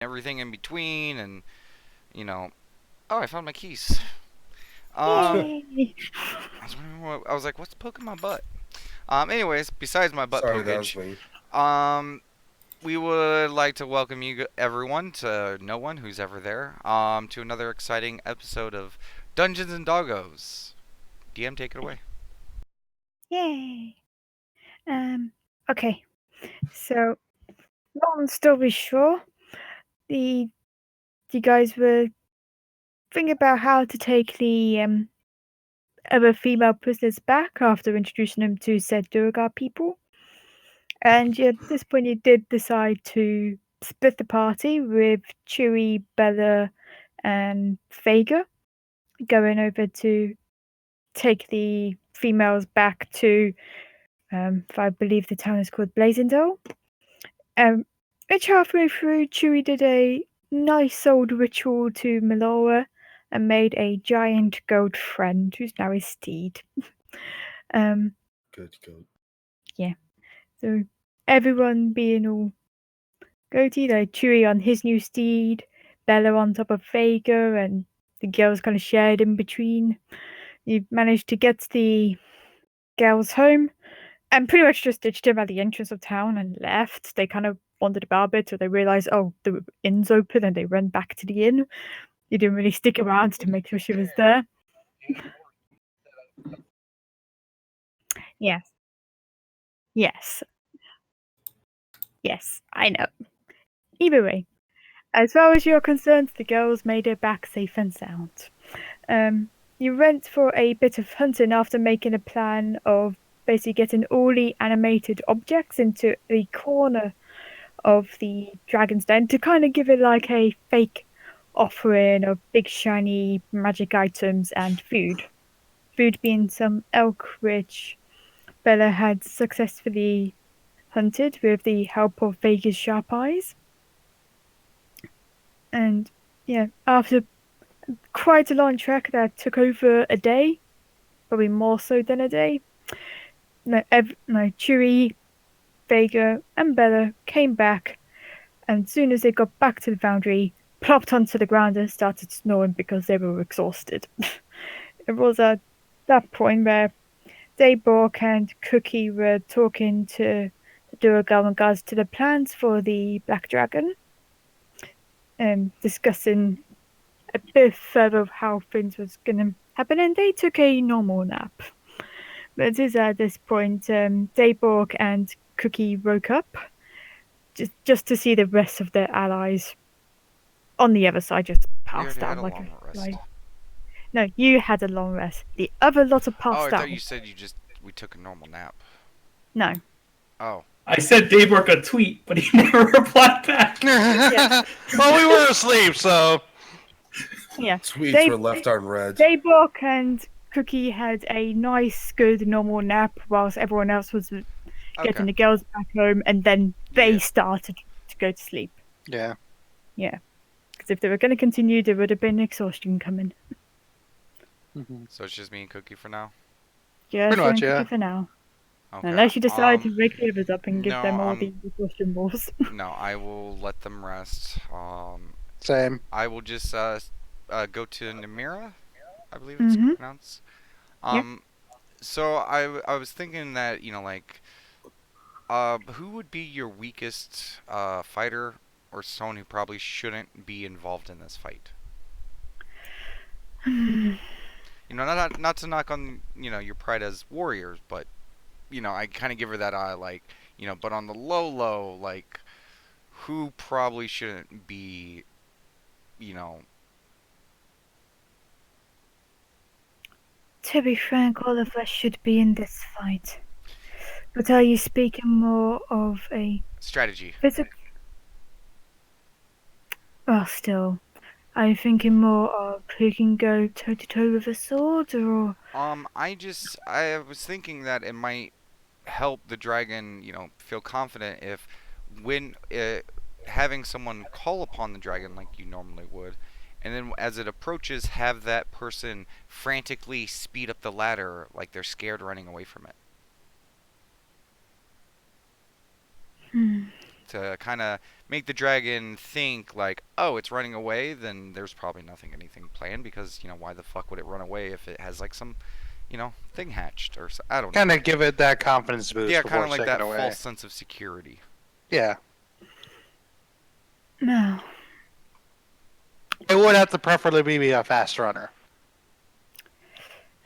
everything in between, and you know, oh, I found my keys. Um, Yay! I was like, what's poking my butt? Anyways, besides my butt Sorry, that was pokage, me. um, we would like to welcome you everyone to no one who's ever there, to another exciting episode of Dungeons and Doggos. DM, take it away. Yay! Um, okay. So, long story short, the you guys were thinking about how to take the other female prisoners back after introducing them to said Durgar people, and at this point, you did decide to split the party with Chewie, Bella, and Vega going over to take the females back to, I believe the town is called Blazendale. Um, which halfway through, Chewie did a nice old ritual to Melora and made a giant goat friend who's now his steed. Um, Good, good. yeah. So everyone being all goaty, like Chewie on his new steed, Bella on top of Vega, and the girls kind of shared in between. You managed to get the girls home and pretty much just ditched him at the entrance of town and left. They kind of wandered about a bit till they realized, oh, the inn's open, and they ran back to the inn. He didn't really stick around to make sure she was there. Yes, yes, yes, I know. Either way, as far as you're concerned, the girls made it back safe and sound. You went for a bit of hunting after making a plan of basically getting all the animated objects into the corner of the dragon's den to kind of give it like a fake offering of big shiny magic items and food. Food being some elk which Bella had successfully hunted with the help of Vega's sharp eyes. And yeah, after quite a long trek that took over a day, probably more so than a day, Chewie, Vega, and Bella came back, and as soon as they got back to the foundry, plopped onto the ground and started snoring because they were exhausted. It was at that point where Daybork and Cookie were talking to the Duragal in regards to the plans for the Black Dragon, and discussing a bit further of how things was going to happen, and they took a normal nap. But it is at this point, Daybork and Cookie woke up just to see the rest of their allies on the other side just We passed already had out a like long rest. like no, you had a long rest. The other lot of Oh, I passed thought out. you said we took a normal nap. No. Oh. I sent Daywork a tweet, but he never replied back. Yeah. Well, we were asleep, so Yeah. Tweets were left unread. Daybork and Cookie had a nice, good, normal nap whilst everyone else was getting the girls back home, and then they started to go to sleep. yeah. Yeah. Because if they were going to continue, there would have been exhaustion coming. So it's just me and Cookie for now. Yeah, Pretty much, Cookie yeah. for now. Okay. Unless you decide to wake the others up and give no, them all the exhaustion balls. No, I will let them rest. Same. I will just go to Namira, I believe it's pronounced. So I was thinking that, you know, like, who would be your weakest fighter, or someone who probably shouldn't be involved in this fight? You know, not to knock on, you know, your pride as warriors, but you know, I kind of give her that like, you know, but on the low, like, who probably shouldn't be, you know. To be frank, all of us should be in this fight. But are you speaking more of a Strategy. physical? Well, still, are you thinking more of who can go toe to toe with a sword, or? I was thinking that it might help the dragon, you know, feel confident if when having someone call upon the dragon like you normally would, and then as it approaches, have that person frantically speed up the ladder like they're scared running away from it. to kind of make the dragon think like, oh, it's running away, then there's probably anything planned because, why the fuck would it run away if it has like some, thing hatched or so, I don't know. Kind of give it that confidence boost Yeah, before kind of like taking that away. false sense of security. Yeah. No. It would have to preferably be a fast runner.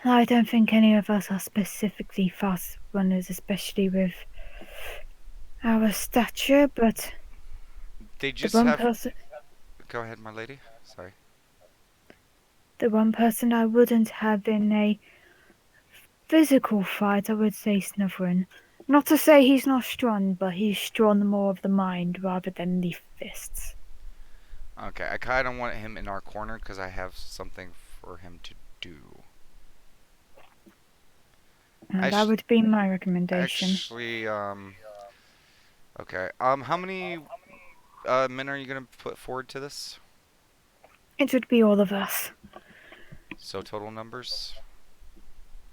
I don't think any of us are specifically fast runners, especially with our stature, but They the just one have. person Go ahead, my lady. Sorry. the one person I wouldn't have in a physical fight, I would say Snuffrin. Not to say he's not strong, but he's strong more of the mind rather than the fists. Okay, I kind of want him in our corner because I have something for him to do. And that would be my recommendation. Actually, okay. How many men are you gonna put forward to this? It would be all of us. So total numbers.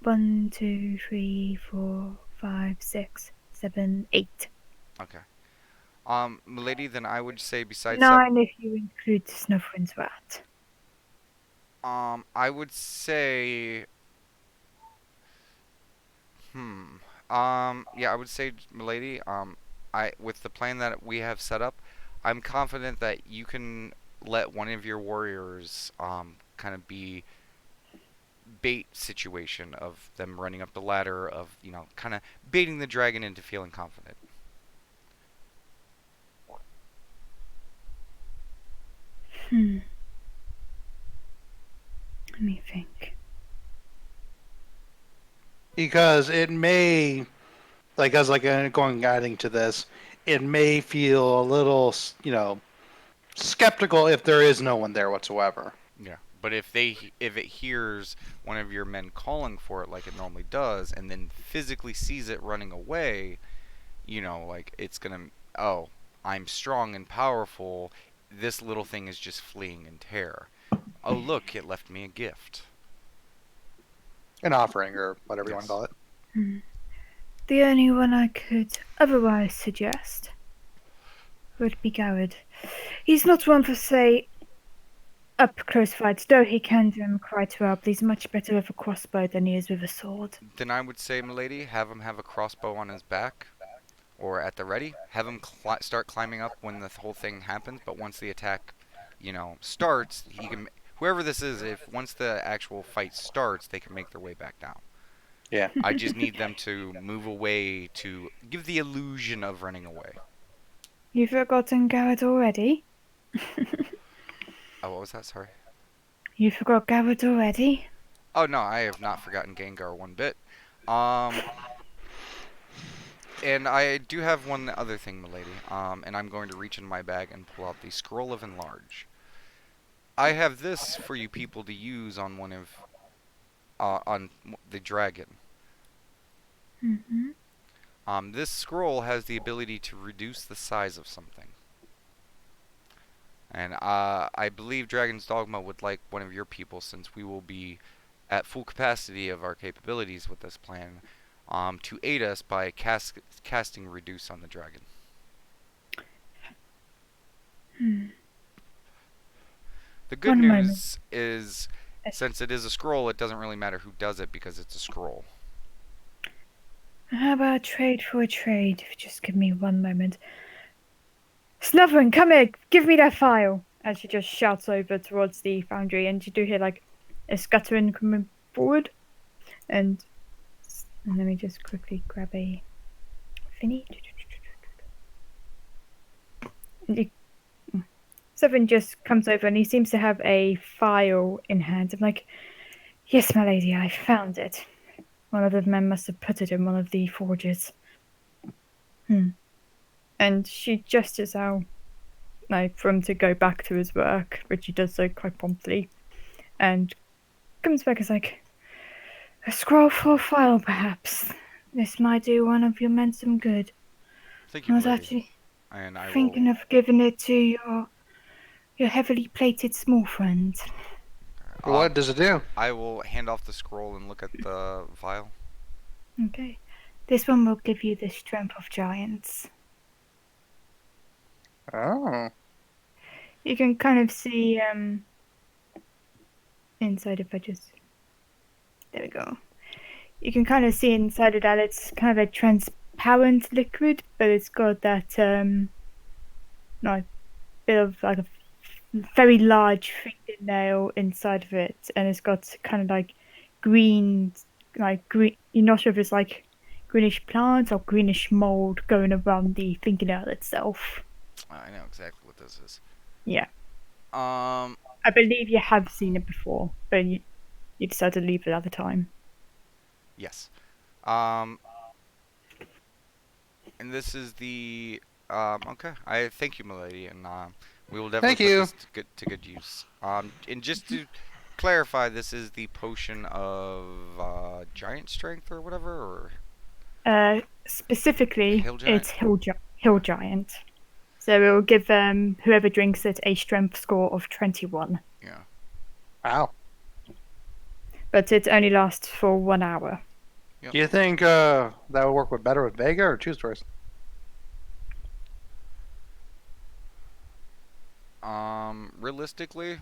1, 2, 3, 4, 5, 6, 7, 8. Okay. Milady, then I would say besides 9 if you include Snuffrin's rat. I would say, yeah, I would say, Milady, with the plan that we have set up, I'm confident that you can let one of your warriors, kind of be bait situation of them running up the ladder of, kind of baiting the dragon into feeling confident. Let me think. Because it may, like, as like adding to this, it may feel a little, skeptical if there is no one there whatsoever. Yeah, but if it hears one of your men calling for it like it normally does, and then physically sees it running away, like it's gonna, oh, I'm strong and powerful. This little thing is just fleeing in terror. Oh, look, it left me a gift. An offering, or whatever you want Yes. to call it. The only one I could otherwise suggest would be Garrett. He's not one for, say, up close fights, though he can do them quite well, but he's much better with a crossbow than he is with a sword. Then I would say, milady, have him have a crossbow on his back, or at the ready. Have him start climbing up when the whole thing happens, but once the attack, starts, he can. Whoever this is, if once the actual fight starts, they can make their way back down. Yeah. I just need them to move away to give the illusion of running away. You've forgotten Garrett already? Oh, what was that? Sorry. You forgot Garrett already? Oh no, I have not forgotten Gengar one bit. And I do have one other thing, milady. And I'm going to reach in my bag and pull out the Scroll of Enlarge. I have this for you people to use on on the dragon. This scroll has the ability to reduce the size of something. And I believe Dragon's Dogma would like one of your people, since we will be at full capacity of our capabilities with this plan, to aid us by casting Reduce on the dragon. The good news is, since it is a scroll, it doesn't really matter who does it because it's a scroll. How about trade for a trade? Just give me one moment. Snuffrin, come here! Give me that file! As she just shouts over towards the foundry, and you do hear like a scuttering coming forward. And let me just quickly grab a thingy. Snuffrin just comes over and he seems to have a file in hand. I'm like, yes, my lady, I found it. One of the men must have put it in one of the forges. And she gestures out for him to go back to his work, which he does so quite promptly. And comes back as like, a scroll for a file, perhaps. This might do one of your men some good. Thank you, I was milady. actually And I thinking of giving it to your heavily plated small friend. What does it do? I will hand off the scroll and look at the vial. Okay. This one will give you the strength of giants. Oh. You can kind of see inside if I just there we go. You can kind of see inside of that it's kind of a transparent liquid, but it's got that like bit of like a very large fingernail inside of it, and it's got kind of like green, like green. You're not sure if it's like greenish plants or greenish mold going around the fingernail itself. I know exactly what this is. Yeah, Um, I believe you have seen it before, but you decided to leave it at the time. yes. And this is the okay. I thank you, milady, and we will definitely Thank put you. this to good use. And just to clarify, this is the potion of giant strength or whatever, or Specifically, hill giant. it's hill giant. So it will give whoever drinks it a strength score of 21. Yeah. Wow. But it only lasts for 1 hour. Yep. Do you think that would work better with Vega or Choose Choice? Realistically,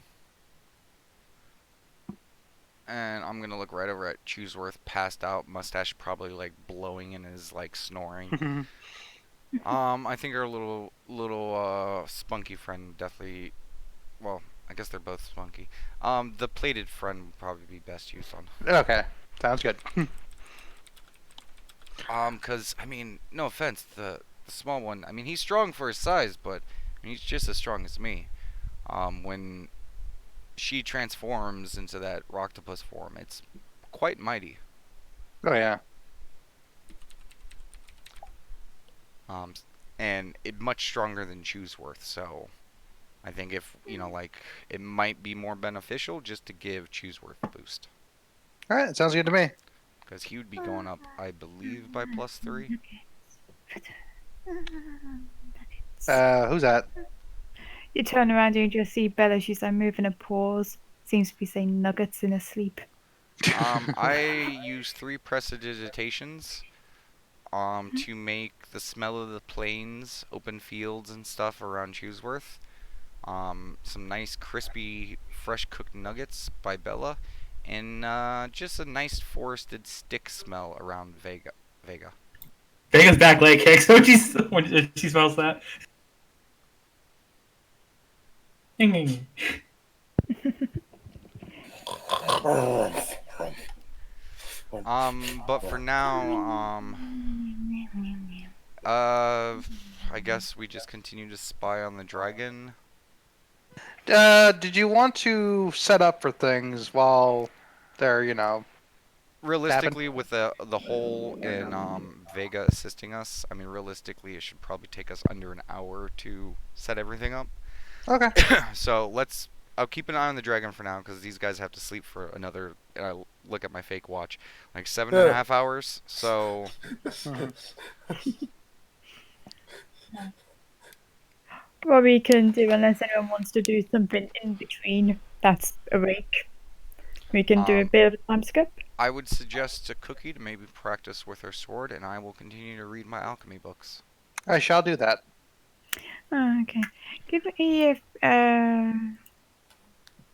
and I'm gonna look right over at Chooseworth, passed out, mustache probably like blowing and is like snoring. I think our little spunky friend definitely. Well, I guess they're both spunky. The plated friend would probably be best used on. Okay. Sounds good. 'Cause I mean, no offense, the small one. I mean, he's strong for his size, but I mean, he's just as strong as me. When she transforms into that octopus form, it's quite mighty. Oh, yeah. Um, and it much stronger than Chooseworth. So I think if like it might be more beneficial just to give Chooseworth a boost, All right. Sounds good to me. because he would be going up, I believe, by +3. Who's that? You turn around and you just see Bella. She's like moving her paws. Seems to be saying nuggets in her sleep. I use 3 prestidigitations to make the smell of the plains, open fields and stuff around Chooseworth. Some nice crispy, fresh cooked nuggets by Bella, and just a nice forested stick smell around Vega. Vega's back leg kicks when she smells that. But for now, I guess we just continue to spy on the dragon. Did you want to set up for things while they're, Realistically, with the hole in Vega assisting us, I mean, realistically, it should probably take us under an hour to set everything up. Okay. So I'll keep an eye on the dragon for now, because these guys have to sleep for another. And I look at my fake watch, like 7.5 hours. So What we can do, unless anyone wants to do something in between, that's awake. We can do a bit of a time skip. I would suggest to Cookie to maybe practice with her sword, and I will continue to read my alchemy books. I shall do that. Oh, okay. Give me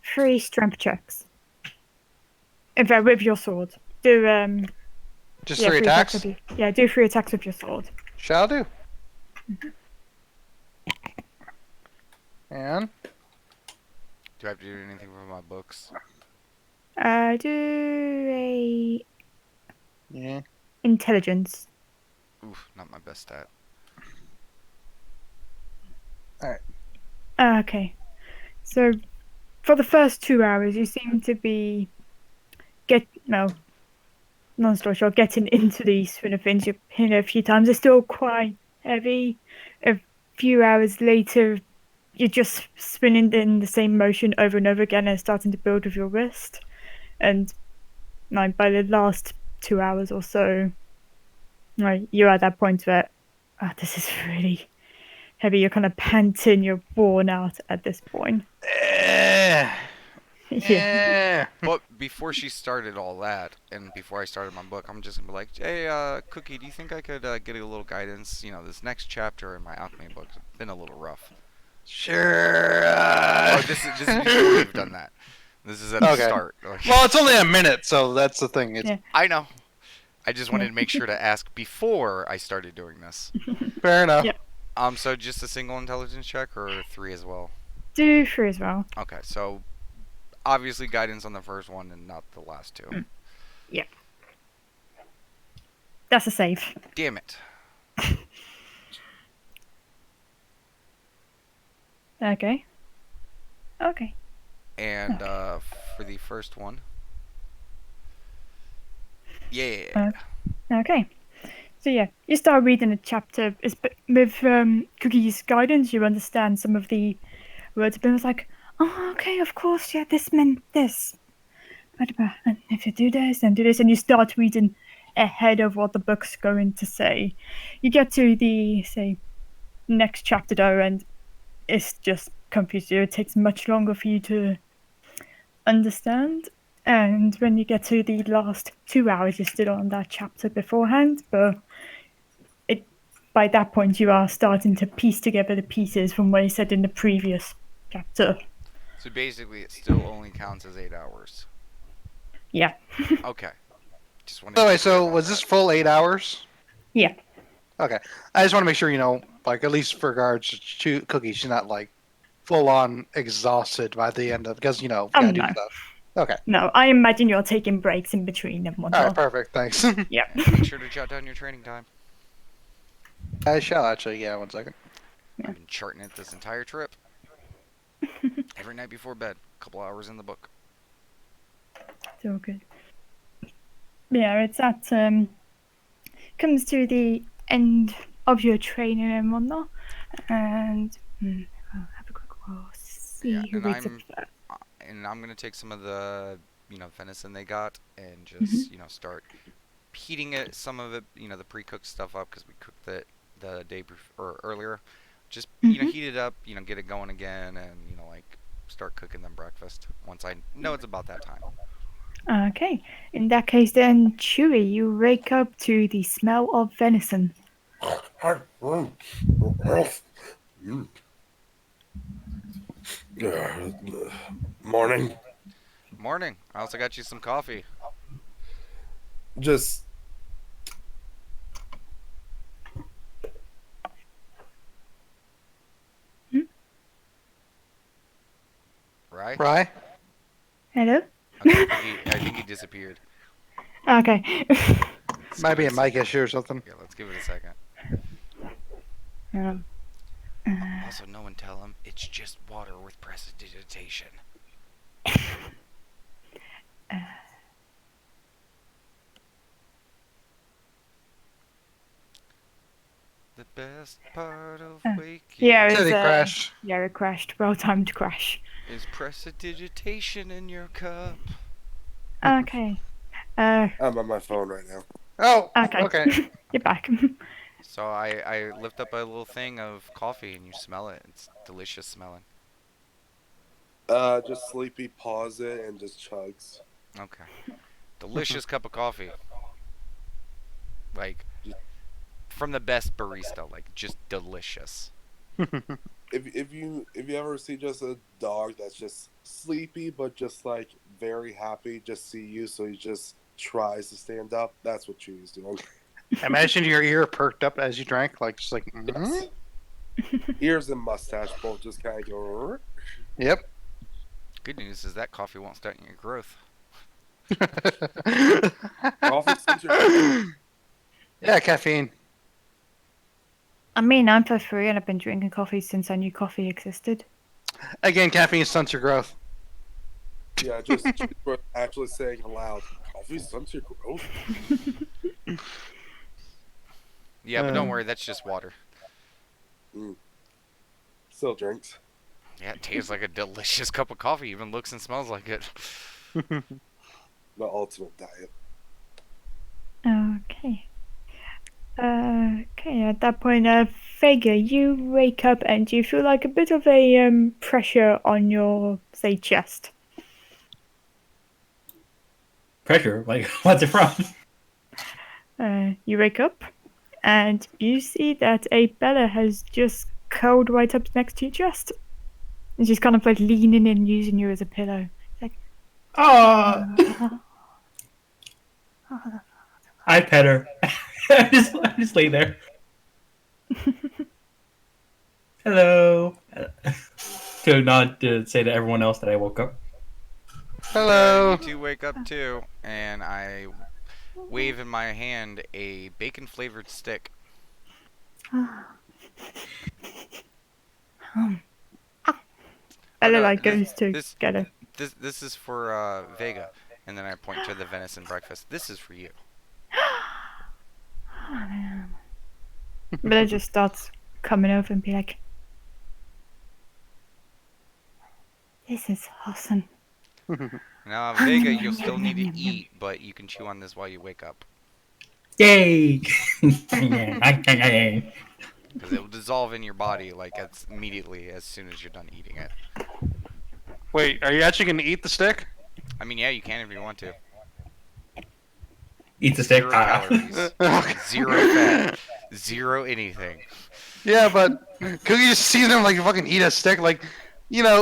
3 strength checks. In fact, with your sword. Do Just yeah, 3 attacks? do 3 attacks with your sword. Shall do. And Do I have to do anything with my books? Do a yeah. intelligence. Oof, not my best stat. Okay. So for the first 2 hours, you seem to be long story short, getting into these sort of things. You've hit it a few times. It's still quite heavy. A few hours later, you're just spinning in the same motion over and over again, and starting to build with your wrist. And like by the last 2 hours or so, like you're at that point where this is really heavy. You're kind of panting. You're worn out at this point. Yeah. But before she started all that, and before I started my book, I'm just gonna be like, hey, Cookie, do you think I could get a little guidance? This next chapter in my alchemy book has been a little rough. Sure. Oh, this is before you've done that. This is at the Okay. start. Like, Well, it's only a minute, so that's the thing. It's Yeah. I know. I just wanted Yeah. to make sure to ask before I started doing this. fair enough. Yeah. So just a single intelligence check or 3 as well? Do 3 as well. Okay, so obviously guidance on the first one and not the last 2. That's a save. Damn it. Okay. Okay. And for the first one. Yeah. Okay. So yeah, you start reading a chapter. With Cookie's guidance, you understand some of the words. But it was like, oh, okay, of course, yeah, this meant this. And if you do this, then do this, and you start reading ahead of what the book's going to say. You get to the next chapter though, and it's just confusing. It takes much longer for you to understand. And when you get to the last 2 hours, you're still on that chapter beforehand, but by that point you are starting to piece together the pieces from what he said in the previous chapter. So basically it still only counts as 8 hours. Yeah. Okay. Just wanted By the to way, be clear so about was that. this full 8 hours? Yeah. Okay. I just want to make sure, like at least for regards to Cookie, she's not like full on exhausted by the end of because we gotta do no. stuff. Okay. No, I imagine you're taking breaks in between and All whatnot. right. Perfect. Thanks. Yeah. And make sure to jot down your training time. I shall actually. Yeah. 1 second. Yeah. I've been charting it this entire trip. Every night before bed. A couple hours in the book. It's all good. Yeah, it's at comes to the end of your training and whatnot, and I'll have a quick roll. See Yeah, who and reads it I'm- first. And I'm going to take some of the, venison they got and just, start heating it, some of it, the pre-cooked stuff up because we cooked it the day or earlier. Just, heat it up, get it going again and, start cooking them breakfast once I know it's about that time. Okay, in that case, then Chewie, you wake up to the smell of venison. Morning. Morning. I also got you some coffee. Just Right? Right. Hello? Okay, I think he disappeared. Okay. Let's Might give be it a a mic second. issue or something. Yeah, let's give it a second. um, Also, no one tell him it's just water with prestidigitation. The best part of waking yeah, Said he it's crashed. yeah, it crashed. Well timed crash. is prestidigitation in your cup. Okay. I'm on my phone right now. Oh. Okay. Okay. You're back. So I lift up a little thing of coffee and you smell it. It's delicious smelling. Just sleepy, pause it, and just chugs. Okay. Delicious cup of coffee. Like, from the best barista. Like, just delicious. If you ever see just a dog that's just sleepy but just like very happy, just see you, so he just tries to stand up. That's what Chewie's doing. Imagine your ear perked up as you drank, just like. Yes. Ears and mustache both just kind of go. Yep. Good news is that coffee won't stunt your growth. Coffee stinks your- Yeah, caffeine. I mean, I'm 3 and I've been drinking coffee since I knew coffee existed. Again, caffeine stunts your growth. Yeah, just actually saying aloud. Coffee stunts your growth. Yeah, but don't worry, that's just water. Still drinks. Yeah, it tastes like a delicious cup of coffee. Even looks and smells like it. The ultimate diet. Okay. Okay, at that point, Vega, you wake up and you feel like a bit of a pressure on your, say, chest. Pressure? Like, what's it from? You wake up and you see that a Bella has just curled right up next to your chest. And she's kind of like leaning in, using you as a pillow. Oh, Uh, I pet her. I just lay there. Hello. To not to say to everyone else that I woke up. Hello. You two wake up too, and I wave in my hand a bacon flavored stick. Ella no, like goes to this get her. this is for Vega, and then I point to the venison breakfast. This is for you. But it just starts coming over and be like, "This is awesome." Now, Vega, you'll still need to eat, but you can chew on this while you wake up. Yay! Because it will dissolve in your body like immediately as soon as you're done eating it. Wait, are you actually gonna eat the stick? I mean, yeah, you can if you want to. Eat the stick. 0 calories, 0 fat, 0 anything. Yeah, but could you just see them like fucking eat a stick, like,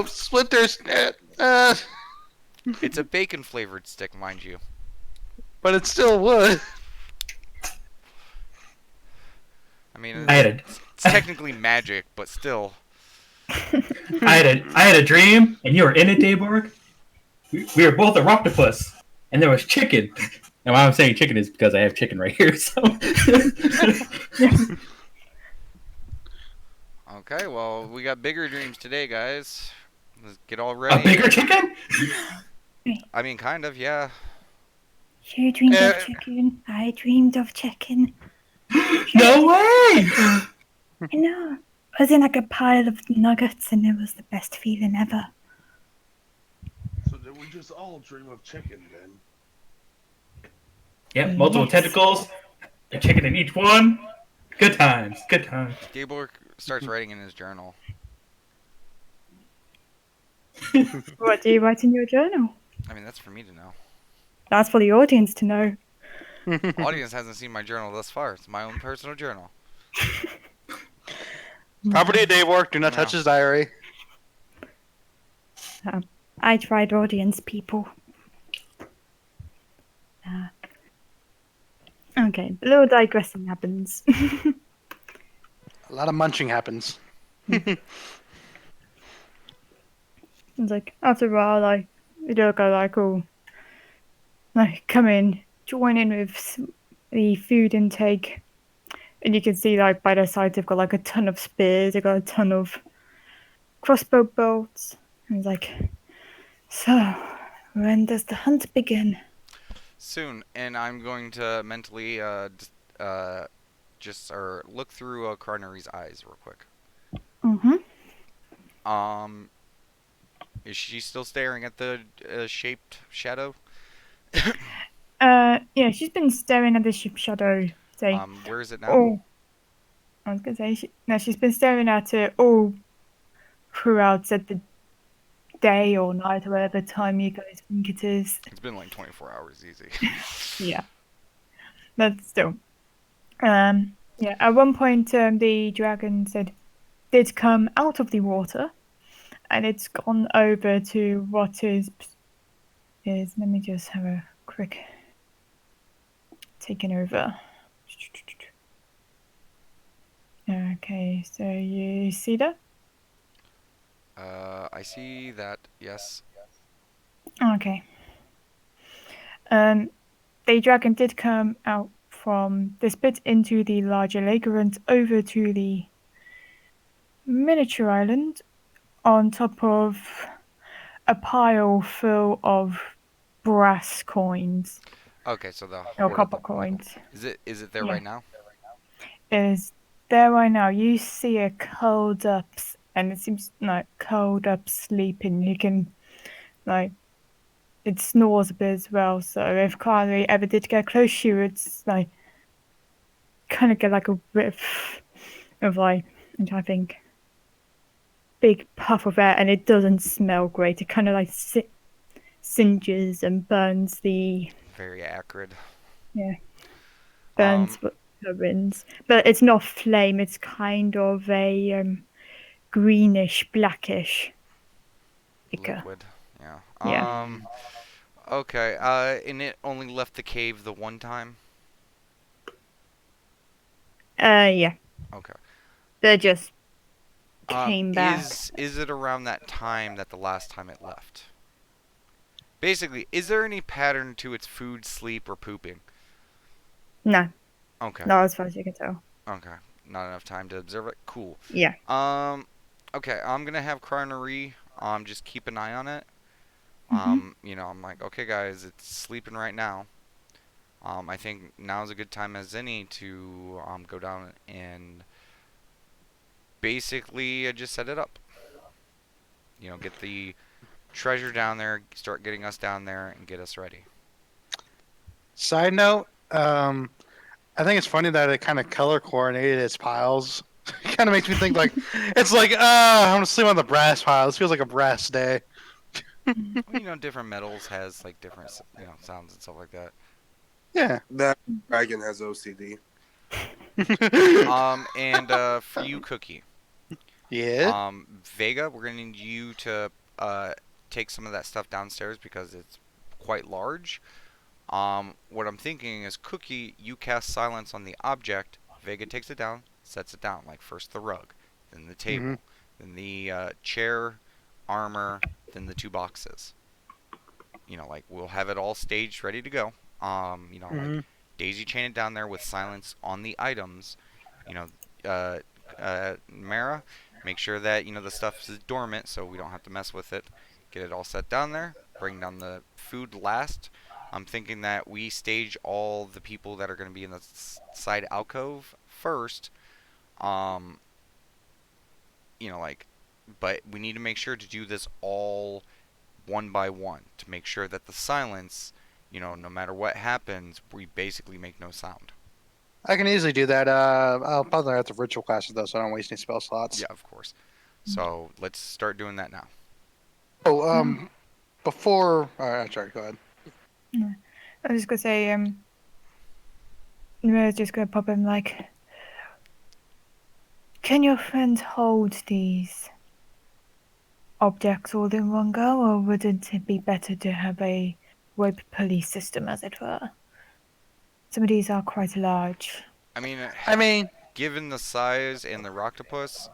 splinters? It's a bacon flavored stick, mind you. But it still would. I mean, I had it's technically magic, but still. I had a dream, and you were in it, Dayborg. We were both a octopus, and there was chicken. And why I'm saying chicken is because I have chicken right here. So. Okay, well, we got bigger dreams today, guys. Let's get all A ready. bigger chicken? I mean, kind of, yeah. You dreamed of chicken. I dreamed of chicken. No way! I know. I was in like a pile of nuggets, and it was the best feeling ever. So did we just all dream of chicken then? Yep, multiple Yes. tentacles, a chicken in each one. Good times, good times. Gabor starts writing in his journal. What do you write in your journal? I mean, that's for me to know. That's for the audience to know. Audience hasn't seen my journal thus far. It's my own personal journal. Property of day work. Do not No. touch his diary. I tried audience people. Okay, a little digressing happens. A lot of munching happens. It's like, after a while, like, you don't go like, oh, like, come in, join in with the food intake. And you can see, like, by their sides, they've got, like, a ton of spears, they've got a ton of crossbow bolts. And it's like, so, when does the hunt begin? Soon, and I'm going to mentally just look through Carnari's eyes real quick. Mm-hmm. Is she still staring at the shaped shadow? Yeah, she's been staring at the ship shadow. Say, Where is it now? oh, I was gonna say, she's been staring at it all throughout the day or night, or whatever time you guys think it is. It's been like 24 hours, easy. Yeah, but still. Yeah, at one point, the dragon did come out of the water, and it's gone over to what is. Let me just have a quick taken over. Okay, so you see that? I see that, yes. Okay. The dragon did come out from this bit into the larger lake and over to the miniature island on top of a pile full of brass coins Okay, so the or horde copper of metal. coins. Is it there Yeah. right now? Is there right now. You see it curled up, and it seems like curled up sleeping. You can, like, it snores a bit as well. So if Carly ever did get close, she would like kind of get like a whiff of like, I think, big puff of air, and it doesn't smell great. It kind of like singes and burns the Very acrid. burns what turbines, but it's not flame. It's kind of a greenish, blackish liquor. Liquid. Yeah. Yeah. Okay. And it only left the cave the one time. Yeah. Okay. They just came back. Is it around that time that the last time it left? Basically, is there any pattern to its food, sleep, or pooping? No, Okay. not as far as you can tell. Okay. Not enough time to observe it. Cool. Yeah. Okay. I'm gonna have Crinery just keep an eye on it. Mhm. I'm like, okay, guys, it's sleeping right now. I think now's a good time as any to go down and basically just set it up. Get the treasure down there, start getting us down there, and get us ready. Side note, I think it's funny that it kind of color coordinated its piles. It kind of makes me think like it's like I'm gonna sleep on the brass pile. This feels like a brass day. Well, different metals has like different sounds and stuff like that. Yeah. That dragon has OCD. And for you, Cookie. Yeah. Vega, we're gonna need you to take some of that stuff downstairs because it's quite large. What I'm thinking is, Cookie, you cast silence on the object. Vega takes it down, sets it down. Like first the rug, then the table, then the chair, armor, then the two boxes. Like we'll have it all staged, ready to go. Like daisy chain it down there with silence on the items. You know, Mara, make sure that the stuff is dormant so we don't have to mess with it. Get it all set down there. Bring down the food last. I'm thinking that we stage all the people that are going to be in the side alcove first. Like, but we need to make sure to do this all one by one to make sure that the silence, no matter what happens, we basically make no sound. I can easily do that. I'll probably have to ritual classes though, so I don't waste any spell slots. Yeah, of course. So let's start doing that now. Oh, before. All right, sorry. Go ahead. I was just gonna say, Numera's just gonna pop in like, can your friend hold these objects all in one go, or wouldn't it be better to have a rope police system, as it were? Some of these are quite large. I mean, given the size and the octopus,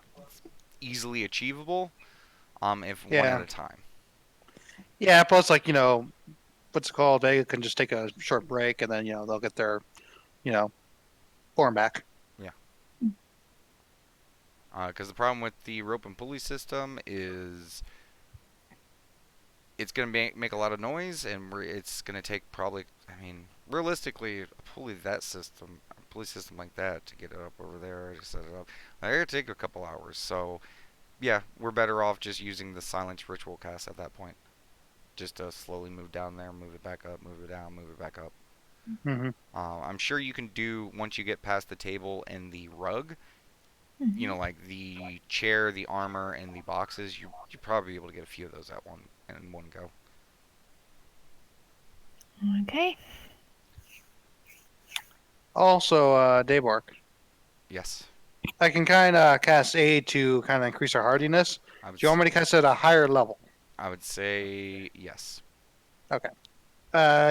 easily achievable. If one Yeah. at a time. yeah. Plus, like what's it called? They can just take a short break, and then they'll get their, form back. Because the problem with the rope and pulley system is it's going to make a lot of noise, and it's going to take probably, realistically, a pulley system like that to get it up over there, to set it up, it's going to take a couple hours. So, yeah, we're better off just using the silence ritual cast at that point. Just to slowly move down there, move it back up, move it down, move it back up. Mm-hmm. I'm sure you can do, once you get past the table and the rug, like the chair, the armor, and the boxes, you're probably able to get a few of those in one go. Okay. Also, Daybork. Yes. I can kind of cast aid to kind of increase our hardiness. Do you want me to cast it at a higher level? I would say yes. Okay.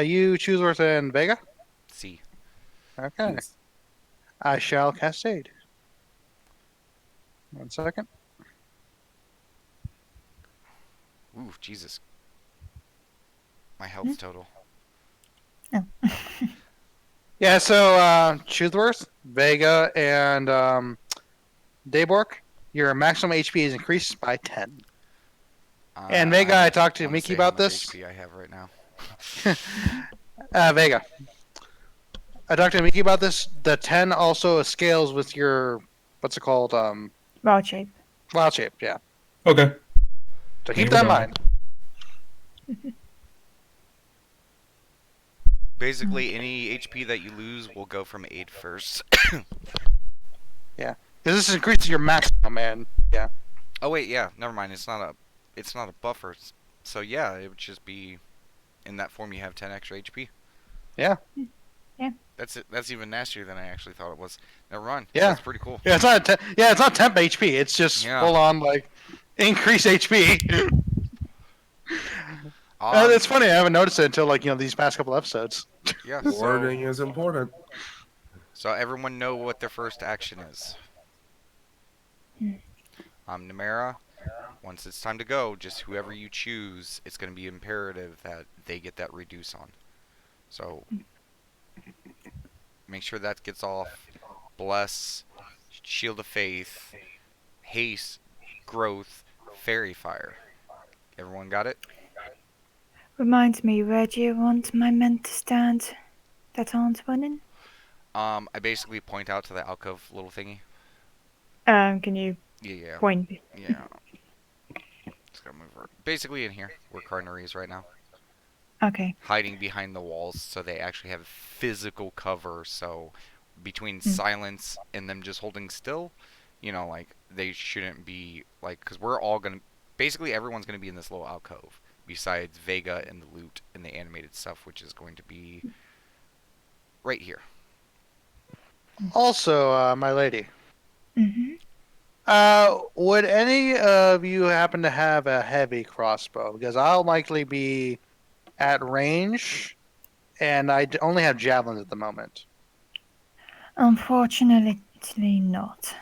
You choose Worth and Vega? C. Okay. I shall cast aid. 1 second. Ooh, Jesus. My health total. Oh. Yeah, so Choothworth, Vega, and Daybork, your maximum HP is increased by 10. And Vega, I talked to Miki about this. HP I have right now. Vega. I talked to Miki about this. The 10 also scales with your, what's it called? Wild shape. Wild shape, yeah. Okay. So keep that in mind. Basically, any HP that you lose will go from aid first. Yeah, because this increases your maximum, man. Yeah. Oh wait, yeah. Never mind. It's not a buffer. So yeah, it would just be in that form. You have 10 extra HP. Yeah. Yeah. That's even nastier than I actually thought it was. Never mind. Yeah. That's pretty cool. Yeah, it's not temp HP. It's just Yeah. full on like increase HP. It's Um. funny. I haven't noticed it until like these past couple episodes. Yeah. So Wording is important. everyone know what their first action is. Hmm. Namera. Once it's time to go, just whoever you choose, it's going to be imperative that they get that reduce on. So make sure that gets off. Bless, Shield of Faith, Haste, Growth, Fairy Fire. Everyone got it? Reminds me, where do you want my men to stand that aren't winning? I basically point out to the alcove little thingy. Can you Yeah, point? yeah. Just gotta move her. Basically in here, where Carnary is right now. Okay. Hiding behind the walls so they actually have physical cover. So between Hmm. silence and them just holding still, like they shouldn't be like, because we're all gonna, basically everyone's gonna be in this little alcove besides Vega and the loot and the animated stuff, which is going to be right here. Also, my lady, Mm-hmm. would any of you happen to have a heavy crossbow? Because I'll likely be at range, and only have javelins at the moment. Unfortunately not.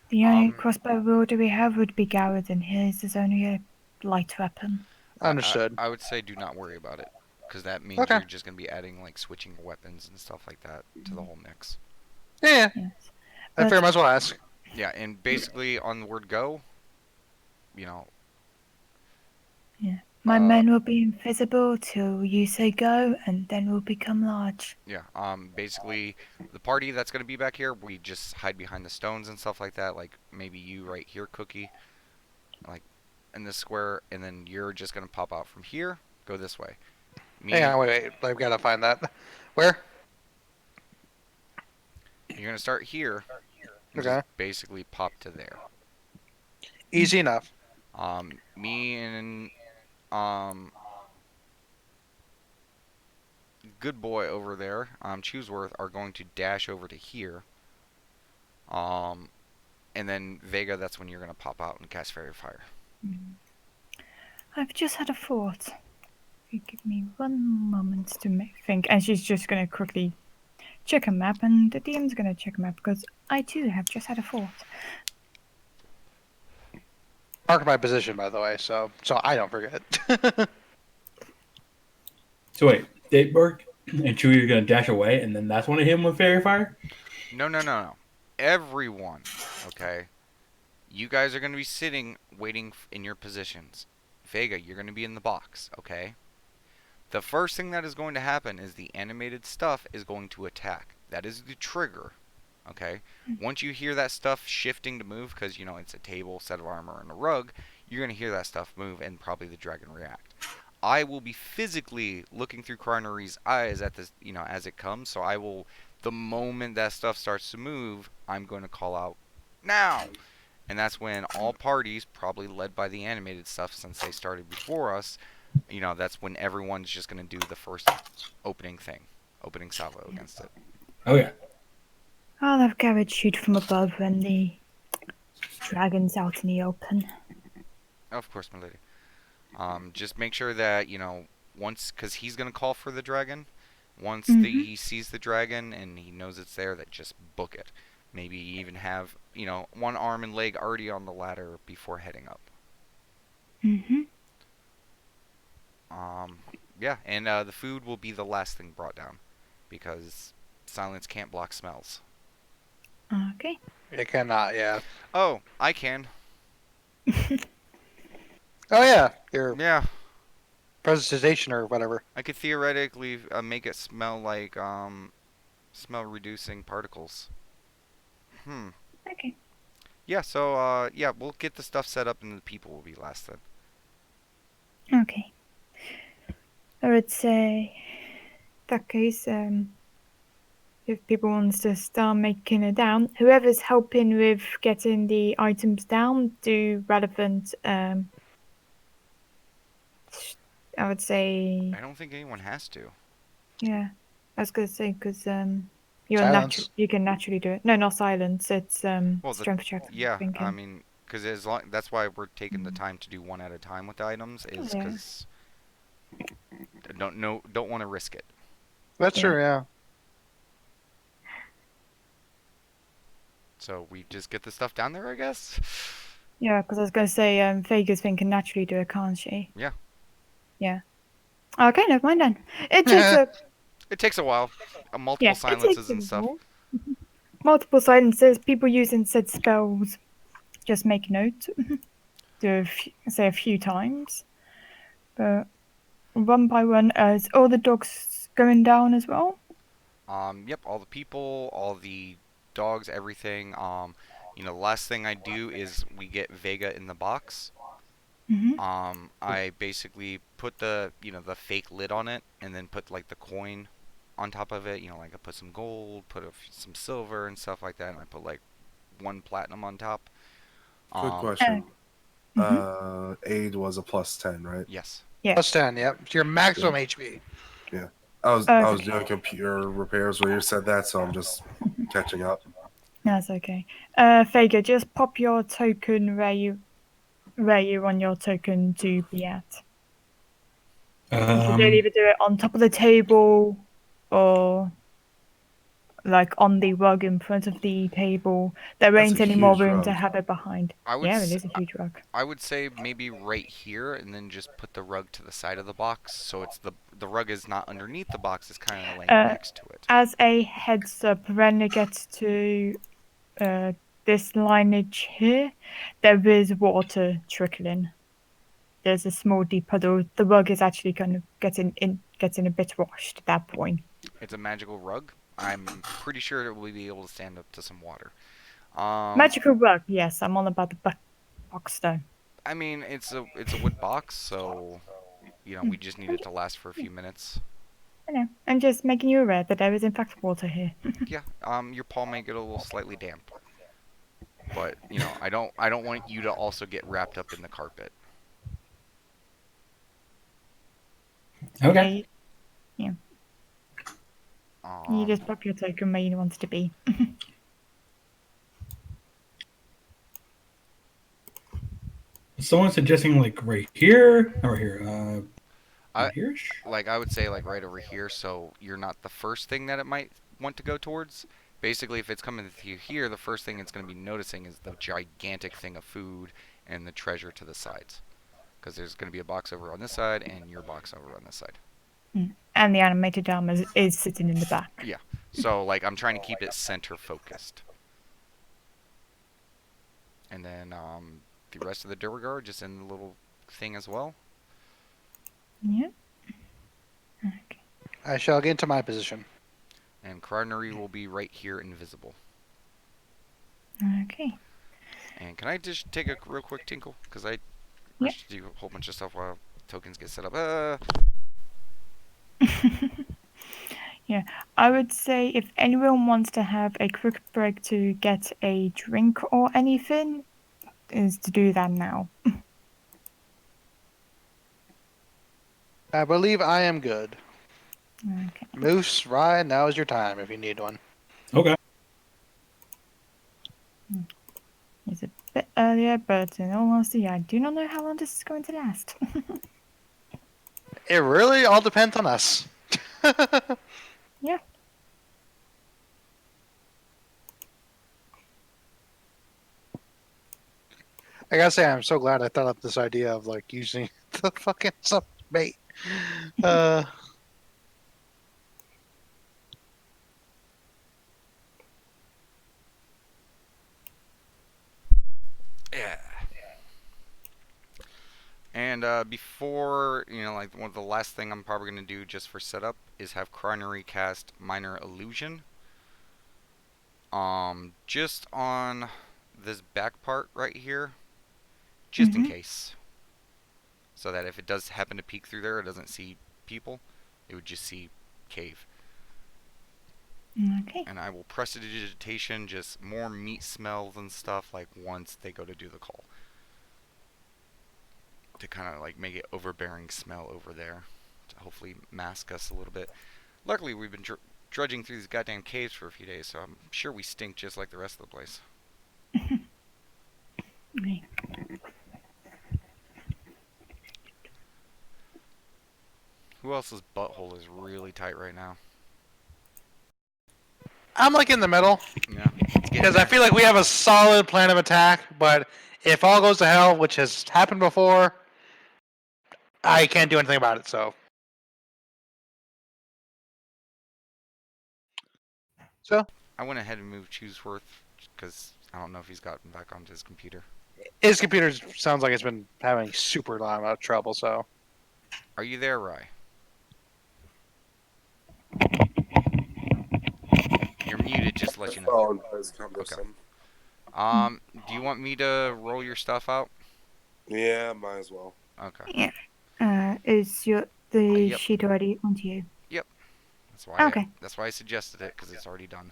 The only Um, crossbow wielder we have would be Garrett, and his is only a light weapon. Understood. I would say do not worry about it, because that means Okay. you're just gonna be adding like switching weapons and stuff like that to the whole mix. Yeah, Yes. I figure I might as well ask. Yeah, and basically on the word go, you know, Yeah. My men will be invisible till you say go, and then will become large. yeah, basically the party that's gonna be back here, we just hide behind the stones and stuff like that. Like maybe you right here, Cookie, like in this square, and then you're just gonna pop out from here, go this way. Hang on, wait. I've got to find that. Where? You're gonna start here, and Okay. just basically pop to there. Easy enough. Me and good boy over there, Chooseworth, are going to dash over to here. Um, and then Vega, that's when you're gonna pop out and cast Fairy Fire. I've just had a thought. You give me 1 moment to think, and she's just gonna quickly check a map, and the DM's gonna check a map because I too have just had a thought. Mark my position, by the way, so I don't forget. So wait, Dateberg and Chewie are gonna dash away, and then that's when I hit him with fairy fire. No. Everyone, okay? You guys are gonna be sitting, waiting in your positions. Vega, you're gonna be in the box, okay? The first thing that is going to happen is the animated stuff is going to attack. That is the trigger. Okay? Once you hear that stuff shifting to move, because, it's a table, set of armor, and a rug, you're going to hear that stuff move and probably the dragon react. I will be physically looking through Carnary's eyes at this, as it comes, so I will, the moment that stuff starts to move, I'm going to call out, now! And that's when all parties, probably led by the animated stuff since they started before us, that's when everyone's just going to do the first opening salvo against it. Oh yeah. I'll have Garrett shoot from above when the dragon's out in the open. Of course, my lady. Just make sure that, once, because he's going to call for the dragon, once he sees the dragon and he knows it's there, that just book it. Maybe even have, one arm and leg already on the ladder before heading up. Mm-hmm. Yeah, and the food will be the last thing brought down, because silence can't block smells. Okay. It cannot, yeah. Oh, I can. Oh yeah, your Yeah, presentation or whatever. I could theoretically make it smell like smell reducing particles. Okay. Yeah, so yeah, we'll get the stuff set up and the people will be last then. Okay. I would say, in that case, if people wants to start making it down, whoever's helping with getting the items down, do relevant. I would say, I don't think anyone has to. yeah. I was gonna say because Silence. you can naturally do it. No, not silence. It's Well, strength check. I'm yeah, I thinking. mean, because as long that's why we're taking the time to do one at a time with the items, is Yeah. because don't want to risk it. That's Yeah. true. Yeah. So we just get the stuff down there, I guess. Yeah, because I was gonna say Vega's thing can naturally do it, can't she? Yeah. Yeah. Okay, never mind then. It takes a It takes a while, multiple yeah. It takes silences a and stuff. while. Multiple silences. People using said spells. Just make note. Say a few times, but one by one. Is all the dogs going down as well? Yep, all the people, all the dogs, everything. The last thing I do is we get Vega in the box. Mm-hmm. I basically put the fake lid on it, and then put like the coin on top of it. Like I put some gold, some silver and stuff like that, and I put like one platinum on top. Quick Um, question. Mm-hmm. Aid was a +10, right? yes. Yeah. +10. Yep. It's your maximum Yeah. HP. Yeah. I was Okay. doing computer repairs when you said that, so I'm just catching up. That's okay. Vega, just pop your token where you want your token to be at. You should Um, either do it on top of the table or like on the rug in front of the table. There That's a ain't any more huge room to rug. have it behind. I would Yeah, it s- is a huge rug. I would say maybe right here, and then just put the rug to the side of the box, so it's the rug is not underneath the box; it's kind of laying Uh, next to it. as a heads up, when it gets to uh, this lineage here, there is water trickling. There's a small deep puddle. The rug is actually kind of getting a bit washed at that point. It's a magical rug. I'm pretty sure it will be able to stand up to some water. Um, Magical rug, yes. I'm all about the box though. I mean, it's a wood box, so we just need I'm it to last for a few minutes. I know. I'm just making you aware that there is in fact water here. Yeah. Your paw may get a little slightly damp, but I don't want you to also get wrapped up in the carpet. okay. Yeah, you Um, just pop your token where you want it to be. Someone suggesting like right here or right here. I Right here. I would say like right over here, so you're not the first thing that it might want to go towards. Basically, if it's coming through here, the first thing it's going to be noticing is the gigantic thing of food and the treasure to the sides, because there's going to be a box over on this side and your box over on this side. And the animated arm is sitting in the back. Yeah. So like I'm trying to keep it center focused, and then the rest of the Durgar just in the little thing as well. Yeah. Okay. I shall get into my position. And Cardinary will be right here, invisible. Okay. And can I just take a real quick tinkle? Because I Yep. rushed to do a whole bunch of stuff while tokens get set up. Yeah. I would say if anyone wants to have a quick break to get a drink or anything, is to do that now. I believe I am good. Okay. Moose, Ryan, now is your time if you need one. Okay. It's a bit earlier, but in all honesty, I do not know how long this is going to last. It really all depends on us. Yeah. I gotta say, I'm so glad I thought up this idea of like using the fucking sub bait. Uh, Yeah. And before, like one of the last thing I'm probably going to do just for setup is have Cardinary cast Minor Illusion. Just on this back part right here, just in case. So that if it does happen to peek through there, it doesn't see people. It would just see cave. Okay. And I will prestidigitation, just more meat smells and stuff, like once they go to do the call. To kind of like make it overbearing smell over there. To hopefully mask us a little bit. Luckily, we've been drudging through these goddamn caves for a few days, so I'm sure we stink just like the rest of the place. Right. Who else's butthole is really tight right now? I'm like in the middle Yeah. because I feel like we have a solid plan of attack, but if all goes to hell, which has happened before, I can't do anything about it. So I went ahead and moved Chooseworth because I don't know if he's gotten back onto his computer. his computer sounds like it's been having super lot of trouble. So Are you there, Rye? You're muted, just to let you know. phone is cumbersome. Do you want me to roll your stuff out? Yeah, might as well. Okay. Is the Yep. sheet already onto you? That's why. Okay. That's why I suggested it because it's already done.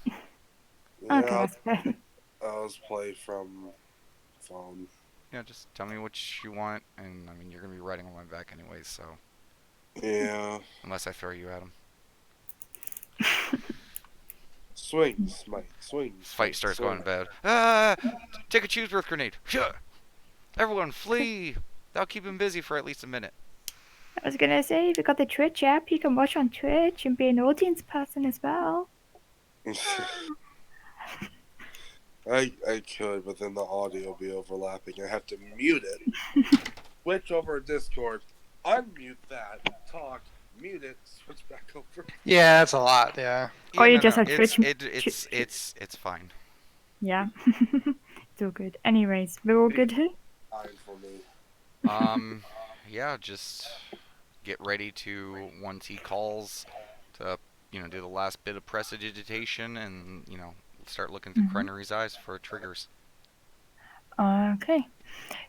Yeah, Okay, that's fair. I'll just play from phone. Yeah, just tell me what you want, and I mean you're gonna be riding on my back anyways, so Yeah. unless I throw you at him. Swing, smite, swing. This fight starts swing. going bad. Ah! Take a Chooseworth grenade. Everyone flee! That'll keep him busy for at least a minute. I was gonna say, if you got the Twitch app, you can watch on Twitch and be an audience person as well. I could, but then the audio will be overlapping. I have to mute it. Switch over to Discord. Unmute that. Talk. Mute it. Switch back over. yeah, that's a lot. Yeah. Or you just have Twitch. It's fine. Yeah. It's all good. Anyways, we're all good here? Fine for me. Yeah, just get ready to, once he calls, to, do the last bit of prestidigitation and, start looking through Krenery's eyes for triggers. Okay.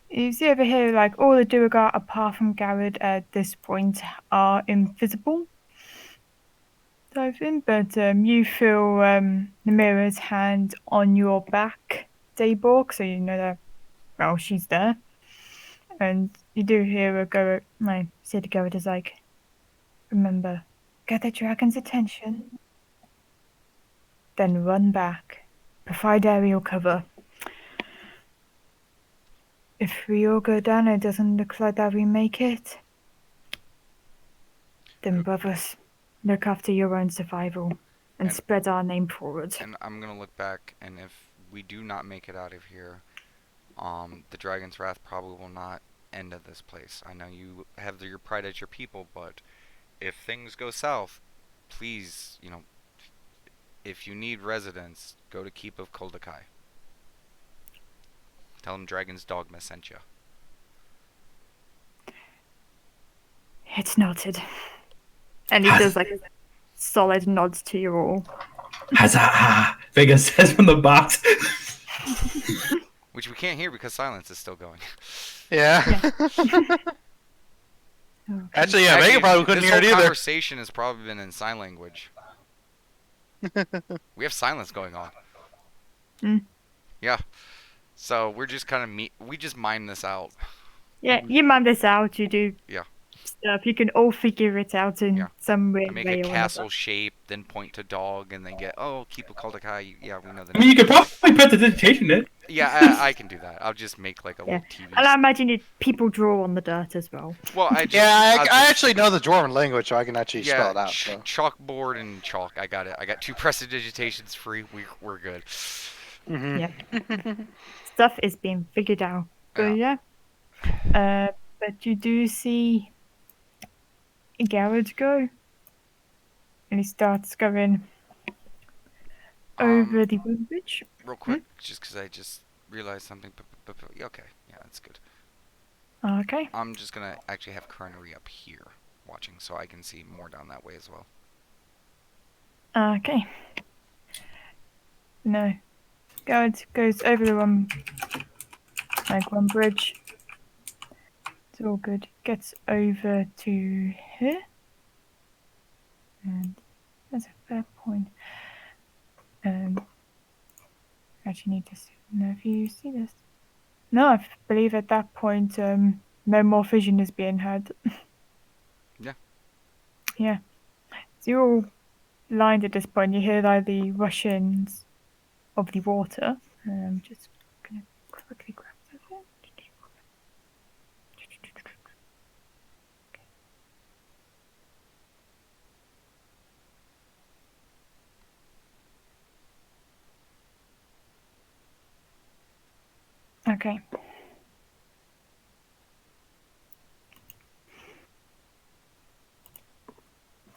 You see over here, like, all the Duergar apart from Garrett at this point are invisible. Type in, but you feel Namira's hand on your back, Dayborg, so you know that, well, she's there. And you do hear her go, say to Garrett is like, remember, get the dragon's attention, then run back, provide aerial cover. If we all go down, it doesn't look like that we make it. Then, brothers, look after your own survival and spread our name forward. And I'm gonna look back, and if we do not make it out of here, the Dragon's Wrath probably will not end at this place. I know you have your pride as your people, but if things go south, please, if you need residence, go to Keep of Koldakai. Tell them Dragon's Dogma sent you. It's noted. And he does like a solid nods to you all. Huzzah! Vega says from the box. Which we can't hear because silence is still going. Yeah. Okay. Actually, yeah, Vega probably couldn't hear it This whole either. conversation has probably been in sign language. We have silence going on. Mm. Yeah. So we're just kind of we just mime this out. Yeah, you mime this out, you do Yeah. stuff. You can all figure it out in some weird I make way a or castle shape, then point to dog, and then get, Keep a Koldakai. Yeah, we know the I mean, you could probably put the digitation in. Yeah, I can do that. I'll just make like a little TV. And I imagine people draw on the dirt as well. Well, I actually know the Dwarven language, so I can actually spell it out. So. Chalkboard and chalk. I got it. I got 2 prestidigitations free. We're good. Mm-hmm. Yeah. Stuff is being figured out. But yeah. But you do see Garrett go. And he starts going over the bridge. Real quick, just because I just realized something. Okay, yeah, that's good. Okay. I'm just going to actually have Krenery up here watching so I can see more down that way as well. Okay. No. Garrett goes over the one bridge. It's all good. Gets over to here. And that's a fair point. Actually need to know if you see this. No, I believe at that point, no more vision is being had. Yeah. Yeah. So you're all blind at this point. You hear like the rushings of the water. I'm just gonna quickly grab that. Okay.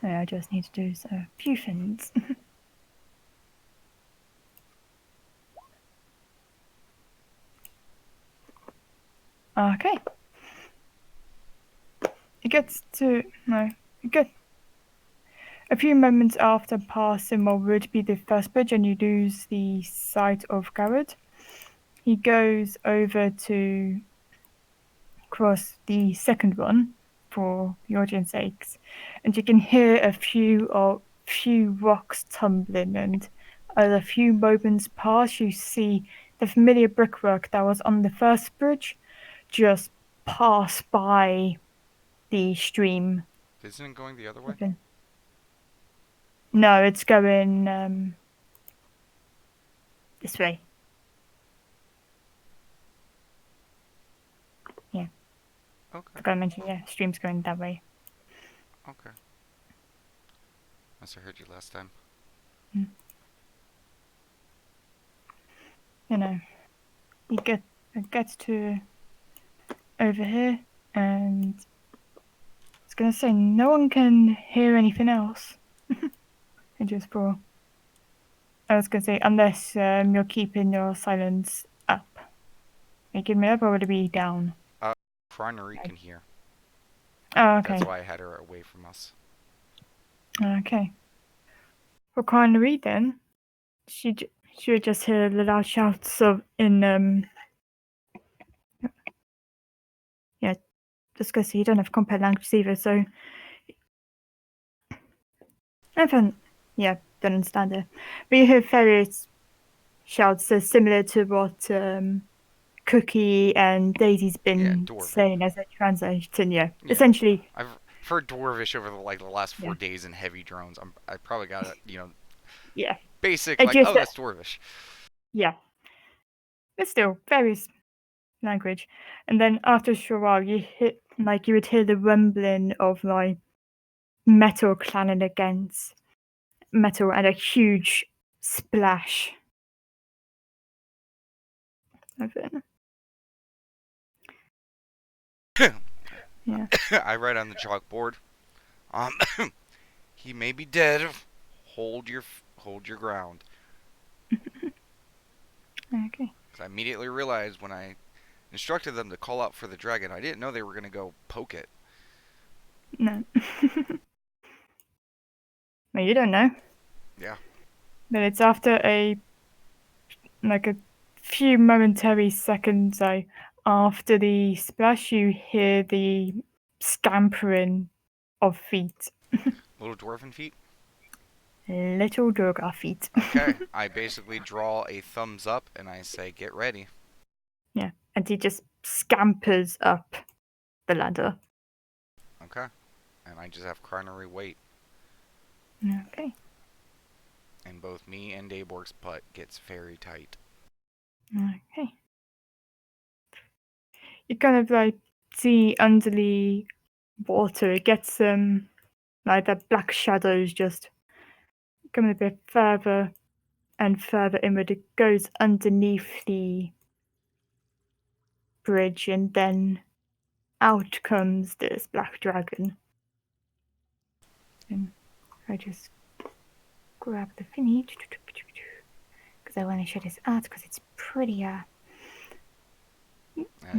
So I just need to do a few things. Okay. It gets to a few moments after passing what would be the first bridge, and you lose the sight of Garrett. He goes over to cross the second one for the audience sakes, and you can hear a few rocks tumbling, and as a few moments pass, you see the familiar brickwork that was on the first bridge just pass by the stream. Isn't it going the other way? No, it's going this way. Yeah. Okay. Forgot to mention, yeah, stream's going that way. Okay. Must have heard you last time. You know, it gets to over here, and I was gonna say no one can hear anything else. And just for, I was gonna say unless you're keeping your silence up. Are you keeping it up or would it be down? Crinery can hear. Oh, okay. That's why I had her away from us. Okay. For Connery then, she would just hear the loud shouts of yeah, just because you don't have compare languages either, so I don't understand it. But you hear various shouts similar to what Cookie and Daisy's been saying as a translation. Yeah, essentially. I've heard Dwarvish over the last 4 days in heavy drones. I probably got it, basic like, oh, that's Dwarvish. Yeah, but still various language. And then after a short while, you would hear the rumbling of like metal clanging against metal and a huge splash of it. Yeah. I write on the chalkboard. He may be dead. Hold your ground. Okay. Because I immediately realized when I instructed them to call out for the dragon, I didn't know they were going to go poke it. No. Well, you don't know. Yeah. But it's after a few momentary seconds after the splash, you hear the scampering of feet. Little dwarven feet? Little Doggos feet. Okay. I basically draw a thumbs up and I say, get ready. Yeah. And he just scampers up the ladder. Okay. And I just have Crinery wait. Okay. And both me and Dayborg's putt gets very tight. Okay. You kind of see under the water, it gets the black shadows just coming a bit further and further inward. It goes underneath the bridge, and then out comes this black dragon. And I just grab the thingy because I want to show this out because it's pretty. And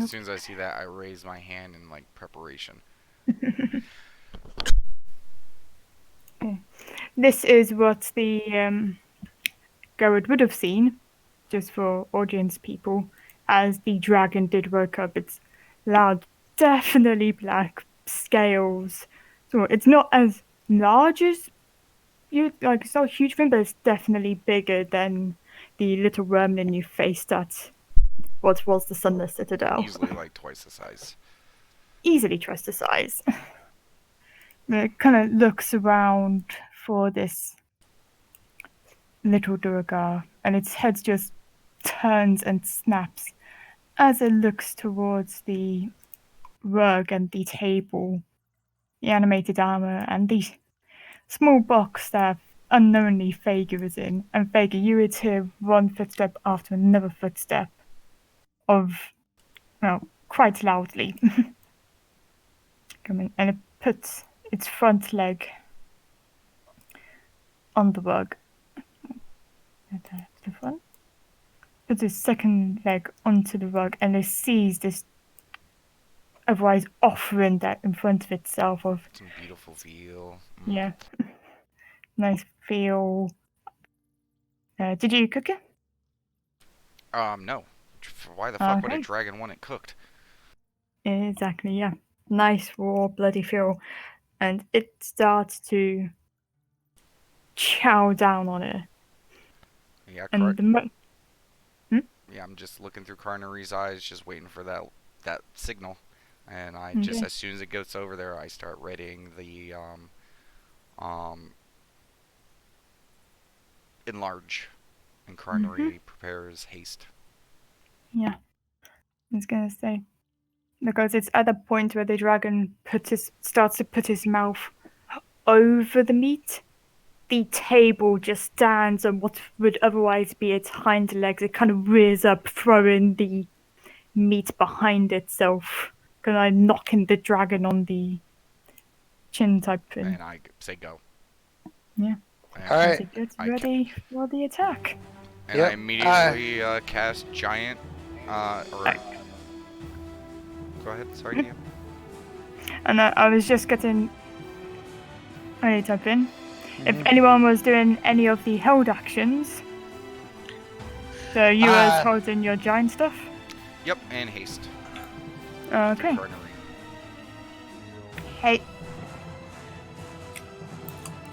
as soon as I see that, I raise my hand in preparation. Okay. This is what the Garrett would have seen, just for audience people, as the dragon did woke up. It's loud, definitely black scales. So it's not as large as it's not a huge thing, but it's definitely bigger than the little wormling you faced at what was the Sunless Citadel. Easily twice the size. Easily twice the size. It kind of looks around for this little Durga, and its head just turns and snaps as it looks towards the rug and the table, the animated armor, and the small box that unknowingly Vega is in. And Vega, you would hear one footstep after another footstep of, quite loudly coming, and it puts its front leg on the rug. The front. Puts its second leg onto the rug, and it sees this otherwise offering that in front of itself of, Some beautiful veal. yeah, nice feel. Did you cook it? No. Why the fuck would a Okay. dragon want it cooked? Exactly, yeah. Nice raw bloody feel. And it starts to chow down on it. Yeah, And yeah, I'm just looking through Carnary's eyes, just waiting for that signal. And I Okay. just, as soon as it gets over there, I start readying the um enlarge, and Carnary prepares haste. Yeah, I was gonna say, because it's at a point where the dragon starts to put his mouth over the meat. The table just stands on what would otherwise be its hind legs. It kind of rears up, throwing the meat behind itself, kind of knocking the dragon on the chin type thing. And I say go. Yeah. And All As right. it gets I ready for the attack. And Yep. I immediately cast giant. Or go ahead. Sorry, Neil. And I was just getting ready to type in. If anyone was doing any of the held actions, so you was holding your giant stuff. Yep, and haste. Okay. Carnary. Hey.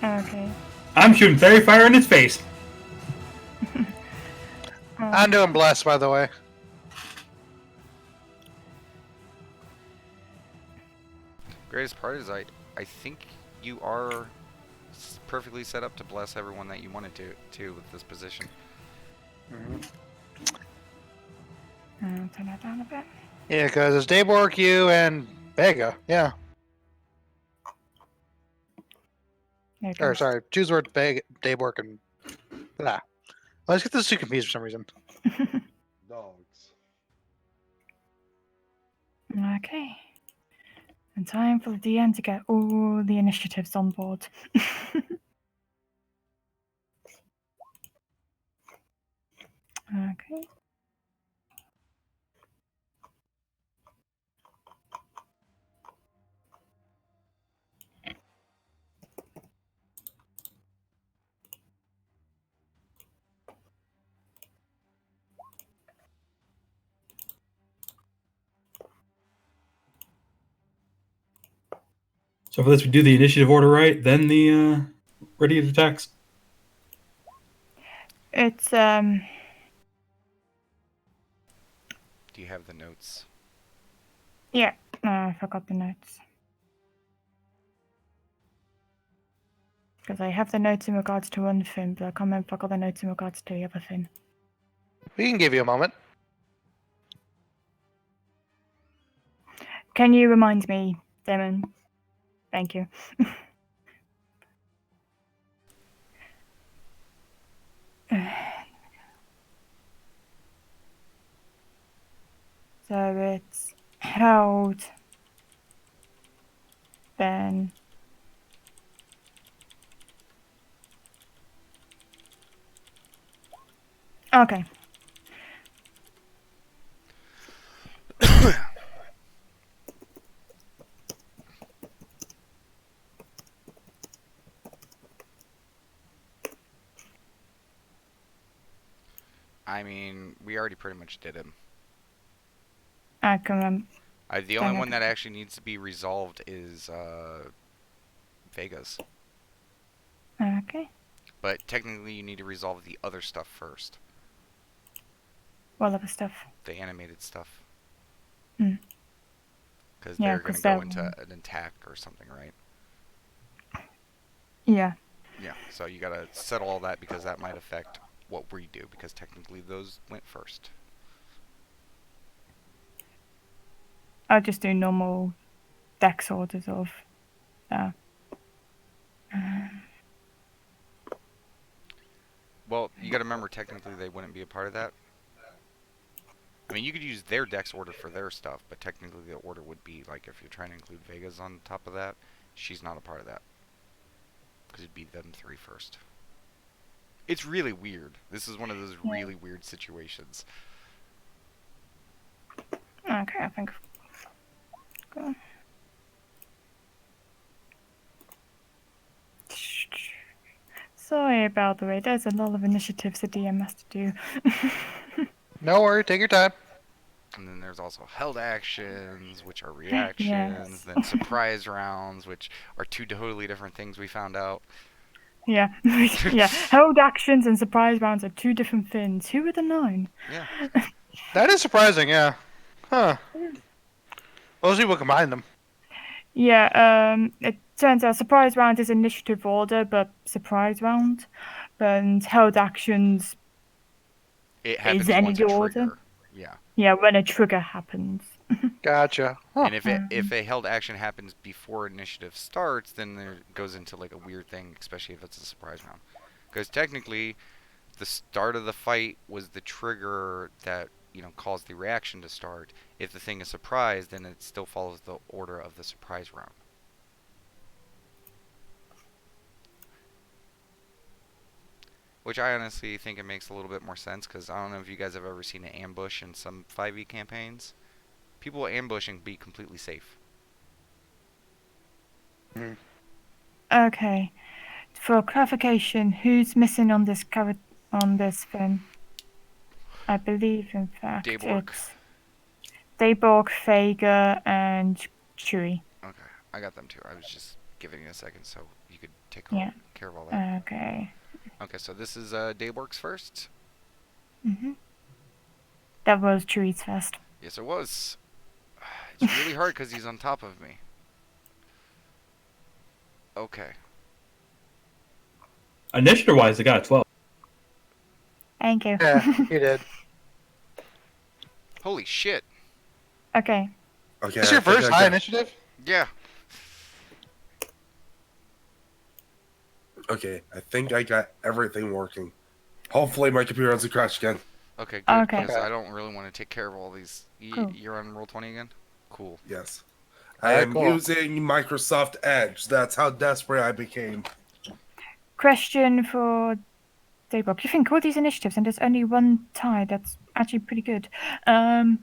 Okay. I'm shooting fairy fire in his face. I'm doing blessed, by the way. Greatest part is I think you are perfectly set up to bless everyone that you wanted to with this position. Turn that down a bit. Yeah, because it's Daybork, you, and Vega. Yeah. Or sorry, choose word Vega, Daybork, and blah. Let's get this two confused for some reason. Dogs. Okay. And time for the DM to get all the initiatives on board. Okay. So for this, we do the initiative order right, then the ready attacks. It's Do you have the notes? yeah. I forgot the notes. Because I have the notes in regards to one thing, but I can't remember if I got the notes in regards to the other thing. We can give you a moment. Can you remind me, Damon? Thank you. So it's held, then okay. I mean, we already pretty much did him. I can remember. The only one that actually needs to be resolved is Vega's. Okay. But technically, you need to resolve the other stuff first. What other stuff? The animated stuff. Mm. Because Yeah, they're going to go into an attack or something, right? Yeah. Yeah, so you gotta settle all that because that might affect what we do because technically those went first. I'll just do normal dex orders of. Uh, Well, you gotta remember technically they wouldn't be a part of that. I mean, you could use their dex order for their stuff, but technically the order would be like if you're trying to include Vega's on top of that, she's not a part of that because it'd be them three first. It's really weird. This is one of those really weird situations. okay, I think. Go. Sorry about the wait. There's a lot of initiatives the DM has to do. No worry, take your time. And then there's also held actions, which are reactions. Yes. Then surprise rounds, which are two totally different things we found out. Yeah, yeah. Held actions and surprise rounds are two different things. Who would have known? Yeah. That is surprising, yeah. Huh. Most people combine them. Yeah, it turns out surprise round is initiative order, but surprise round. And held actions It happens is any once a order. trigger. Yeah. Yeah, when a trigger happens. Gotcha. Huh. And if a held action happens before initiative starts, then there goes into like a weird thing, especially if it's a surprise round. Because technically, the start of the fight was the trigger that caused the reaction to start. If the thing is surprised, then it still follows the order of the surprise round. Which I honestly think it makes a little bit more sense because I don't know if you guys have ever seen an ambush in some 5e campaigns. People will ambush and be completely safe. Okay. For clarification, who's missing on this thing? I believe, in fact, Dayborg. it's Dayborg, Fager, and Chewie. Okay, I got them too. I was just giving you a second so you could take care of all that. Okay. Okay, so this is Dayborg's first. That was Chewie's first. Yes, it was. It's really hard because he's on top of me. Okay. Initiative-wise, I got a 12. Thank you. Yeah, you did. Holy shit. Okay. Okay. Is this your first high initiative? Yeah. Okay, I think I got everything working. Hopefully my computer doesn't crash again. Okay, good. Okay. Because I don't really want to take care of all these. Cool. You're on Roll20 again? Cool. Yes. I am cool. using Microsoft Edge. That's how desperate I became. Question for Dayborg. You think all these initiatives and there's only one tie? That's actually pretty good. Dayborg,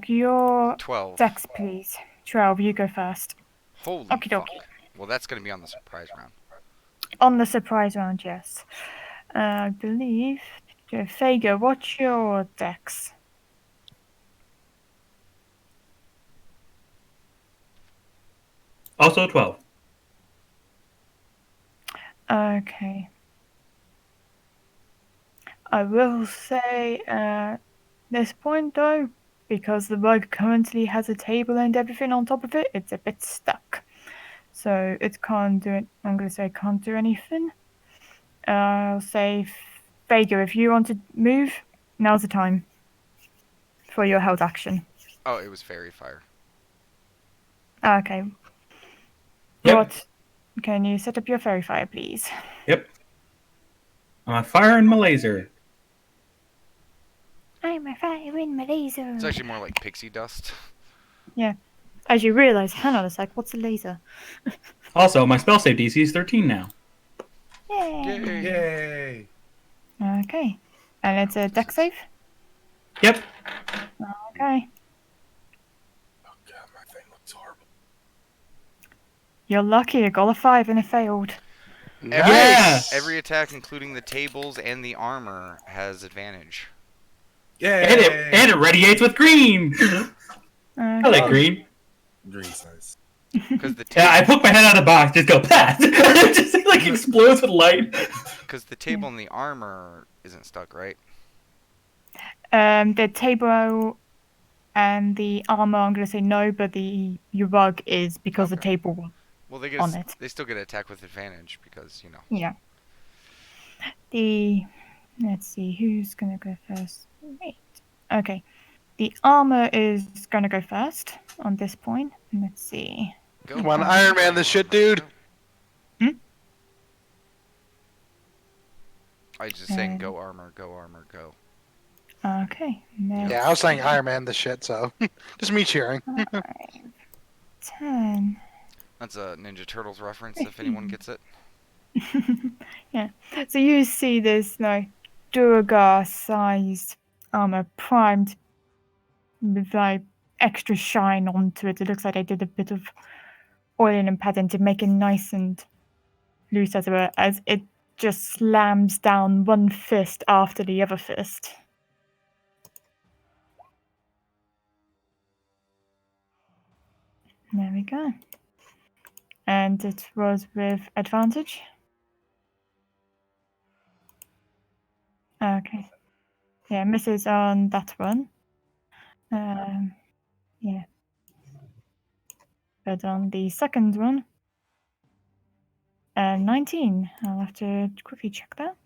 your 12. dex, please. 12, you go first. Holy Okie fuck. dokie. Well, that's going to be on the surprise round. On the surprise round, yes. I believe. Fager, what's your dex? Also 12. Okay. I will say at this point though, because the rug currently has a table and everything on top of it, it's a bit stuck. So it can't do it. I'm going to say it can't do anything. I'll say, Fager, if you want to move, now's the time for your held action. Oh, it was fairy fire. Okay. Yep. What? Can you set up your fairy fire, please? Yep. I'm firing my laser. I'm a fire in my laser. It's actually more like pixie dust. As you realise, hang on a sec, what's a laser? Also, my spell save DC is 13 now. Yay! Yay. Yay! Okay. And it's a dex save? Yep. Okay. Oh god, my thing looks horrible. You're lucky, you got a 5 and it failed. Yes! Every attack, including the tables and the armor, has advantage. Yay! And it radiates with green. I like green. Green size. Because the Yeah, I poke my head out of the box, just go pat. It just like explodes with light. because the table and the armor isn't stuck, right? The table and the armor, I'm going to say no, but your rug is because the table one. Well, they on it. they still get an attack with advantage because, you know. Yeah. Let's see, who's gonna go first? Wait. Okay. The armor is gonna go first on this point. Let's see. Go Come on, armor, Iron Man, go this shit, armor, dude. go. Hmm? I was just saying go armor, go. Okay. Yeah, I was saying Iron Man, this shit. So just me cheering. 10. That's a Ninja Turtles reference if anyone gets it. Yeah. So you see this like Durga-sized armor primed with like extra shine onto it. It looks like they did a bit of oiling and padding to make it nice and loose as it just slams down one fist after the other fist. There we go. And it was with advantage. Okay. Yeah, misses on that one. Yeah. But on the second one, 19. I'll have to quickly check that.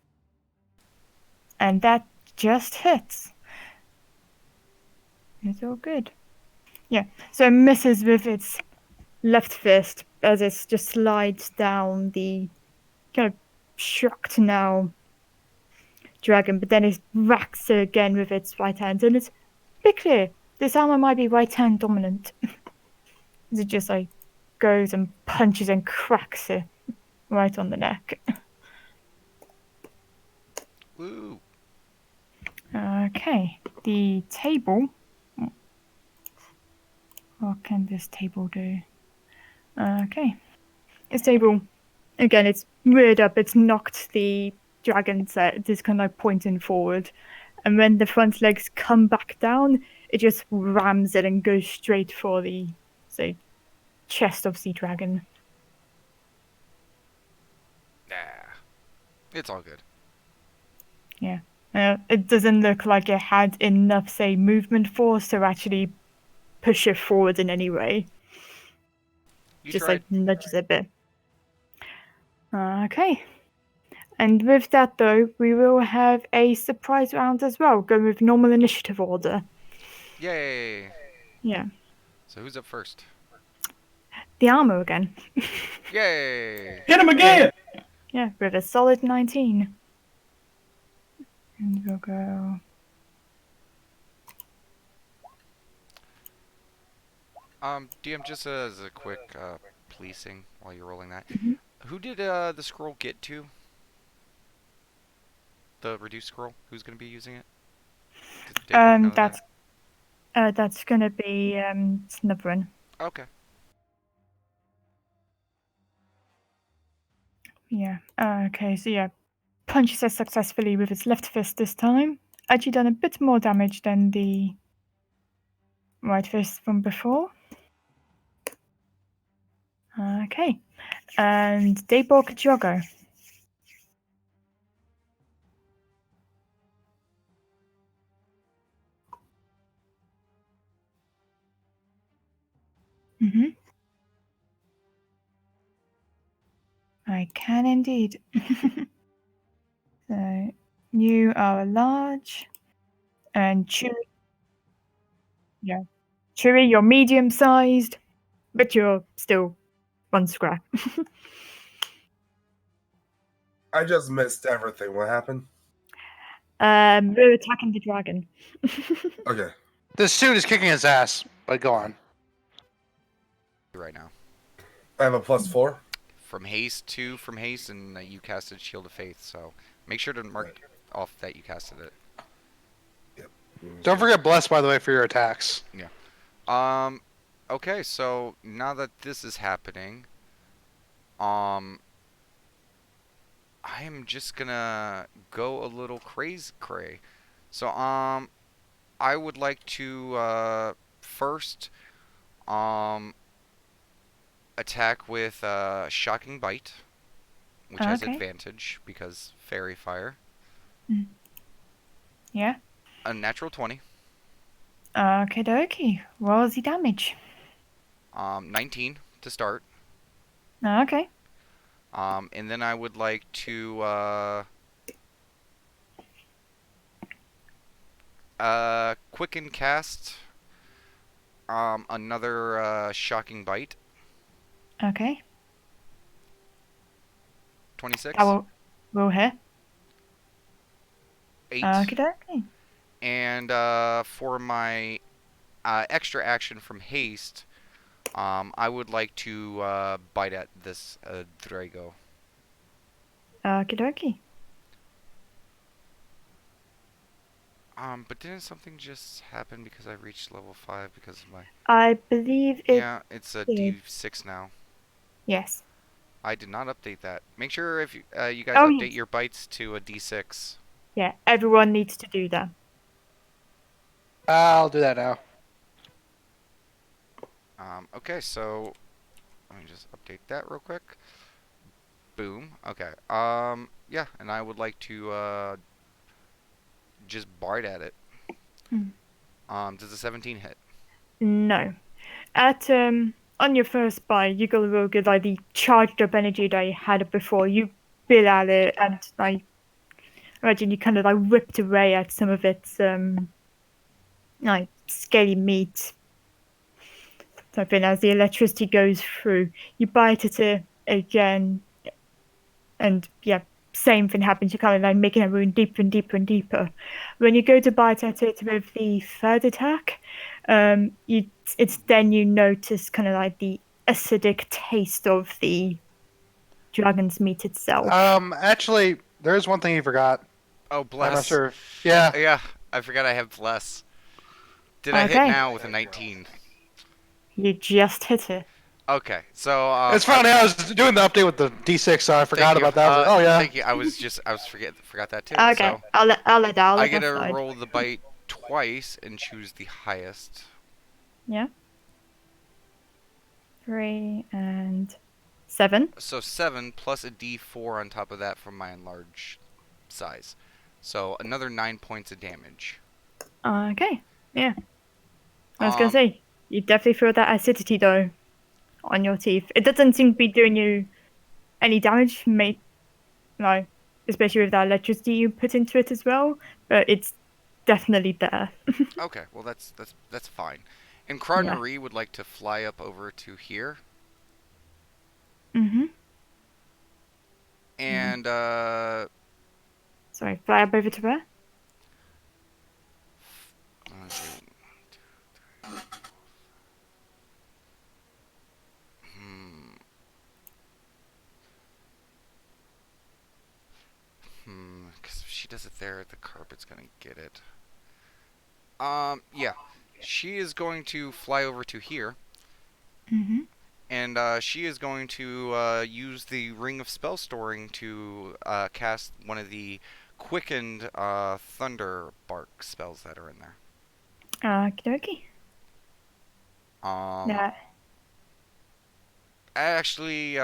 And that just hits. It's all good. Yeah, so it misses with its left fist as it just slides down the kind of shocked now dragon, but then it whacks it again with its right hand. And it's pretty clear this armor might be right hand dominant. It just like goes and punches and cracks it right on the neck. Woo! Okay, the table. What can this table do? Okay, this table, again, it's reared up. It's knocked the dragon's head. It's kind of like pointing forward, and when the front legs come back down, it just rams it and goes straight for the, say, chest of the dragon. Nah. It's all good. Yeah. It doesn't look like it had enough, say, movement force to actually push it forward in any way. You Just tried. like nudges it a bit. Okay. And with that, though, we will have a surprise round as well, going with normal initiative order. Yay! Yeah. So who's up first? The armor again. Yay! Hit him again! Yeah, with a solid 19. And we'll go. DM, just as a quick policing while you're rolling that. Mhm. Who did the scroll get to? The reduced scroll? Who's going to be using it? Did Daybreak know That's gonna be Snubbrin. that? Okay. Yeah. Okay, so yeah. Punches it successfully with its left fist this time. Actually done a bit more damage than the right fist from before. Okay. And Daybok Jogger. Mm-hmm. I can indeed. So you are large and Chewy. Yeah. Chewy, you're medium sized, but you're still one square. I just missed everything. What happened? We're attacking the dragon. Okay. This suit is kicking his ass. But go on. Right now. I have a +4. From haste, 2 from haste, and you casted Shield of Faith, so make sure to mark off that you casted it. Don't forget bless, by the way, for your attacks. Okay, so now that this is happening, I am just gonna go a little cray. So, I would like to, first, attack with, Shocking Bite, which has Okay. advantage because Fairy Fire. Yeah. A natural 20. Okie dokie. Roll the damage. 19 to start. Okay. And then I would like to quicken cast another shocking bite. Okay. That 26, will hit. 8, Okay. and for my extra action from haste, I would like to bite at this Drago. Okay. But didn't something just happen because I reached level 5 because of my... I believe it Yeah, it's a did. D6 now. Yes. I did not update that. Make sure if you guys Oh, update yes. your bites to a D6. Yeah, everyone needs to do that. I'll do that now. Okay, so let me just update that real quick. Boom. Okay. Yeah, and I would like to just bite at it. Hmm. Does a 17 hit? No. At on your first bite, you got a real good like the charged up energy that you had before. You bit at it, and like imagine you kind of like ripped away at some of its like scaly meat. Something as the electricity goes through, you bite at it again, and yeah, same thing happens. You kind of like making a wound deeper and deeper and deeper. When you go to bite at it with the third attack, it's then you notice kind of like the acidic taste of the dragon's meat itself. Actually, there's one thing you forgot. Oh, I'm not bless. sure. Yeah. Yeah, I forgot I have bless. Did I hit Okay, now with a 19? you just hit it. Okay, so It's funny. I was doing the update with the D6, so I thank forgot you. about that. I was like, oh yeah. Thank you. I was forgot that too. Okay, So I'll I let get that to slide. roll the bite twice and choose the highest. Yeah. 3 and 7. So 7 plus a D4 on top of that from my enlarged size. So another 9 points of damage. Okay. Yeah. I was gonna Um, say, you definitely feel that acidity though on your teeth. It doesn't seem to be doing you any damage, mate. No, especially with that electricity you put into it as well. But it's definitely there. okay, well that's fine. And Yeah. Marie would like to fly up over to here Mhm. and Sorry, fly up over to where? let's see. Hmm. Because if she does it there, the carpet's gonna get it. Yeah. She is going to fly over to here, Mhm. and she is going to use the Ring of Spell Storing to cast one of the quickened Thunder Bark spells that are in there. Okie dokie. Um, Yeah. actually,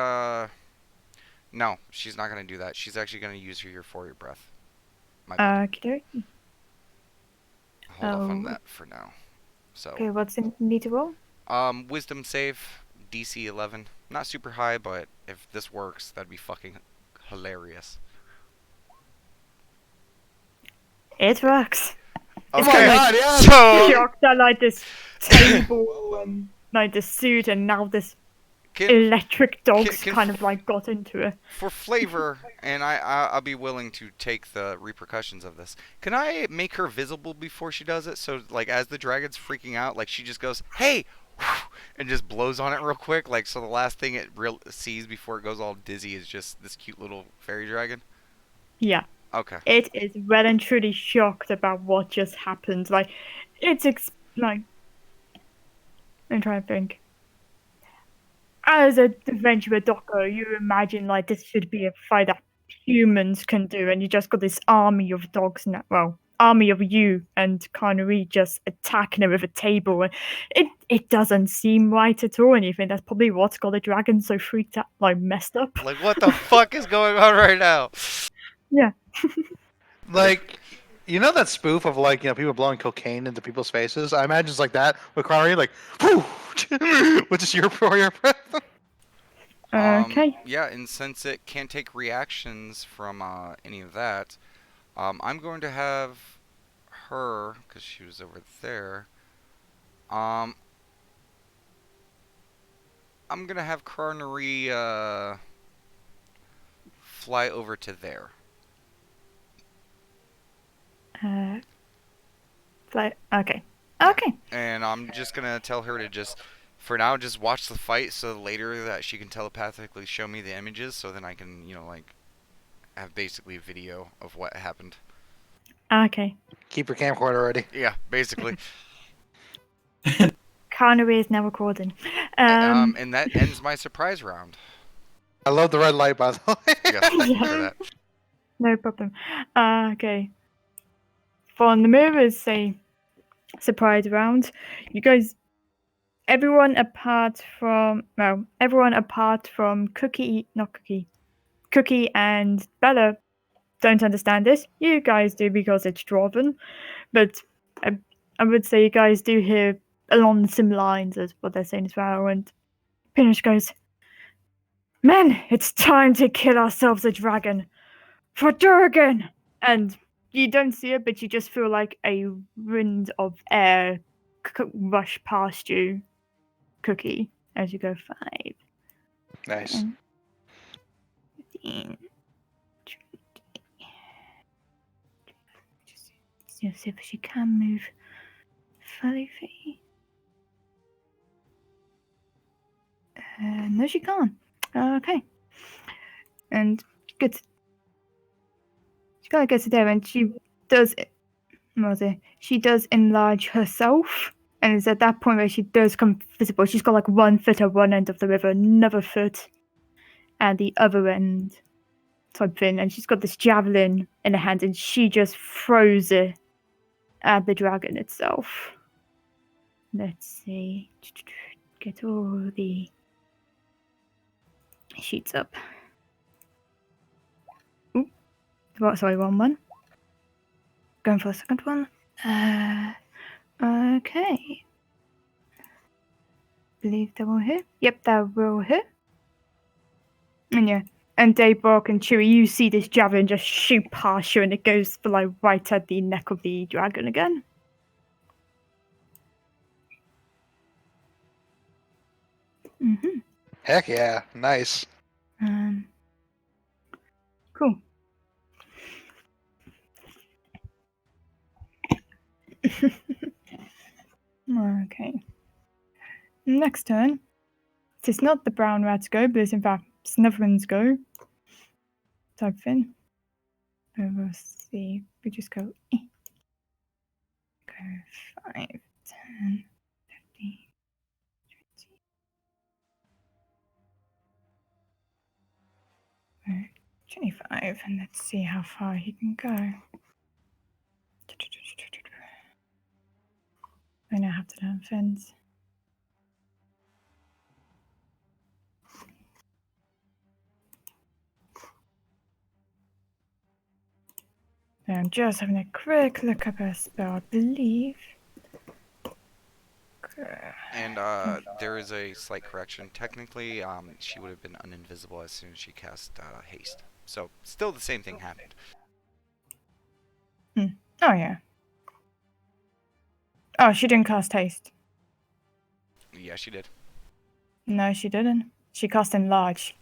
no, she's not gonna do that. She's actually gonna use her Euphoria Breath. My bad. Okie dokie. Hold off on that for now. So, Okay, what's in need to roll? Wisdom save, DC 11. Not super high, but if this works, that'd be fucking hilarious. It works. Oh my god, yeah. So, Shocked at like this table and like the suit, and now this can, electric dogs can kind of like got into it. for flavor, and I'll be willing to take the repercussions of this. Can I make her visible before she does it? So like as the dragon's freaking out, like she just goes, "Hey!" and just blows on it real quick. Like so, the last thing it sees before it goes all dizzy is just this cute little fairy dragon. Yeah. Okay. It is well and truly shocked about what just happened. Like, it's like I'm trying to think. As an adventurer docker, you imagine like this should be a fight that humans can do, and you just got this army of dogs now. Well, army of you and Carnery just attacking her with a table. And it doesn't seem right at all. And you think that's probably what's got the dragon so freaked out, like messed up. Like what the fuck is going on right now? Yeah. Like, you know that spoof of like, people blowing cocaine into people's faces? I imagine it's like that with Connery, like, whoo, with just your breath. Okay. Yeah, and since it can't take reactions from any of that, I'm going to have her, because she was over there. Um, I'm gonna have Carnery fly over to there. Uh, okay. Yeah, Okay. and I'm just gonna tell her to just, for now, just watch the fight, so later that she can telepathically show me the images, so then I can, like, have basically a video of what happened. Okay. Keep your camcorder ready. Yeah, basically. Carnery is now recording. Um, And that ends my surprise round. I love the red light, by the way. Yes, thank you for Yeah. that. No problem. Okay. For the movers, say surprise round. You guys, everyone apart from not Cookie and Bella don't understand this. You guys do because it's Dwarven, but I would say you guys do hear along the same lines as what they're saying as well. And Pinish goes, "Men, it's time to kill ourselves a dragon for Durgan." And you don't see it, but you just feel like a wind of air rush past you, Cookie, as you go 5, Nice. 10, 15. Just see if she can move fully free. No, she can't. Okay. And good. She kind of gets it there, and does. She does enlarge herself, and it's at that point where she does come visible. She's got like 1 foot at one end of the river, another foot at the other end, type thing, and she's got this javelin in her hand, and she just throws it at the dragon itself. Let's see. Get all the sheets up. Oop. Sorry, wrong one. Going for a second one. Okay. Believe that will hit. Yep, that will hit. And yeah. And Daybrook and Chewie, you see this javelin just shoot past you, and it goes for like right at the neck of the dragon again. Mm-hmm. Heck yeah. Nice. Cool. Okay. Next turn. It is not the brown rat's go, but it's in fact Snivelin's go. Type thing. We'll see. We just go. Go 5, 10, 15, 20, 25, and let's see how far he can go. I now have to learn fence. I'm just having a quick look up her spell, I believe. And there is a slight correction. Technically, she would have been uninvisible as soon as she cast haste. So still the same thing happened. Oh, yeah. Oh, she didn't cast haste. Yeah, she did. No, she didn't. She cast enlarge.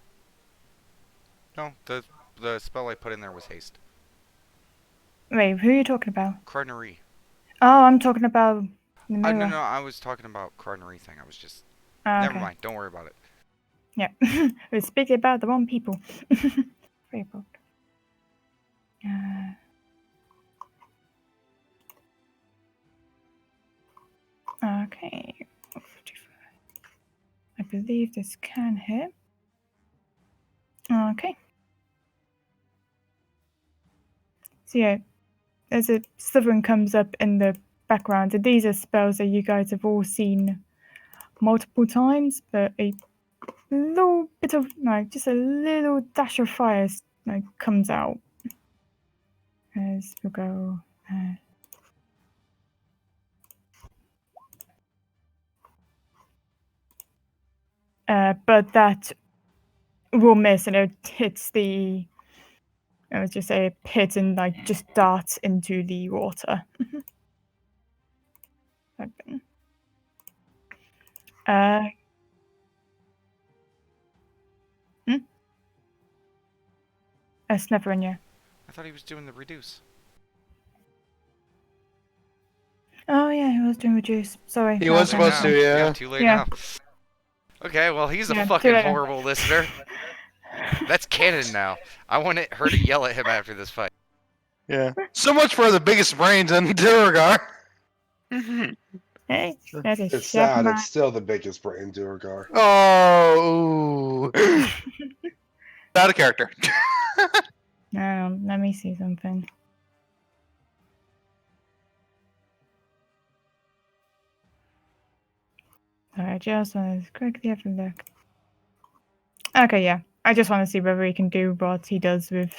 No, the spell I put in there was haste. Wait, who are you talking about? Carnery. Oh, I'm talking about the mirror. No, I was talking about Carnery thing. I was just. Oh, Never okay. mind. Don't worry about it. Yeah, we're speaking about the wrong people. Very bold. Okay. I believe this can hit. Okay. So yeah, as a Slytherin comes up in the background, and these are spells that you guys have all seen multiple times, but a little bit of just a little dash of fire comes out as we go. But that will miss, and it hits the. I would just say it hits and like just darts into the water. Okay. It's never in you. I thought he was doing the reduce. Oh yeah, he was doing reduce. Sorry. He no, was Too okay. late supposed now. to, yeah. Too late Yeah. now. Okay, well, he's a Yeah, fucking too late. horrible listener. That's canon now. I want her to yell at him after this fight. Yeah. So much for the biggest brains in Duragar. Hey, that's a It's chef sad. man. It's still the biggest brain Duragar. Oh, ooh. Out of character. Let me see something. Sorry, I just want to quickly have a look. Okay, yeah. I just want to see whether he can do what he does with,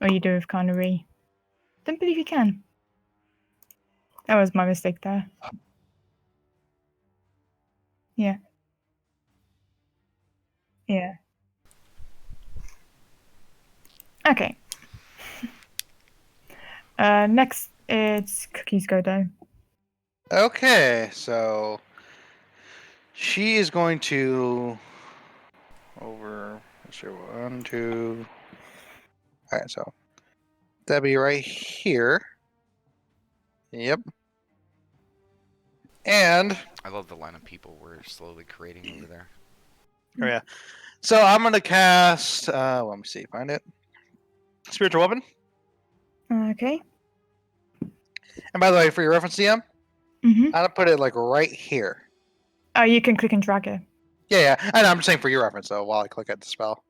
or you do with Connery. Don't believe he can. That was my mistake there. Yeah. Yeah. Okay. Next, it's Cookie's go down. Okay, so she is going to over. Let's see, 1, 2. All right, so that'd be right here. Yep. And I love the line of people we're slowly creating over there. oh yeah, so I'm gonna cast. Let me see, find it. Spiritual weapon. Okay. And by the way, for your reference, DM, Mm-hmm. I'm gonna put it like right here. Oh, you can click and drag it. Yeah. And I'm just saying for your reference though, while I click at the spell.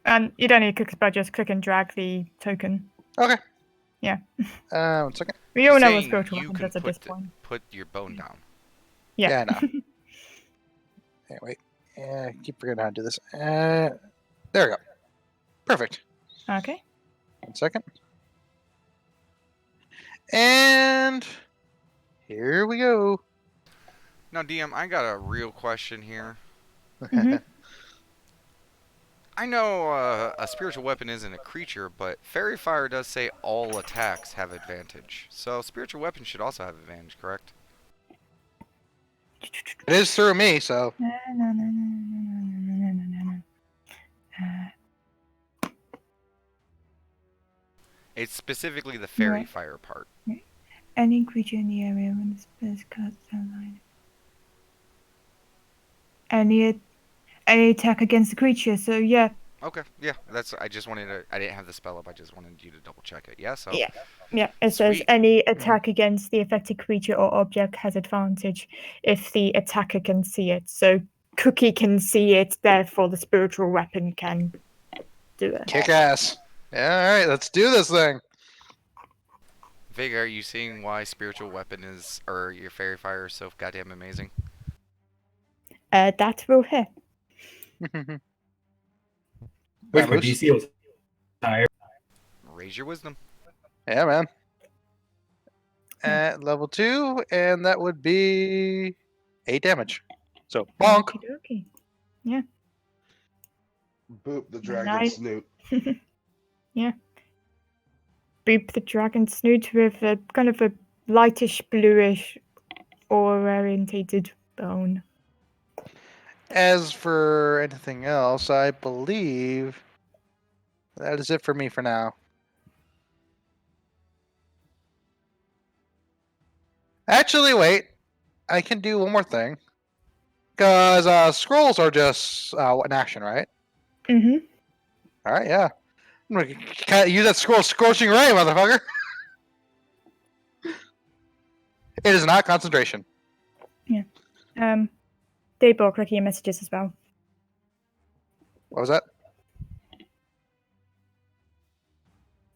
And you don't need to click the spell, just click and drag the token. Okay. Yeah. 1 second. We all He's know what saying spiritual you weapon can does at this point. put your bone down. Yeah. I know. Hey, wait. I keep forgetting how to do this. There we go. Perfect. Okay. 1 second. And here we go. Now, DM, I got a real question here. Mhm. I know a spiritual weapon isn't a creature, but Fairy Fire does say all attacks have advantage. So spiritual weapon should also have advantage, correct? It is through me, so No. It's specifically the Fairy Right. Fire part. Any creature in the area when the spell is cast online. Any attack against the creature. So yeah. Okay, yeah, I just wanted to. I didn't have the spell up. I just wanted you to double check it. Yeah, so. Yeah. Yeah. It says Sweet. any attack against the affected creature or object has advantage if the attacker can see it. So Cookie can see it, therefore the spiritual weapon can do it. kick ass. Yeah, all right, let's do this thing. Vega, are you seeing why spiritual weapon is, or your Fairy Fire is so goddamn amazing? That will hit. Wish my Moose? DC was higher. Raise your wisdom. Yeah, man. At level 2, and that would be 8 damage. So bonk. Okey-dokey. Boop the dragon Nice. snoot. Yeah. Boop the dragon snoot with a kind of a lightish bluish or orientated bone. As for anything else, I believe that is it for me for now. Actually, wait. I can do one more thing. Because scrolls are just an action, right? Mm-hmm. All right, yeah. I'm going to use that scroll scorching ray, motherfucker. It is not concentration. Dayball, click your messages as well. What was that?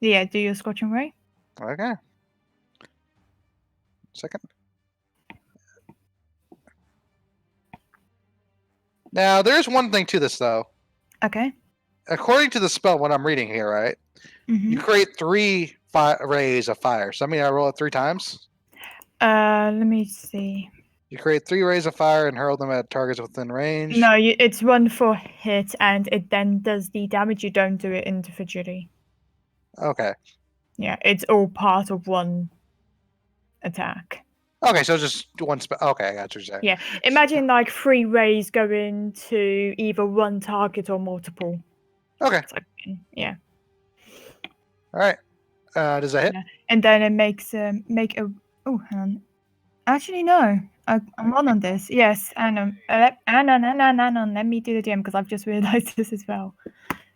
Yeah, do your scorching ray. Okay. Second. Now, there's one thing to this, though. Okay. According to the spell, what I'm reading here, right? Mm-hmm. You create 3 rays of fire. So, I mean, I roll it 3 times. Let me see. You create 3 rays of fire and hurl them at targets within range. No, it's 1 for hit, and it then does the damage. You don't do it individually. Okay. Yeah, it's all part of one attack. Okay, so just one spell. Okay, I got what you're saying. Yeah, imagine like 3 rays going to either one target or multiple. Okay. Yeah. All right. Does that hit? Yeah. And then it makes make a. Oh, hang on. Actually, no. I'm wrong on this. Yes, and let me do the DM because I've just realized this as well.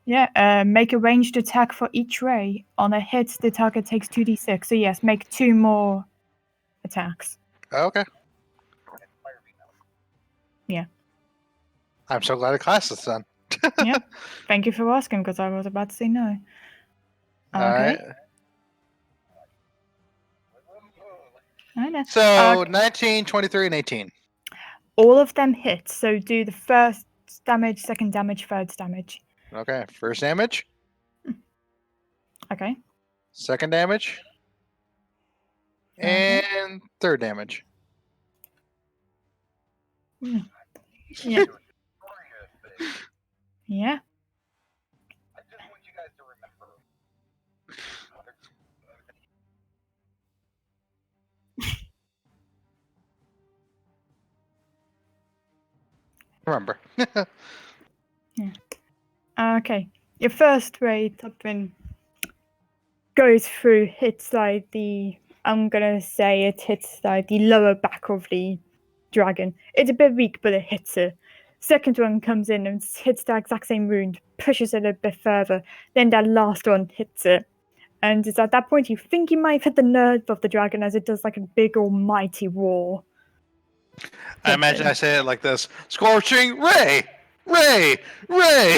Yeah, make a ranged attack for each ray. On a hit, the target takes 2d6. So yes, make 2 more attacks. Okay. Yeah. I'm so glad I classed this then. Yeah. Thank you for asking because I was about to say no. All Okay. right. I know. So 19, 23, and 18. All of them hit. So do the first damage, second damage, third damage. Okay. First damage. Okay. Second damage. Okay. And third damage. Yeah. Yeah. Remember. Okay. Your first ray, Tubman, goes through, hits like the. I'm gonna say it hits like the lower back of the dragon. It's a bit weak, but it hits it. Second one comes in and hits the exact same wound, pushes it a bit further. Then that last one hits it. And it's at that point you think you might have hit the nerve of the dragon as it does like a big almighty roar. I imagine I say it like this: Scorching ray, ray, ray.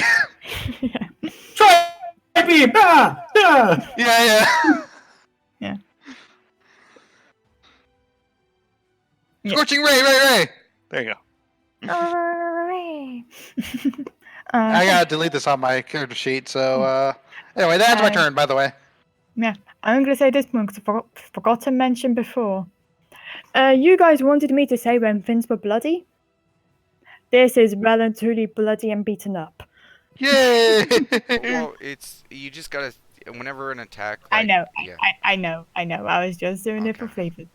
Yeah. Try beam! Ah! Ah! Yeah. Yeah. Scorching ray, ray, ray. There you go. I gotta delete this on my character sheet. So anyway, that's my turn. By the way. Yeah, I'm gonna say this one because I forgot to mention before. You guys wanted me to say when things were bloody. This is well and truly bloody and beaten up. Yay! Well, you just gotta whenever an attack. I Like, know, Yeah. I know. I was just doing it for Okay. flavor.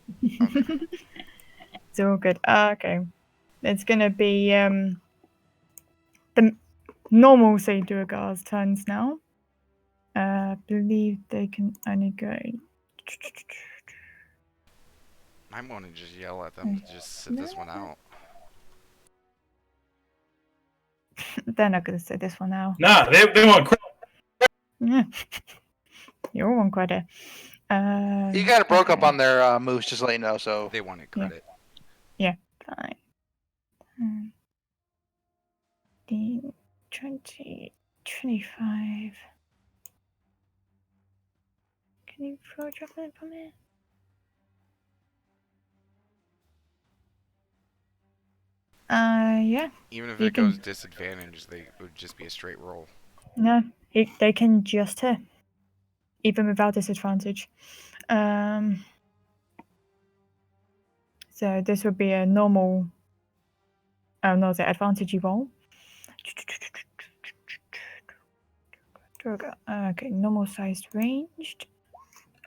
It's all good. Okay, it's gonna be the normal say Durgar's turns now. I believe they can only go. I want to just yell at them to just sit this one out. They're not gonna say this one out. Nah, they want credit. Yeah, you all want credit. You got it broke up on their moves, just to let you know. So They wanted credit. Fine. 10, 20, 25. Can you throw a droplet from it? Yeah. Even if You it can- goes disadvantage, it would just be a straight roll. No, they can just hit, even without disadvantage. So this would be a normal. Oh no, the advantage roll. Okay, normal sized ranged.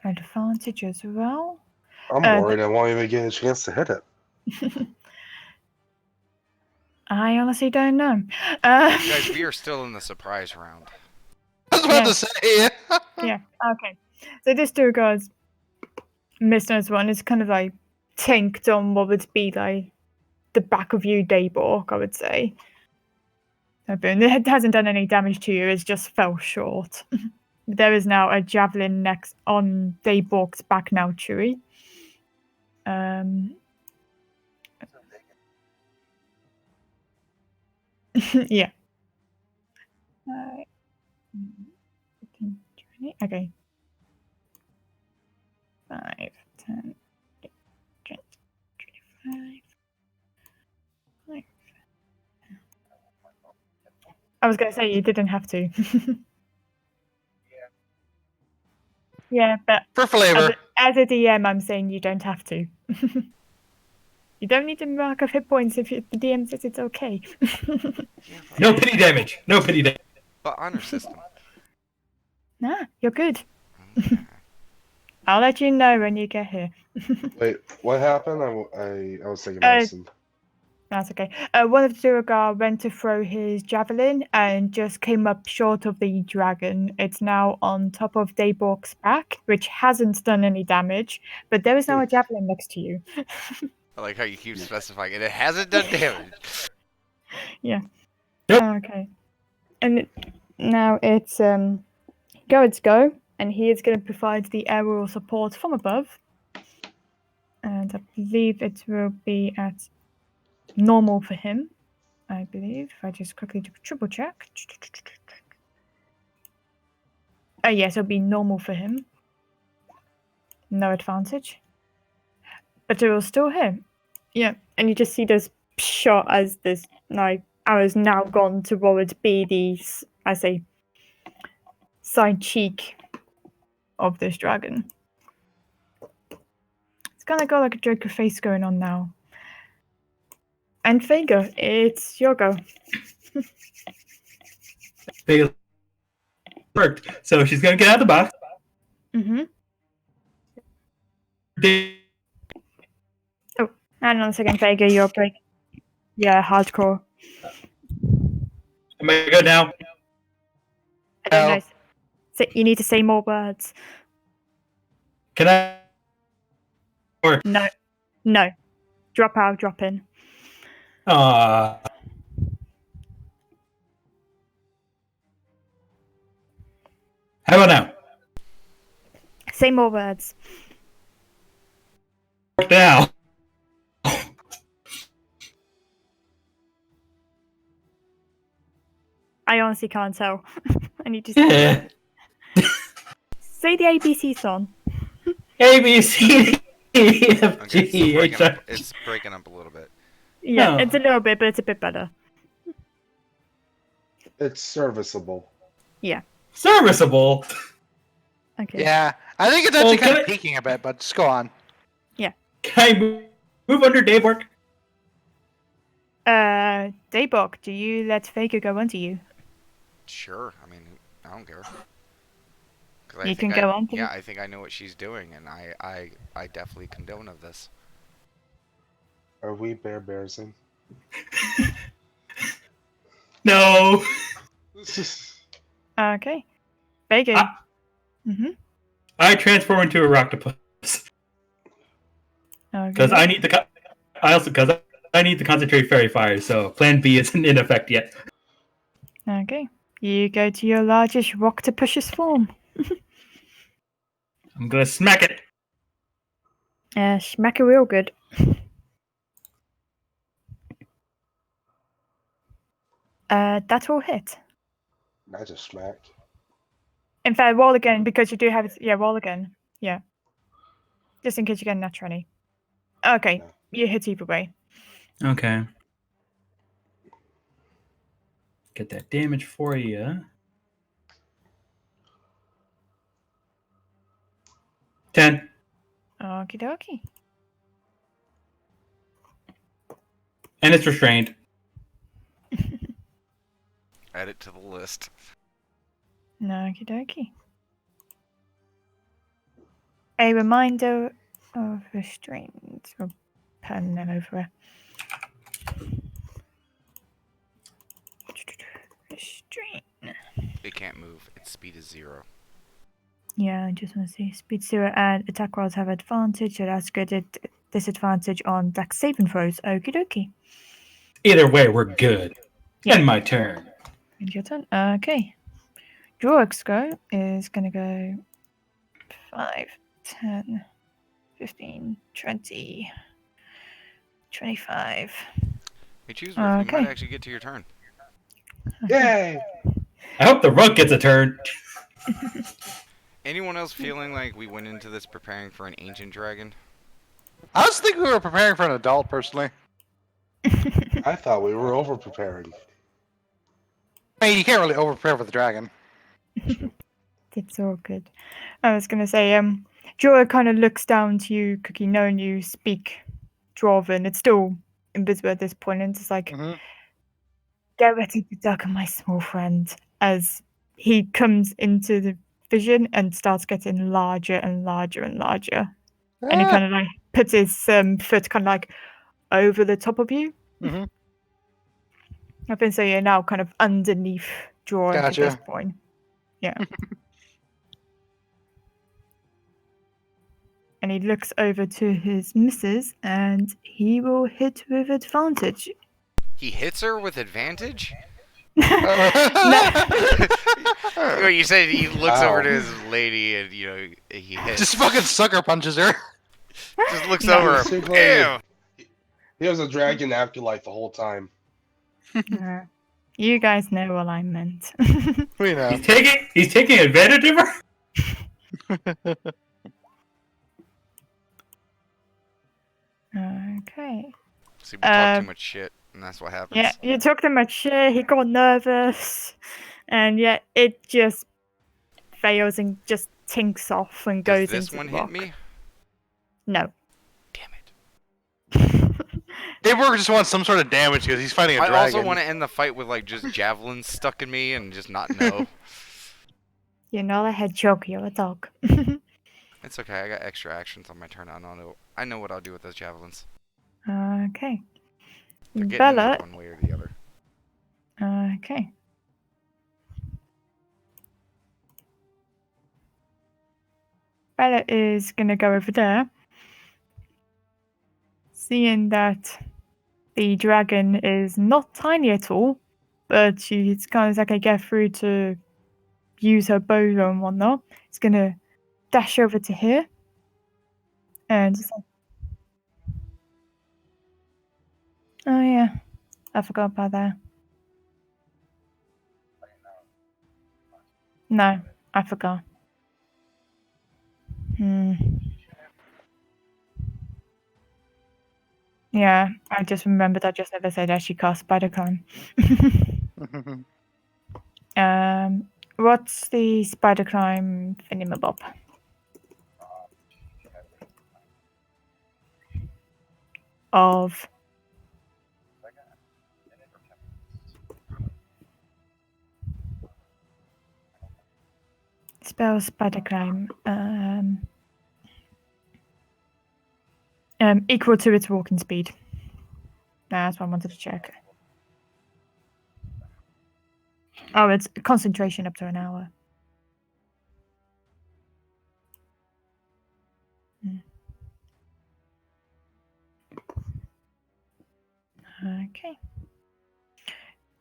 Advantage as well. I'm worried I won't even get a chance to hit it. I honestly don't know. Guys, we are still in the surprise round. I was about to say. Yeah. Okay. So this Durgar's Mr. one is kind of like tanked on what would be like the back of you, Daybork, I would say. It hasn't done any damage to you, it's just fell short. There is now a javelin next on Daybork's back now, Chewy. Yeah. Okay. 5, 10, 20, 25. I was going to say you didn't have to. Yeah, but For flavor. as a DM, I'm saying you don't have to. You don't need to mark off hit points if the DM says it's okay. Yeah, No pity damage. No pity damage. but honor system. Nah, you're good. Okay. I'll let you know when you get here. Wait, what happened? I was thinking Uh, medicine. That's okay. One of the Duergar went to throw his javelin and just came up short of the dragon. It's now on top of Daybork's back, which hasn't done any damage, but there is now a javelin next to you. I like how you keep specifying it. It hasn't done damage. Yeah. Nope. Okay. And now it's Goad's go, and he is going to provide the aerial support from above. And I believe it will be at normal for him. I believe. If I just quickly triple check. Oh yes, it'll be normal for him. No advantage. But it will still hit. Yeah. And you just see this shot as this arrow's now gone towards be the, I say, side cheek of this dragon. It's kind of got like a Joker face going on now. And Vega, it's your go. Vega worked. So she's gonna get out of the box. Mm-hmm. Hang on a second, Vega, you're break. Yeah, hardcore. Am I good now? I don't No. know. So you need to say more words. Can I? Or No. Drop out, drop in. How about now? Say more words. Now. I honestly can't tell. I need to Yeah. say the ABC song. A B C D E F Okay, G H I. it's breaking up a little bit. Yeah, No. it's a little bit, but it's a bit better. It's serviceable. Serviceable. Okay. Yeah, I think it's actually Well, kind can of peaking a bit, but just go on. Can I move under day work? Daybok, do you let Vega go under you? Sure. I mean, I don't care. 'Cause You think can go on, Yeah, please. I think I know what she's doing, and I definitely condone of this. Are we bearsing? No. Okay. Vega. Mm-hmm. I transform into a octopus because I need the. I also because I need to concentrate fairy fire. So Plan B isn't in effect yet. Okay. You go to your largest Rocktopus's form. I'm gonna smack it. Smack it real good. That will hit. I just smacked. In fact, roll again because you do have it. Yeah, roll again. Yeah. Just in case you get a nat 20. Okay. No. You hit either way. Okay. Get that damage for you. 10. Okie dokie. And it's restrained. Add it to the list. Okie dokie. A reminder of restraint. Or pen them over. Restraint. It can't move. Its speed is 0. Yeah, I just want to see speed 0 and attack rolls have advantage, so that's good at disadvantage on dex saving throws. Okie dokie. Either way, we're good. Yeah. End my turn. It's your turn. Okay. Jorg's go is going to go 5, 10, 15, 20, 25. Hey, choose Riff, you Okay. might actually get to your turn. Yay! I hope the rug gets a turn. Anyone else feeling like we went into this preparing for an ancient dragon? I was thinking we were preparing for an adult, personally. I thought we were over preparing. I mean, you can't really over-prepare for the dragon. It's all good. I was going to say, Jorah kind of looks down to you, Cookie, knowing you speak dwarven. It's still invisible at this point, and it's like, Mhm. get ready to duck, my small friend, as he comes into the vision and starts getting larger and larger and larger. And he Ah. kind of like puts his foot kind of like over the top of you. Mhm. I think so. You're now kind of underneath Draw at this Gotcha. point. Yeah. And he looks over to his missus, and he will hit with advantage. He hits her with advantage? No. Well, you said he looks over to Ow. his lady and, he hits. Just fucking sucker punches her. Just looks No. over. Basically- Bam! He was a dragon afterlife the whole time. No. You guys know what I meant. We know. He's taking advantage of her. Okay. See, we talk too much shit, and that's what happens. Yeah, you took too much shit. He got nervous, and yeah, it just fails and just tinks off and Does goes this into one the hit rock. me? No. Damn it. Daybreaker just wants some sort of damage because he's fighting a I dragon. also want to end the fight with, like, just javelins stuck in me and just not know. You're not a hedgehog. You're a dog. It's okay, I got extra actions on my turn. I know what I'll do with those javelins. Okay. They're getting in Bella. there one way or the other. Okay. Bella is gonna go over there. Seeing that the dragon is not tiny at all, but she's kind of like I get through to use her bow and whatnot. It's gonna dash over to here and just like, oh yeah, I forgot about that. No, I forgot. Yeah, I just remembered I just never said that she cast Spider Climb. What's the Spider Climb thingamabob? Of spell Spider Climb. Equal to its walking speed. That's what I wanted to check. Oh, it's concentration up to an hour. Okay.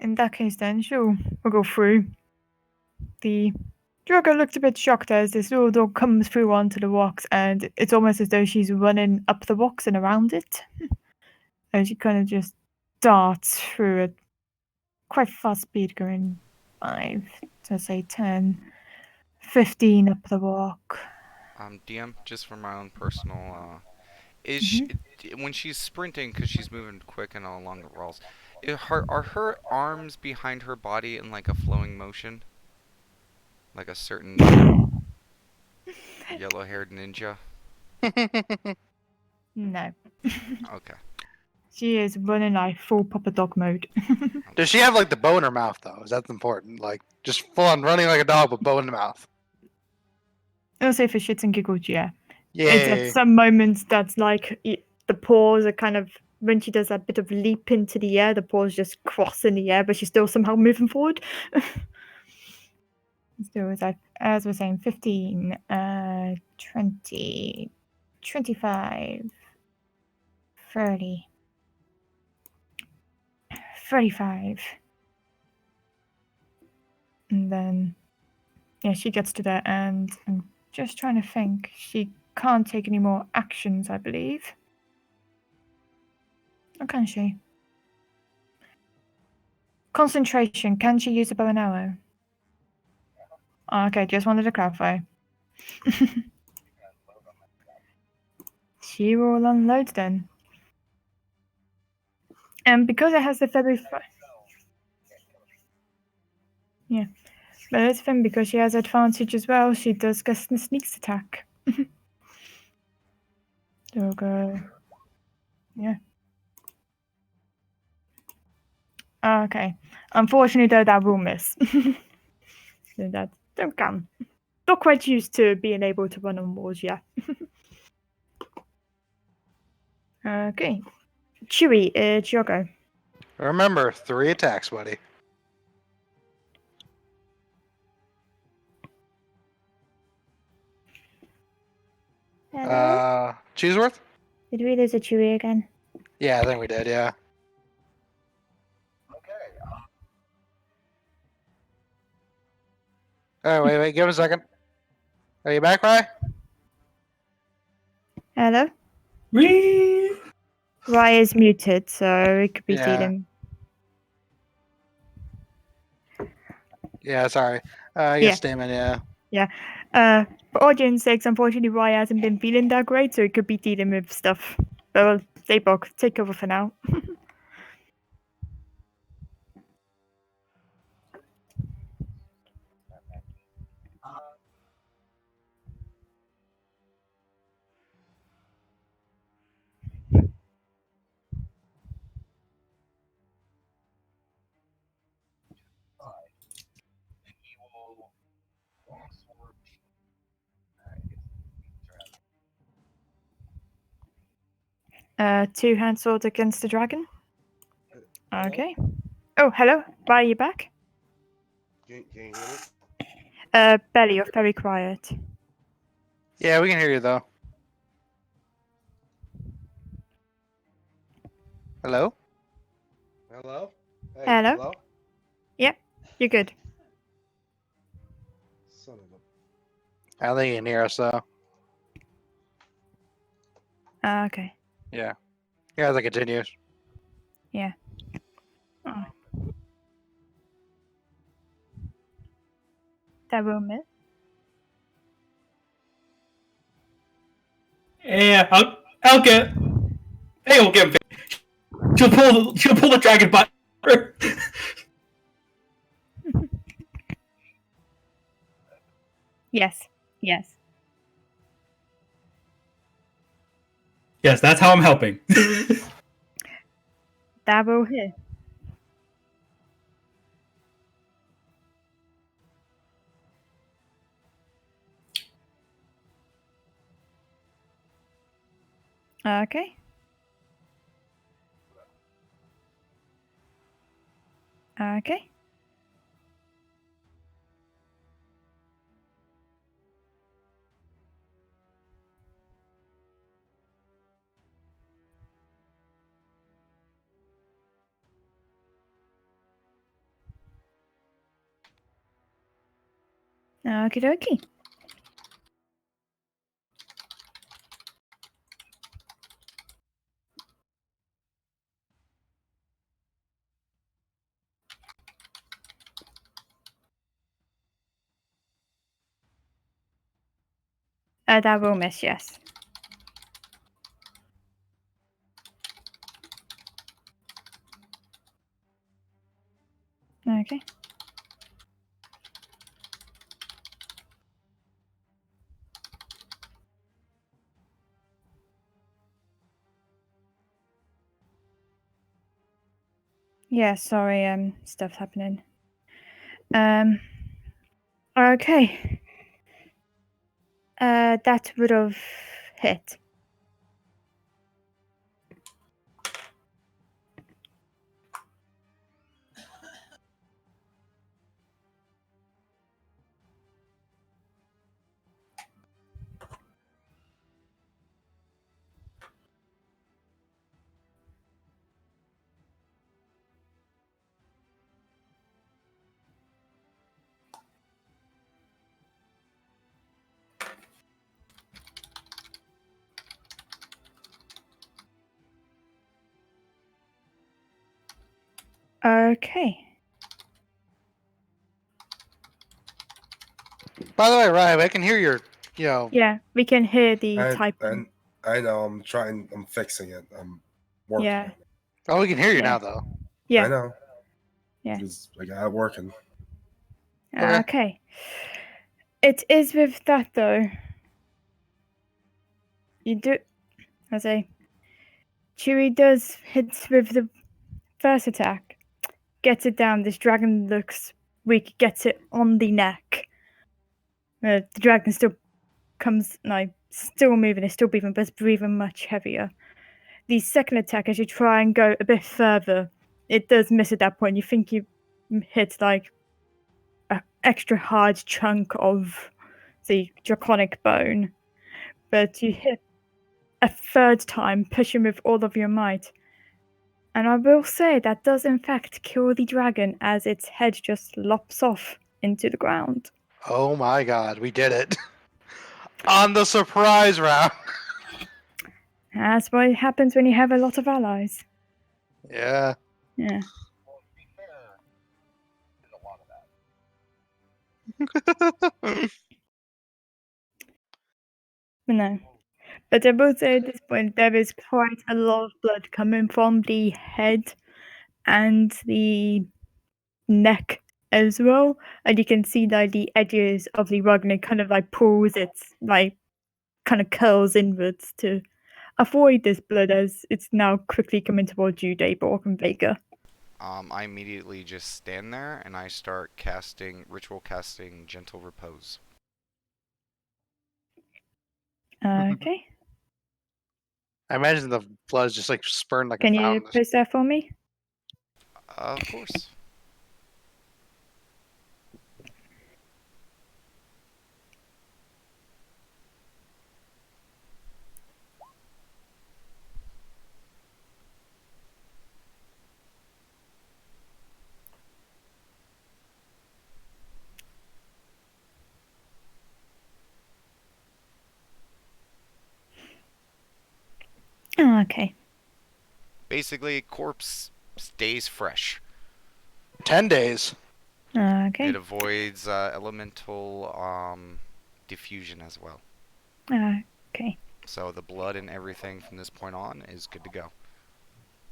In that case, then we'll go through. The Drago looks a bit shocked as this little dog comes through onto the rocks, and it's almost as though she's running up the rocks and around it. And she kind of just darts through at quite fast speed, going 5 to say 10, 15 up the rock. DM, just for my own personal, is she, when she's sprinting, because she's moving quick and all along the walls, are her arms behind her body in like a flowing motion? Like a certain yellow-haired ninja? No. Okay. She is running like full Papa Dog mode. Does she have like the bow in her mouth though? Is that important? Like just full on running like a dog with bow in the mouth. I'll say for shits and giggles, yeah. Yeah. It's at some moments that's like the paws are kind of when she does that bit of leap into the air, the paws just cross in the air, but she's still somehow moving forward. So it's like, as we're saying, 15, 20, 25, 30, 35. And then, yeah, she gets to that, and I'm just trying to think. She can't take any more actions, I believe. Or can she? Concentration. Can she use a bow and arrow? Okay, just wanted to clarify. She will unload then. And because it has the feather... Yeah. But it's fun because she has advantage as well. She does get the sneaks attack. Doggo. Okay. Unfortunately, though, that will miss. So that don't count. Not quite used to being able to run on walls yet. Okay. Chewie, it's your go. Remember, 3 attacks, buddy. Hello? Chooseworth? Did we lose a Chewie again? Yeah, I think we did, yeah. Oh, wait, give him a second. Are you back, Rye? Hello? Whee! Rye is muted, so it could be Yeah. dealing. Yeah, sorry. I guess Damon, yeah. For audience sakes, unfortunately, Rye hasn't been feeling that great, so it could be dealing with stuff. But well, Daybok, take over for now. 2-hand sword against the dragon. Okay. Oh, hello. Rye, you back? Can you hear me? Belly, you're very quiet. Yeah, we can hear you, though. Hello? Hello? Hey, Hello? hello? Yep, you're good. Son of a... I think you can hear us, though. Okay. Yeah. Yeah, as it continues. Yeah. Oh. That will miss. Yeah, I'll get. Hey, we'll get. She'll pull the dragon by. Yes. Yes. Yes, that's how I'm helping. That will hit. Okay. Okay. Okie dokie. That will miss, yes. Okay. Yeah, sorry, stuff's happening. Okay. That would have hit. Okay. By the way, Rye, I can hear your, you know... Yeah, we can hear the typing. And I know, I'm fixing it. I'm working Yeah. on it. Oh, we can hear you Yeah. now, though. Yeah. I know. Yeah. Because I got it working. Okay. It is with that though. You do, I say, Chewie does hit with the first attack, gets it down. This dragon looks weak, gets it on the neck. The dragon still comes, still moving, it's still breathing, but it's breathing much heavier. The second attack, as you try and go a bit further, it does miss at that point. You think you hit like an extra hard chunk of the draconic bone, but you hit a third time, pushing with all of your might. And I will say that does in fact kill the dragon as its head just lops off into the ground. Oh my god, we did it. On the surprise round. That's what happens when you have a lot of allies. Yeah. Yeah. No. But I will say at this point, there is quite a lot of blood coming from the head and the neck as well. And you can see like the edges of the rug and it kind of like pulls its like kind of curls inwards to avoid this blood as it's now quickly coming towards you, Dayborg and Vega. I immediately just stand there and I start ritual casting Gentle Repose. Okay. I imagine the blood's just like spurting like Can a you fountain. post that for me? Of course. Oh, okay. Basically, corpse stays fresh. 10 days. Okay. It avoids elemental diffusion as well. Okay. So the blood and everything from this point on is good to go.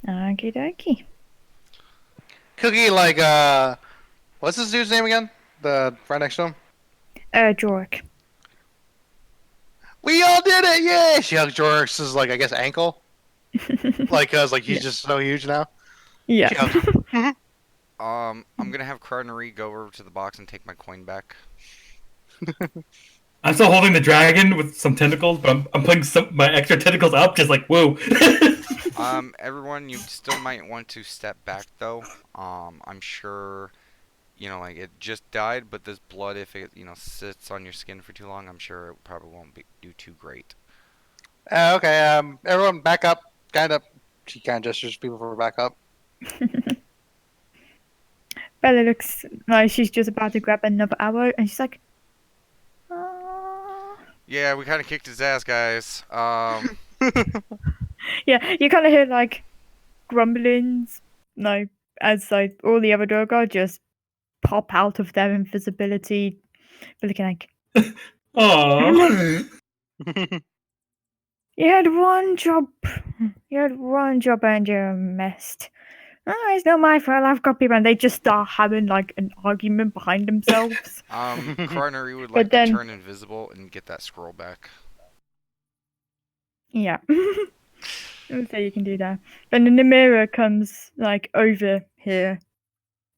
Okie dokie. Cookie, like, what's this dude's name again? The right next to him? Jork. We all did it! Yay! She hugs Jork's, like, I guess, ankle. Like, cause, like, he's just so huge now. Yeah. She hugs him. I'm gonna have Carnery go over to the box and take my coin back. I'm still holding the dragon with some tentacles, but I'm putting my extra tentacles up, just like, whoa. Everyone, you still might want to step back though. I'm sure, like it just died, but this blood, if it, sits on your skin for too long, I'm sure it probably won't do too great. Okay, everyone back up. Kind of. She kind of gestures people for back up. Bella looks like she's just about to grab another arrow, and she's like, Yeah, we kind of kicked his ass, guys. yeah, you kind of hear like grumblings, as like all the other Doggos just pop out of their invisibility, but looking like, Aww. you had one job and you missed. Oh, it's not my fault. I've got people, and they just start having like an argument behind themselves. Carnery would But like then- to turn invisible and get that scroll back. Yeah. So you can do that. But then the mirror comes like over here.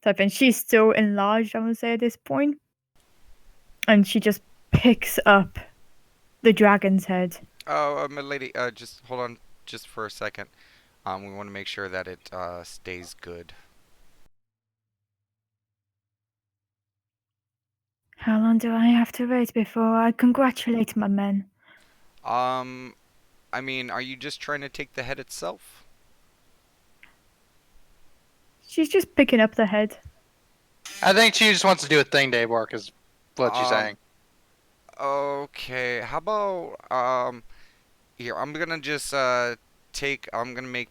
Type and she's still enlarged, I would say, at this point. And she just picks up the dragon's head. Oh, my lady, just hold on just for a second. We want to make sure that it stays good. How long do I have to wait before I congratulate my men? I mean, are you just trying to take the head itself? She's just picking up the head. I think she just wants to do a thing, Dayborg, is what she's saying. Okay, how about, here, I'm gonna just, I'm gonna make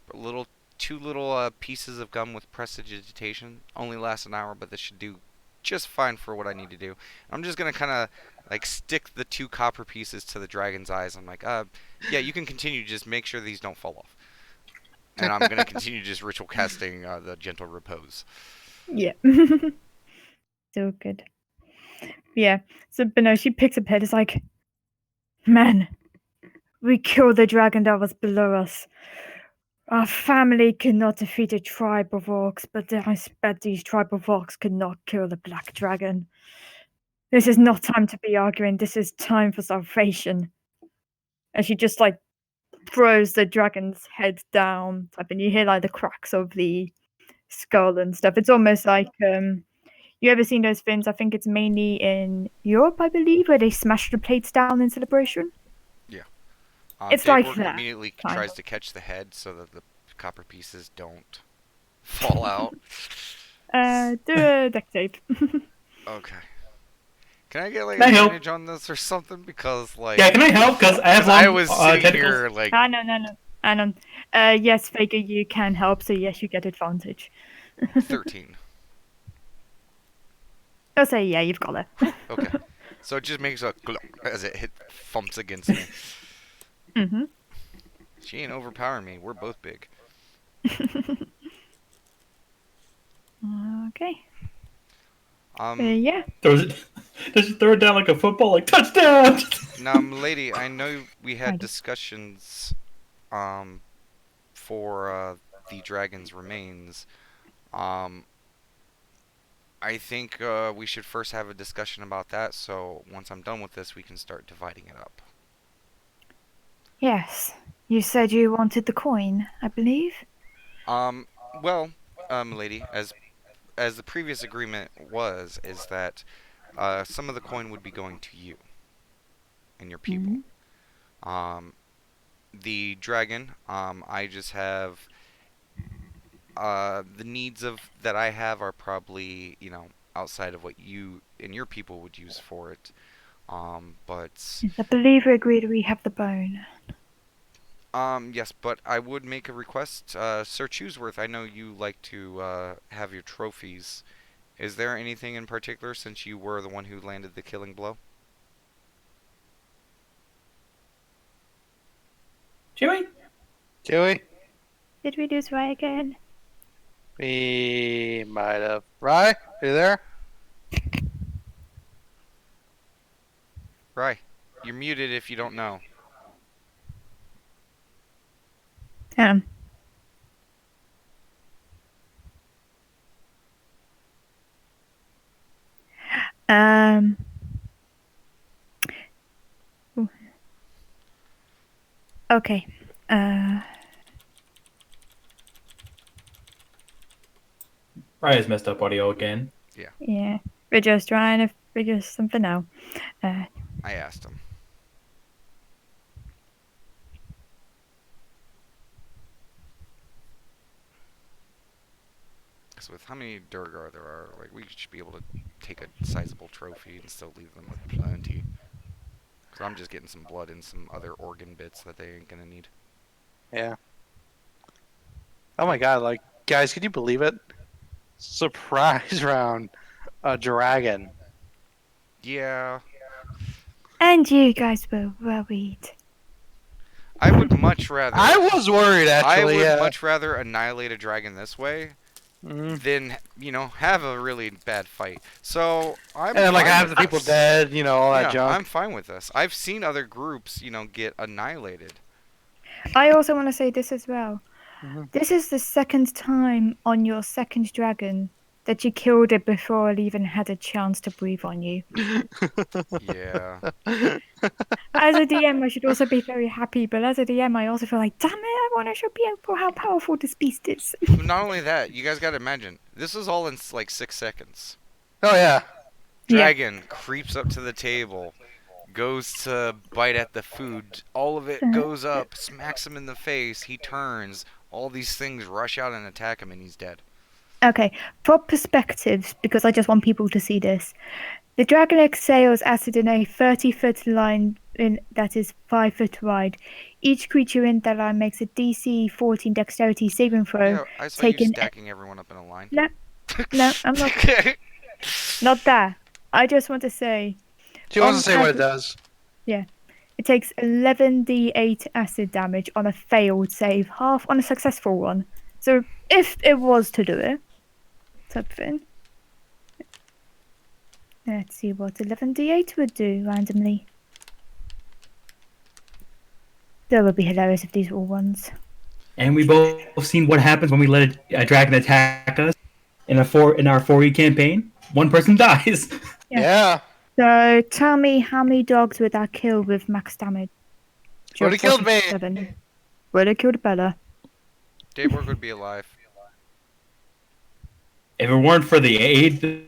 two little pieces of gum with prestidigitation. Only lasts an hour, but this should do just fine for what I need to do. I'm just gonna kind of, like, stick the 2 copper pieces to the dragon's eyes. I'm like, yeah, you can continue, just make sure these don't fall off. And I'm gonna continue just ritual casting the Gentle Repose. Yeah. Still good. Yeah. So, but no, she picks up head. It's like, man, we killed the dragon that was below us. Our family cannot defeat a tribe of orcs, but I bet these tribe of orcs could not kill the black dragon. This is not time to be arguing. This is time for salvation. And she just like throws the dragon's head down, and you hear like the cracks of the skull and stuff. It's almost like you ever seen those films? I think it's mainly in Europe, I believe, where they smash the plates down in celebration. Yeah. It's like Dayborg that. immediately kind tries of. to catch the head so that the copper pieces don't fall out. Do a deck save. Okay. Can I get like Can I help? advantage on this or something? Because like, Yeah, can I help? Because I have 'cause I long was sitting tentacles. here like, No. Yes, Vega, you can help, so yes, you get advantage. 13. I'll say, yeah, you've got it. Okay. So it just makes a glop as it thumps against me. Mm-hmm. She ain't overpowering me. We're both big. Okay. Yeah. Yeah. Just throw it down like a football, like touchdown. Now, lady, I know we had Righty. discussions, for the dragon's remains. I think we should first have a discussion about that. So once I'm done with this, we can start dividing it up. Yes. You said you wanted the coin, I believe. Well, lady, as the previous agreement is that some of the coin would be going to you and your people. The dragon, I just have the needs of that I have are probably, outside of what you and your people would use for it. But I believe we agreed we have the bone. yes, but I would make a request, Sir Chooseworth. I know you like to have your trophies. Is there anything in particular, since you were the one who landed the killing blow? Jimmy? Joey? Did we lose Ray again? We might have. Rye, are you there? Right. You're muted if you don't know. Um. Um. Ooh. Okay. Ryan's messed up audio again. Yeah. We're just trying to figure something out. I asked him. So with how many Durgar there are, like, we should be able to take a sizable trophy and still leave them with plenty. Because I'm just getting some blood and some other organ bits that they ain't gonna need. Yeah. Oh my god, like, guys, can you believe it? Surprise round. A dragon. Yeah. And you guys were worried. I would much rather... I was worried, I actually, would yeah. much rather annihilate a dragon this way than, have a really bad fight. So, I'm And, like, fine have with the people this. dead, all that Yeah, junk. I'm fine with this. I've seen other groups, get annihilated. I also want to say this as well. Mhm. This is the second time on your second dragon that you killed it before it even had a chance to breathe on you. Yeah. As a DM, I should also be very happy, but as a DM, I also feel like, damn it, I want to show people how powerful this beast is. Not only that, you guys gotta imagine, this is all in, like, 6 seconds. Oh, yeah. Dragon creeps up to the table, goes to bite at the food, all of it goes up, smacks him in the face, he turns, all these things rush out and attack him, and he's dead. Okay, for perspective, because I just want people to see this. The dragon exhales acid in a 30-foot line that is 5 foot wide. Each creature in that line makes a DC 14 dexterity saving throw. Yeah, I saw you stacking everyone up in a line. No, I'm not. Not that. I just want to say. She wants to say what it does. Yeah. It takes 11d8 acid damage on a failed save, half on a successful one. So if it was to do it, type thing. Let's see what 11d8 would do randomly. That would be hilarious if these were all ones. and we both seen what happens when we let a dragon attack us in our 4E campaign. One person dies. Yeah. So tell me how many dogs would that kill with max damage? Would have killed me. 47. Would have killed Bella. Dayborg would be alive. If it weren't for the aid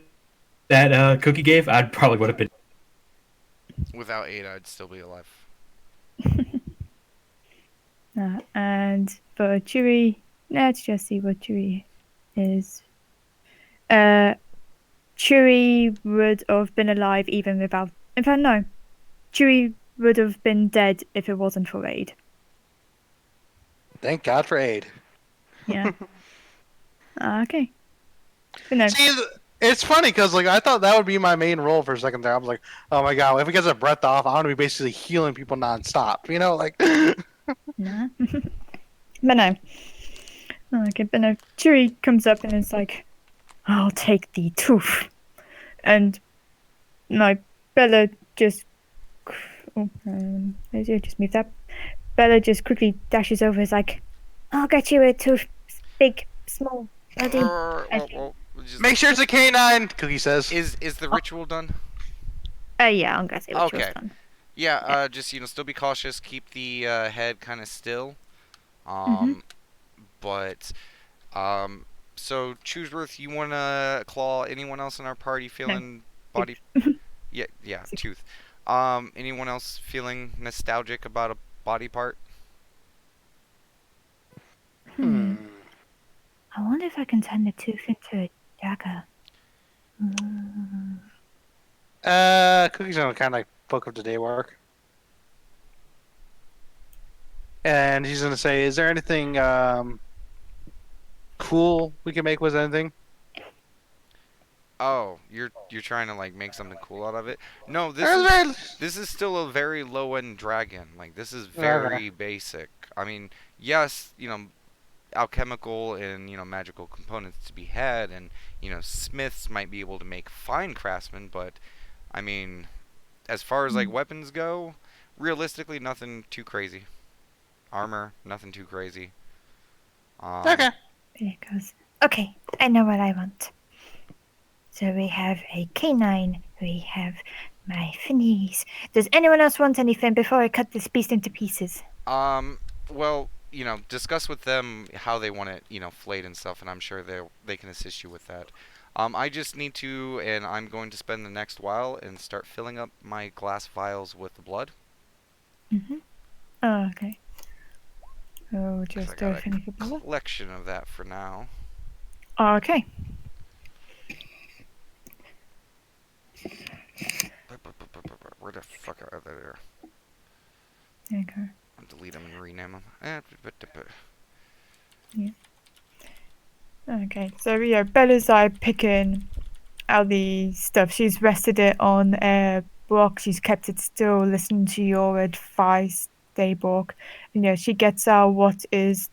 that Cookie gave, I'd probably would have been. Without aid, I'd still be alive. And for Chewie, let's just see what Chewie is. Chewie would have been alive even without. In fact, no. Chewie would have been dead if it wasn't for aid. Thank God for aid. Yeah. Okay. But no. See, it's funny because like I thought that would be my main role for a second there. I was like, oh my God, if he gets a breath off, I want to be basically healing people nonstop. You know, like. No. But no. Okay, but no. Chewie comes up and is like, I'll take the tooth. And no, Bella just. Oh, let's just move that. Bella just quickly dashes over. Is like, I'll get you a tooth, big, small, buddy. Make sure it's a canine. Cookie says. Is the ritual done? Yeah, I'm gonna say what Okay. done. Yeah, just still be cautious. Keep the head kind of still. But so Chooseworth, you wanna claw anyone else in our party feeling body? Yeah, tooth. Anyone else feeling nostalgic about a body part? I wonder if I can turn the tooth into a dagger. Cookie's gonna kind of like poke up the day work. And he's gonna say, "Is there anything cool we can make with anything?" Oh, you're trying to like make something cool out of it? No, this is still a very low end dragon. Like this is very basic. I mean, yes, alchemical and magical components to be had, and smiths might be able to make fine craftsmen, but I mean, as far as like weapons go, realistically, nothing too crazy. Armor, nothing too crazy. Okay. There it goes. Okay, I know what I want. So we have a canine, we have my finnies. Does anyone else want anything before I cut this beast into pieces? Well, discuss with them how they want it, flayed and stuff, and I'm sure they can assist you with that. I just need to, and I'm going to spend the next while and start filling up my glass vials with the blood. Oh, okay. Oh, 'Cause just I got finish a the blood. collection of that for now. Okay. Where the fuck are they? There. There you go. I'll delete them and rename them. Yeah. Okay, so yeah, Bella's picking out the stuff. She's rested it on a block. She's kept it still, listening to your advice, Dayborg. And she gets out what is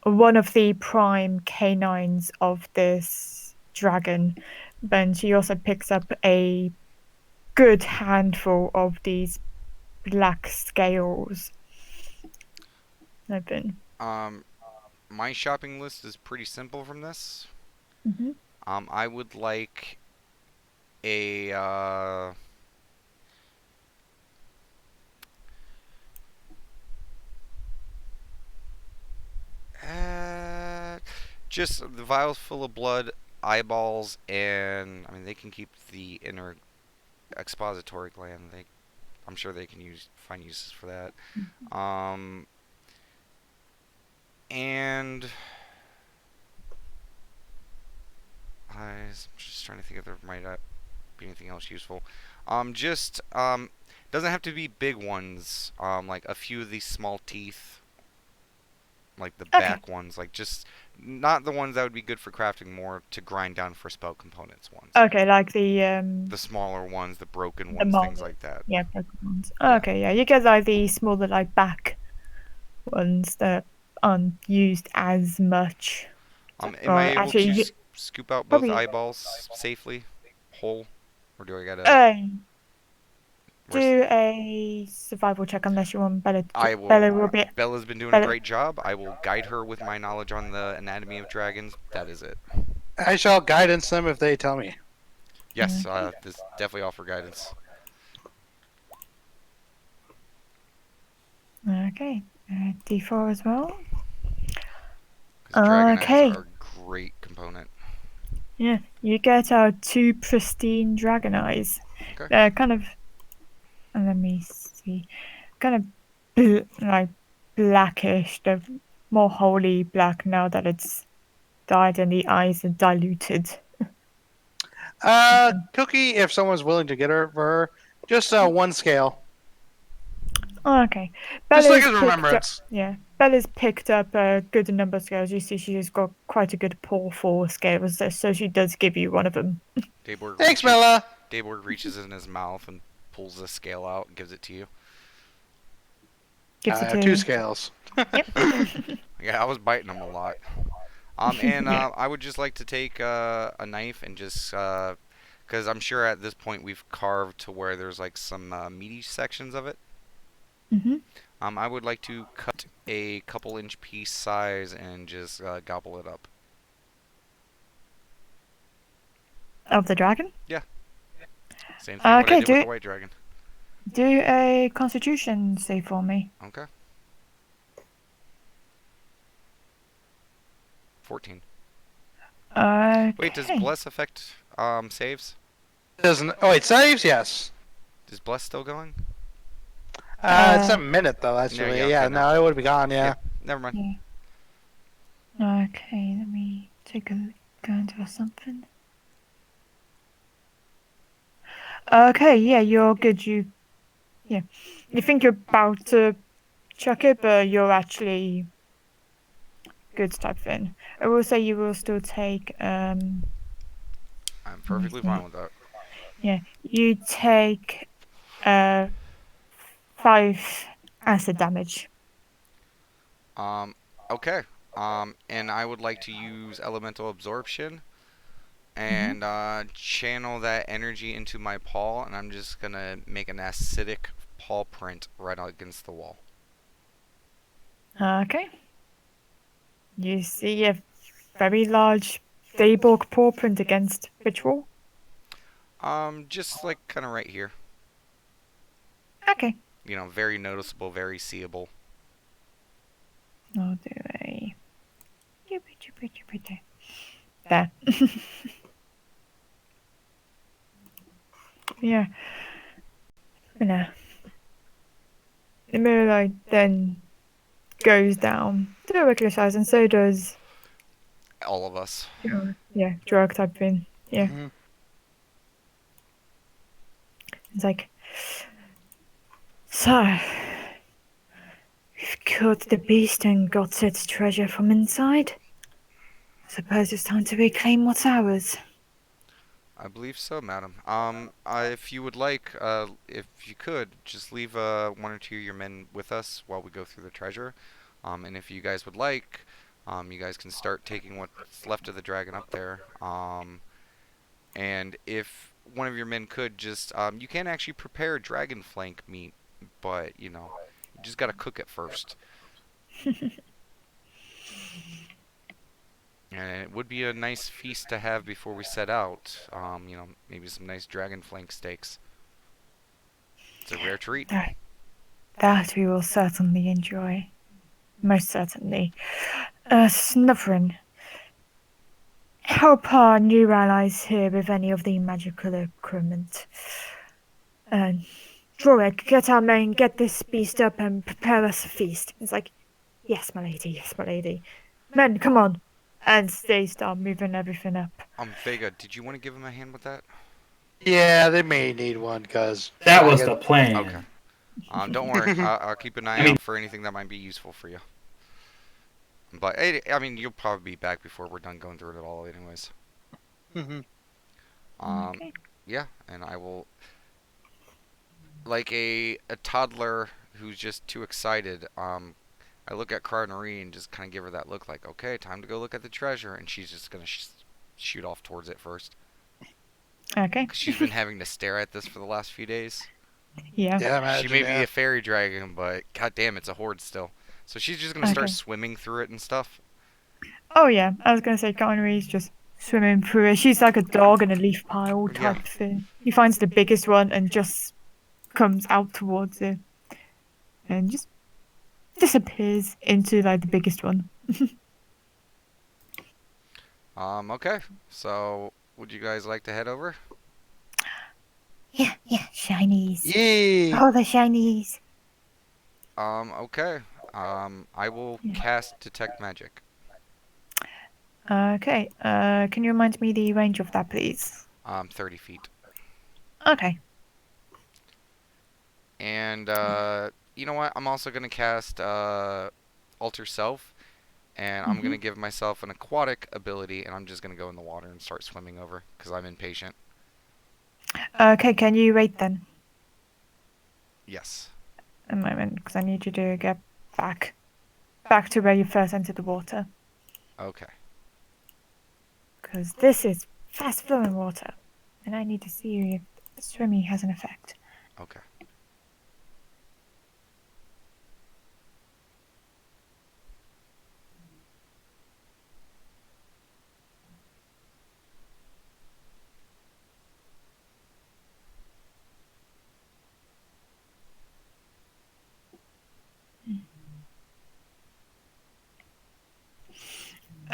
one of the prime canines of this dragon. Then she also picks up a good handful of these black scales. Open. My shopping list is pretty simple from this. Mhm. I would like a just the vials full of blood, eyeballs, and I mean they can keep the inner expository gland. I'm sure they can find uses for that. And I'm just trying to think if there might be anything else useful. Doesn't have to be big ones. Like a few of these small teeth, like the back ones, like just not the ones that would be good for crafting, more to grind down for spell components ones. Okay, like the smaller ones, the broken ones, things like that. Yeah, broken ones. Okay, yeah, you get like the smaller like back ones that aren't used as much. Am I able actually, to scoop out both probably- eyeballs safely, whole, or do I gotta? do a survival check unless you want Bella. I will. Bella will be. Bella's been doing a Bella. great job. I will guide her with my knowledge on the anatomy of dragons. That is it. I shall guidance them if they tell me. Yes, Okay. this definitely offer guidance. Okay. D4 as well. Because dragon eyes Okay. are a great component. Yeah, you get out 2 pristine dragon eyes. Okay. They're kind of. Let me see. Kind of like blackish. They're more wholly black now that it's dyed and the eyes are diluted. Cookie, if someone's willing to get her for her, just one scale. Oh, okay. Just like Bella's as picked up, remembrance. yeah, Bella's picked up a good number of scales. You see, she's got quite a good pull for scales, so she does give you one of them. Dayborg Thanks, reaches. Bella. Dayborg reaches in his mouth and pulls the scale out and gives it to you. Gives I it have to 2 scales. Yep. Yeah, I was biting him a lot. And Yeah. I would just like to take a knife and just, because I'm sure at this point we've carved to where there's like some meaty sections of it. hmm I would like to cut a couple inch piece size and just gobble it up. Of the dragon. Same thing what I Okay, did with the white dragon. do a Constitution save for me. Okay. 14. Okay. Wait, does bless affect saves? Doesn't. Oh, it saves. Yes. Is bless still going? It's a minute though. Actually, yeah, yeah. okay, No, it would be gone. Yeah. Never mind. Yeah. Okay, let me take a go into something. Okay, yeah, you're good. You think you're about to chuck it, but you're actually good type thing. I will say you will still take I'm let me perfectly see. fine with that. Yeah, you take 5 acid damage. Okay. And I would like to use elemental absorption Mm-hmm. and channel that energy into my paw, and I'm just gonna make an acidic paw print right against the wall. Okay. You see a very large Dayborg paw print against which wall? Just like kind of right here. Okay. You know, very noticeable, very seeable. I'll do a there. Yeah. No. The mirror light then goes down to a regular size, and so does All of us. drug type thing. Yeah. Mhm. It's like, so we've killed the beast and got its treasure from inside. Suppose it's time to reclaim what's ours. I believe so, madam. If you would like, if you could, just leave one or two of your men with us while we go through the treasure. And if you guys would like, you guys can start taking what's left of the dragon up there. And if one of your men could just, you can actually prepare dragon flank meat, but you know, you just gotta cook it first. And it would be a nice feast to have before we set out. You know, maybe some nice dragon flank steaks. It's a rare treat. That we will certainly enjoy. Most certainly. Snuffrin, help our new allies here with any of the magical equipment. Druid, get our men, get this beast up and prepare us a feast. It's like, yes, my lady. Men, come on. And they start moving everything up. Vega, did you want to give him a hand with that? Yeah, they may need one because That was the plan. Okay. Don't worry. I'll keep an eye I mean- out for anything that might be useful for you. But I mean, you'll probably be back before we're done going through it all, anyways. Mhm. Okay. Yeah, and I will, like a toddler who's just too excited. I look at Carnerie and just kind of give her that look, like, okay, time to go look at the treasure, and she's just gonna shoot off towards it first. Okay. 'Cause she's been having to stare at this for the last few days. Yeah. Yeah, She imagine. may be Yeah. a fairy dragon, but god damn, it's a horde still. So she's just gonna start Okay. swimming through it and stuff. Oh yeah, I was gonna say Connery's just swimming through it. She's like a dog in a leaf pile Yeah. type thing. He finds the biggest one and just comes out towards it and just disappears into like the biggest one. Okay. So would you guys like to head over? Yeah, shinies. Yee. Oh, the shinies. Okay. I will Yeah. cast detect magic. Okay. Can you remind me the range of that, please? 30 feet. Okay. And you know what? I'm also gonna cast alter self, and I'm gonna give myself an aquatic ability, and I'm just gonna go in the water and start swimming over because I'm impatient. Okay. Can you wait then Yes. a moment? Because I need you to get back to where you first entered the water. Okay. Because this is fast flowing water, and I need to see if swimming has an effect. Okay.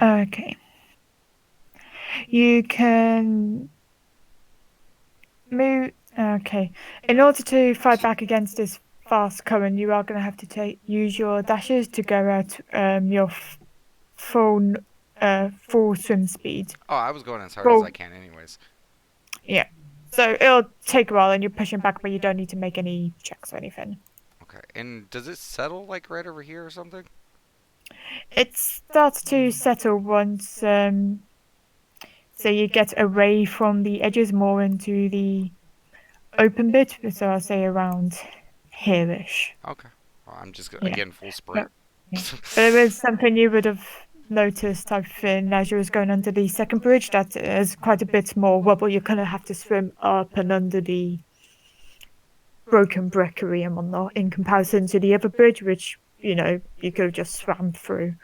Okay. You can move. Okay. In order to fight back against this fast current, you are going to have to use your dashes to go at your full full swim speed. Oh, I was going as hard as I Well, can, anyways. yeah. So it'll take a while, and you're pushing back, but you don't need to make any checks or anything. Okay. And does it settle like right over here or something? It starts to settle once so you get away from the edges more into the open bit. So I'll say around here-ish. Okay. Well, I'm just Yeah. again full sprint. Yeah. But it was something you would have noticed type thing as you was going under the second bridge that is quite a bit more wobble. You kind of have to swim up and under the broken brickery and whatnot in comparison to the other bridge, which, you know, you could have just swam through.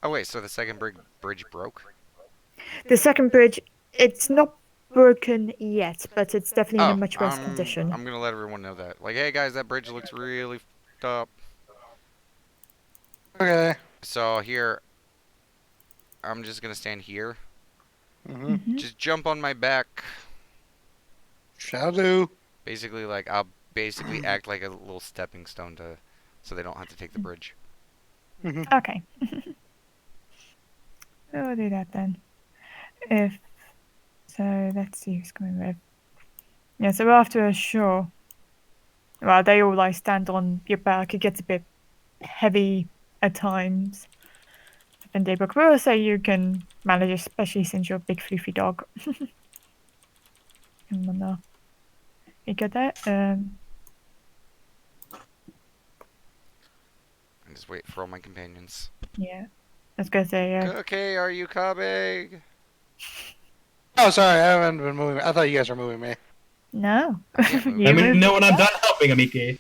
Oh wait, so the second bridge broke? The second bridge, it's not broken yet, but it's definitely in a Oh, much worse condition. I'm gonna let everyone know that. Like, hey guys, that bridge looks really fucked up. Okay. So here, I'm just gonna stand here. Mm-hmm. Just jump on my back. Shall do. Basically, like I'll basically act like a little stepping stone so they don't have to take the bridge. Mm-hmm. Okay. We'll do that then. So, let's see who's coming with. Yeah, so after a shore, well, they all like stand on your back. It gets a bit heavy at times. And Daybrook will say you can manage, especially since you're a big fluffy dog. And you get that? And just wait for all my companions. Yeah. I was gonna say, Okay, are you coming? Oh, sorry, I haven't been moving. I thought you guys were moving me. no. I can't move. You Let me moved know when I'm yourself? done helping, Amike.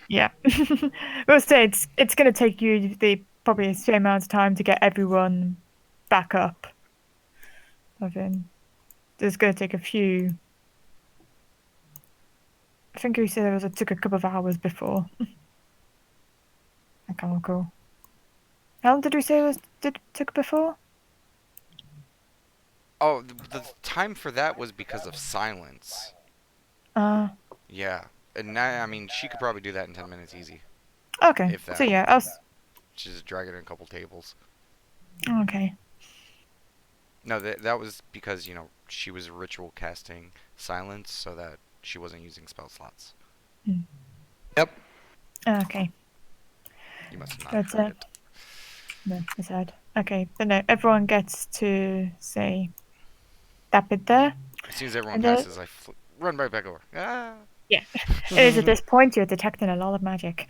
Yeah. We'll say it's gonna take you probably the same amount of time to get everyone back up. I think it's gonna take a few. I think you said it took a couple of hours before. I can't recall. How long did we say it took before? Oh, the time for that was because of silence. Uh, Yeah, and now, I mean, she could probably do that in 10 minutes easy. okay. If that. So yeah, us. She's just dragging a couple tables. Okay. No, that was because, she was ritual casting silence so that she wasn't using spell slots. Yep. Okay. You must have not That's heard it. No, I said. Okay, but no, everyone gets to say that bit there. As soon as everyone And passes, I run right back over. Ah! Yeah. It is at this point you're detecting a lot of magic.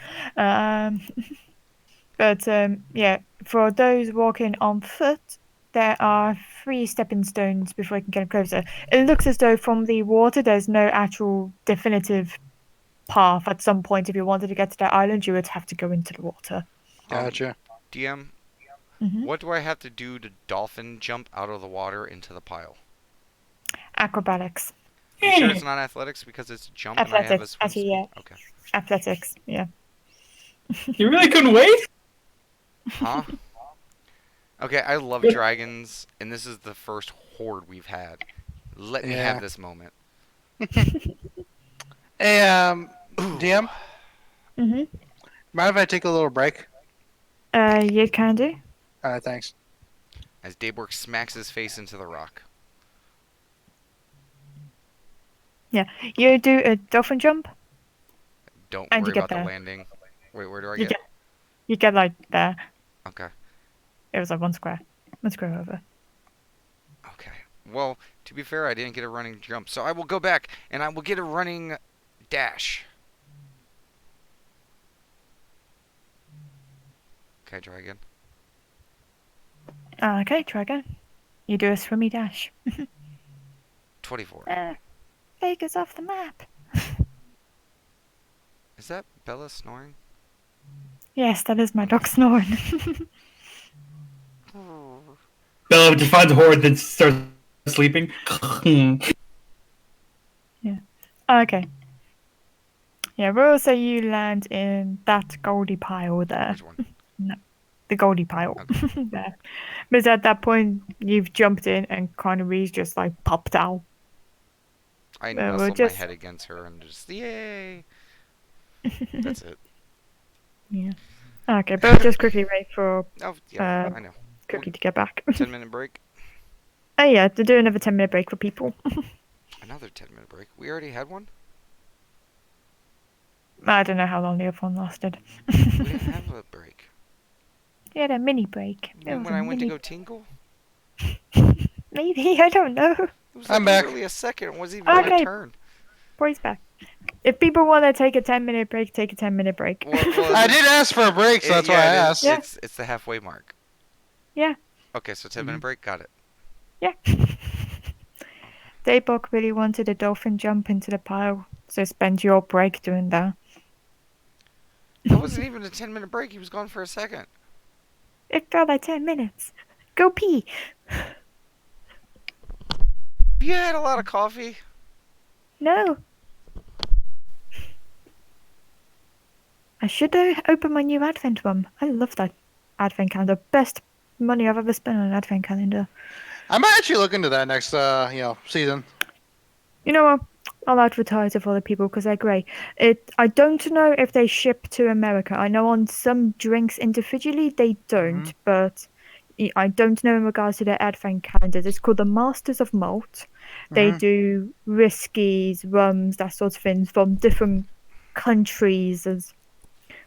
But yeah, for those walking on foot, there are 3 stepping stones before you can get closer. It looks as though from the water there's no actual definitive path at some point. If you wanted to get to that island, you would have to go into the water. Gotcha. DM, Hmm. what do I have to do to dolphin jump out of the water into the pile? Acrobatics. You sure it's not athletics because it's a jump and I have a Athletics. swim Actually, speed? yeah. Okay. Athletics. Yeah. You really couldn't wait? Huh? Okay, I love dragons, and this is the first horde we've had. Let me have Yeah. this moment. Hey, Ooh. DM, Mhm. mind if I take a little break? You can do. Alright, thanks. As Daybork smacks his face into the rock. You do a dolphin jump, Don't and worry you get about the there. landing. Wait, where do I You get? get. You get like there. Okay. It was like one square over. Okay. Well, to be fair, I didn't get a running jump, so I will go back and I will get a running dash. Okay, try again. Okay, try again. You do a swimmy dash. 24. Vegas off the map. Is that Bella snoring? Yes, that is my dog snoring. Bella just finds a horde, then starts sleeping. Okay. Yeah, we'll say you land in that goldy pile there. Which one? The goldy pile. Okay. There. Because at that point, you've jumped in and Connery's just like popped out. I we'll nestled my just- head against her and just, yay! That's it. Yeah. Okay, but we'll just quickly wait for Oh, yeah, I know. Cookie to get back. 10-minute break? Oh yeah, to do another 10-minute break for people. Another 10-minute break. We already had one? I don't know how long the other one lasted. We didn't have a break. You had a mini break. You mean when I went to go tingle? Maybe, I don't know. It was I'm like back. literally a second. It wasn't even my Okay. turn. Boy's back. If people want to take a 10-minute break, take a 10-minute break. Well, I did ask for a break, so that's why I asked. Yeah. It's the halfway mark. Yeah. Okay, so 10-minute break. Got it. Yeah. Daybok really wanted a dolphin jump into the pile, so spend your break doing that. That wasn't even a 10-minute break. He was gone for a second. It felt like 10 minutes. Go pee. You had a lot of coffee. No. I should open my new advent one. I love that advent calendar. Best money I've ever spent on an advent calendar. I might actually look into that next, season. You know what? I'll advertise it for other people because they're great. I don't know if they ship to America. I know on some drinks individually they don't, but I don't know in regards to their advent calendars. It's called the Masters of Malt. They do whiskies, rums, that sort of things from different countries as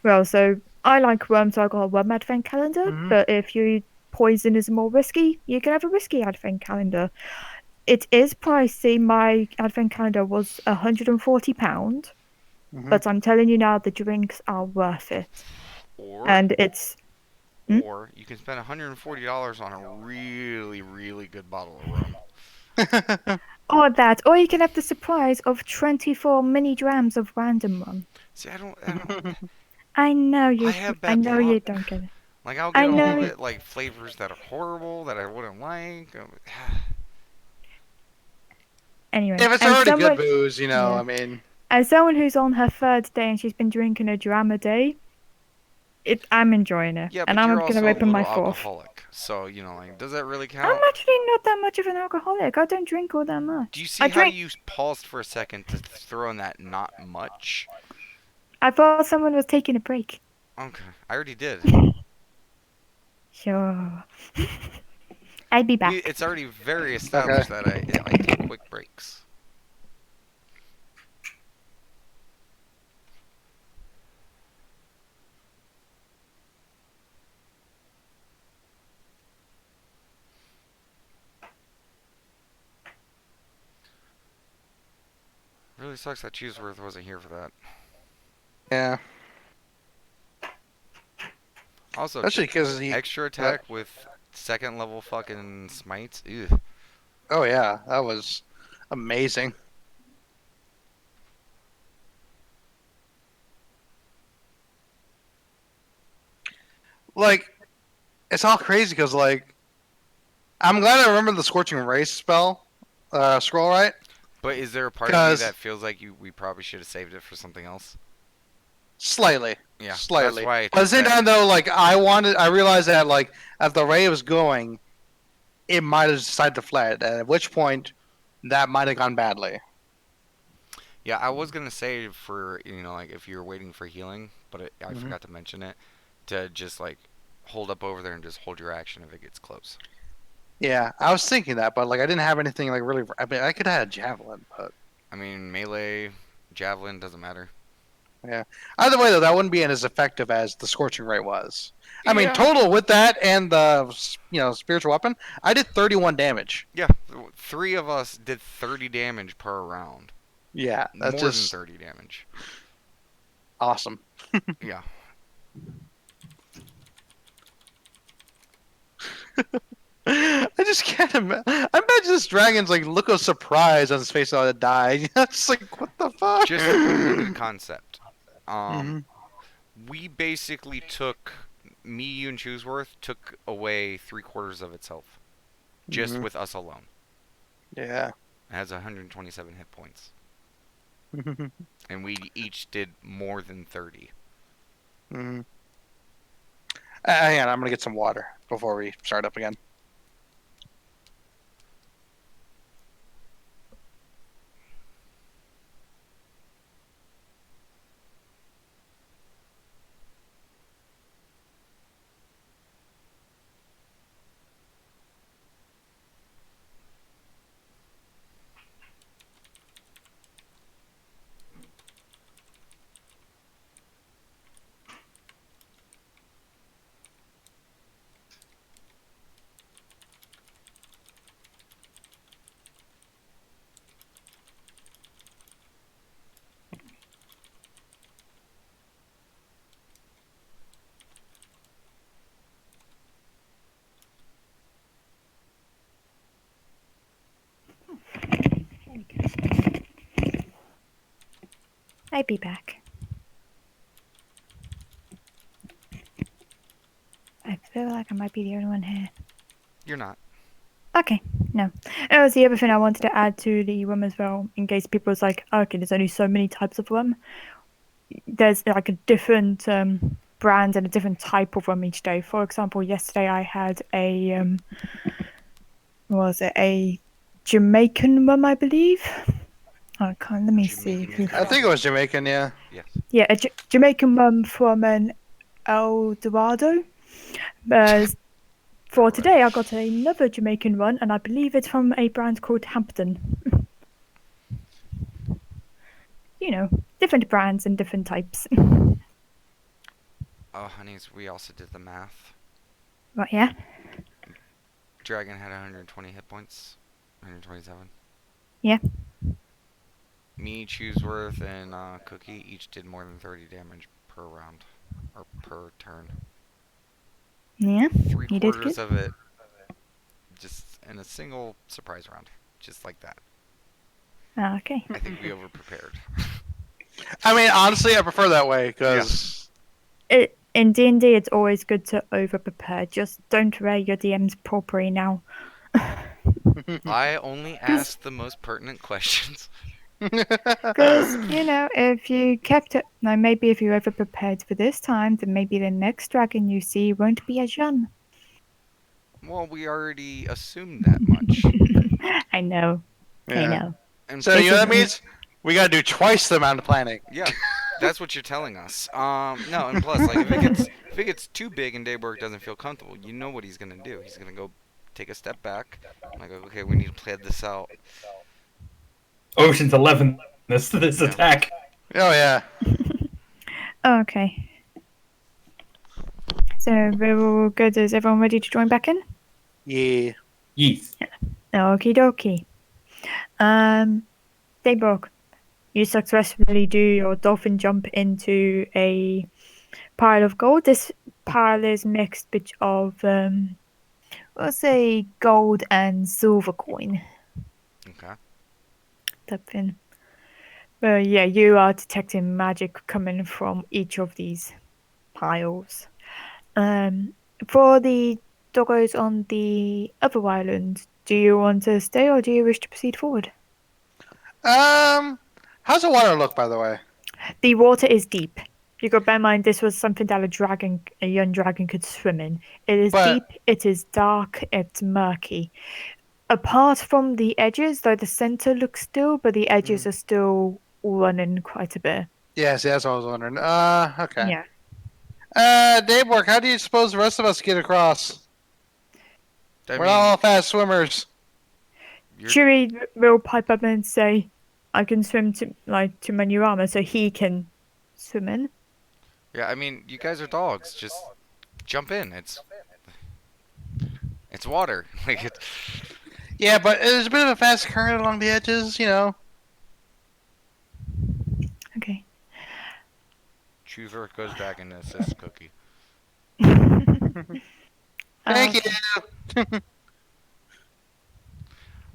well. So I like rum, so I got a rum advent calendar. But if you poison is more whiskey, you can have a whiskey advent calendar. It is pricey. My advent calendar was £140, but I'm telling you now, the drinks are worth it. And it's Or you can spend $140 on a really, really good bottle of rum. or that, or you can have the surprise of 24 mini grams of random rum. See, I don't. I know you. I have I bad know you luck. don't get it. Like I'll I get all know. of it, like flavors that are horrible that I wouldn't like. Anyway, If it's as already someone- good booze, Yeah. I mean. As someone who's on her third day and she's been drinking a dram a day, I'm enjoying it. Yeah, but and I'm you're going also to a open my little fourth. alcoholic, so like, does that really I'm count? actually not that much of an alcoholic. I don't drink all that much. Do you see I how drink. you paused for a second to throw in that not much? I thought someone was taking a break. Okay, I already did. Sure. I'd be back. It's already very established that I take quick breaks. Really sucks that Chooseworth wasn't here for that. Yeah. Also, Especially because he. extra attack with second level fucking smites. Ew. Oh, yeah. That was amazing. like it's all crazy because like I'm glad I remember the Scorching Ray scroll right But is there a part of you because that feels like we probably should have saved it for something else? slightly, Yeah, that's slightly. why I But at the took same that. time though, like I realized that like as the Ray was going, it might have decided to flat, at which point that might have gone badly. Yeah, I was gonna say for like if you're waiting for healing, but I Hmm. forgot to mention it, to just like hold up over there and just hold your action if it gets close. Yeah, I was thinking that, but like I didn't have anything like really. I mean, I could have had a javelin, but I mean, melee, javelin doesn't matter. yeah. Either way, though, that wouldn't be as effective as the Scorching Ray was. I mean, Yeah. total with that and the spiritual weapon, I did 31 damage. Yeah, three of us did 30 damage per round. Yeah, that's More than just 30 damage. awesome. Yeah. I just can't imagine. I imagine this dragon's like look of surprise on his face while it died. It's like what the fuck. Just to put it into concept, um, Mhm. we basically took me, you, and Chooseworth took away 3/4 of its health just Mhm. with us alone. Yeah. It has 127 hit points, and we each did more than 30. Mhm. Hang on, I'm gonna get some water before we start up again. There we go. I'll be back. I feel like I might be the only one here. You're not. Okay, no. That was the other thing I wanted to add to the rum as well, in case people was like, okay, there's only so many types of rum. There's like a different brand and a different type of rum each day. For example, yesterday I had a what was it, a Jamaican rum, I believe. I can't. Let me see. Jamaican I think it was Jamaican, yeah. Yes. Yeah, a Jamaican rum from an El Dorado. For today, I got another Jamaican one, and I believe it's from a brand called Hampton. Different brands and different types. Oh, honeys, we also did the math. Right, yeah? Dragon had 120 hit points. 127. Yeah. Me, Chooseworth, and Cookie each did more than 30 damage per round. Or per turn. Yeah, Three you did good. quarters of it just in a single surprise round. Just like that. Okay. I think we overprepared. I mean, honestly, I prefer that way because In D&D, it's always good to over-prepare. Just don't wear your DMs properly now. I only asked the most pertinent questions. Because, if you kept it... Now, maybe if you over-prepared for this time, then maybe the next dragon you see won't be a Jean. Well, we already assumed that much. I know. I yeah. know. And So you know what that means? We gotta do twice the amount of planning. yeah, that's what you're telling us. No, and plus, like if it gets too big and Dayborg doesn't feel comfortable, you know what he's gonna do. He's gonna go take a step back. Like, okay, we need to plan this out. Ocean's 11. This Yeah. attack. Oh yeah. Okay. So, we're all good. Is everyone ready to join back in? Yeah. Yeast. Okie dokie. Dayborg, you successfully do your dolphin jump into a pile of gold. This pile is mixed of, let's say, gold and silver coin Okay. type thing. Yeah, you are detecting magic coming from each of these piles. For the doggos on the other island, do you want to stay or do you wish to proceed forward? How's the water look, by the way? The water is deep. You got to bear in mind this was something that a young dragon could swim in. It is But deep, it is dark, it's murky. Apart from the edges, though the center looks still, but the edges are still running quite a bit. yeah, see, that's what I was wondering. Okay. Yeah. Daybork, how do you suppose the rest of us get across? I We're not mean, all fast swimmers. Chewie will pipe up and say, I can swim to my new armor, so he can swim in. yeah, I mean, you guys are dogs. Just jump in. It's water. Like it's. Yeah, but there's a bit of a fast current along the edges, you know. Okay. Choose Earth goes dragon. Assist cookie. Thank Okay. you.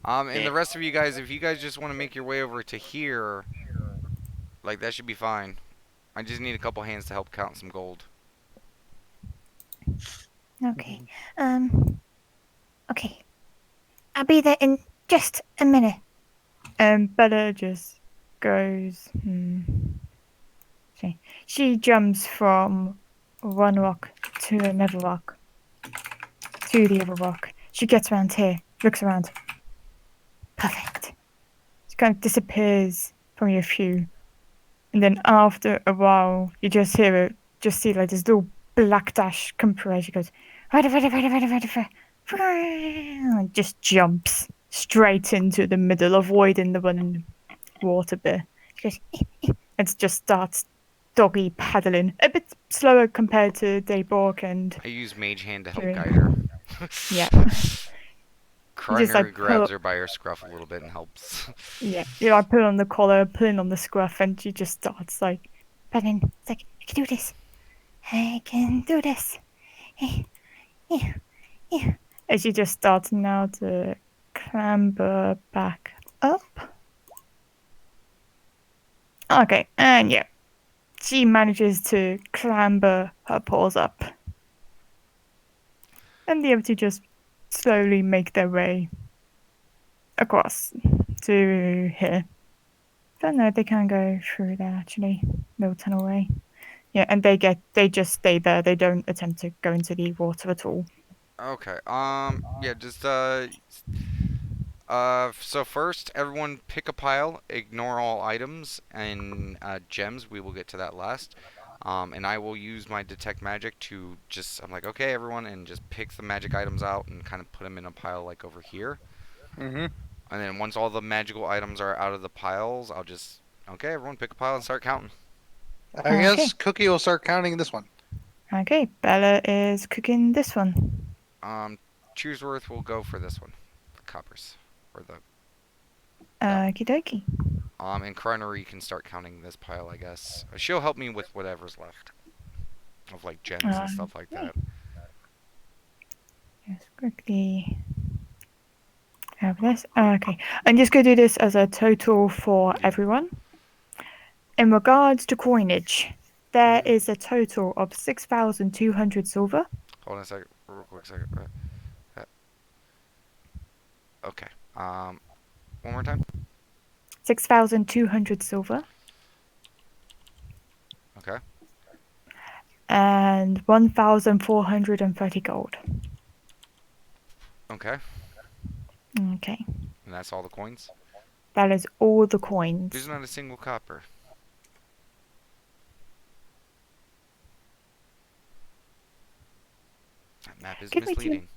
And the rest of you guys, if you guys just want to make your way over to here, like that should be fine. I just need a couple hands to help count some gold. Okay. Okay. I'll be there in just a minute. Bella just goes. She jumps from one rock to another rock to the other rock. She gets around here, looks around. Perfect. She kind of disappears from your view, and then after a while, you just hear it. Just see like this little black dash come through. She goes, and just jumps straight into the middle, avoiding the running water bit. She goes, and just starts doggy paddling, a bit slower compared to Daybork and I use Mage Hand to help Chewie. guide her. Yeah. Coroner like, grabs pull- her by her scruff a little bit and helps. Yeah, you like pull on the collar, pulling on the scruff, and she just starts like, But then it's like, I can do this. I can do this. and she just starts now to clamber back up. Okay, and yeah, she manages to clamber her paws up, and the other two just slowly make their way across to here. Don't know, they can't go through there actually. No tunnel way. Yeah, and they just stay there. They don't attempt to go into the water at all. Okay. Yeah. Just So first, everyone pick a pile. Ignore all items and gems. We will get to that last. And I will use my detect magic to just. I'm like, okay, everyone, and just pick the magic items out and kind of put them in a pile like over here. Mm-hmm. And then once all the magical items are out of the piles, I'll just. Okay, everyone, pick a pile and start counting. I guess Cookie will start counting this one. Okay, Bella is cooking this one. Chooseworth will go for this one, the coppers, or the. Okie dokie. And Crinery can start counting this pile, I guess. She'll help me with whatever's left of like gems and stuff like that. Just quickly have this. Okay, I'm just gonna do this as a total for everyone. In regards to coinage, there is a total of 6,200 silver. Hold on a second, real quick second. Okay. One more time. 6,200 silver. Okay. And 1,430 gold. Okay. Okay. And that's all the coins. That is all the coins. There's not a single copper. That map is misleading.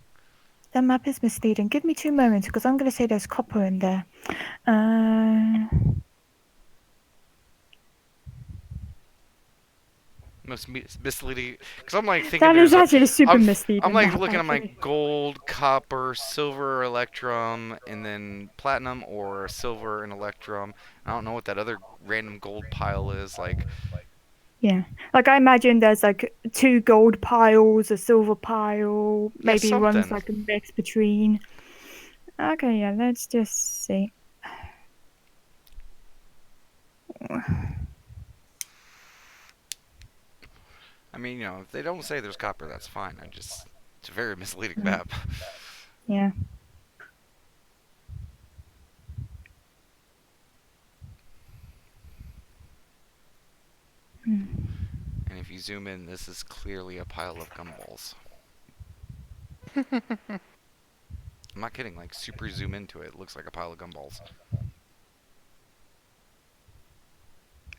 The map is misleading. Give me 2 moments because I'm going to say there's copper in there. Misleading, because I'm like thinking That is there's actually super I'm, misleading. I'm like map, looking at my actually. gold, copper, silver, electrum, and then platinum or silver and electrum. I don't know what that other random gold pile is. Like, Yeah. Like I imagine there's like 2 gold piles, a silver pile, yeah, maybe one's something. like a mix between. Okay, yeah, let's just see. I mean, if they don't say there's copper, that's fine. It's a very misleading Mm. map. Yeah. Mm. And if you zoom in, this is clearly a pile of gumballs. I'm not kidding. Like, super zoom into it, it looks like a pile of gumballs.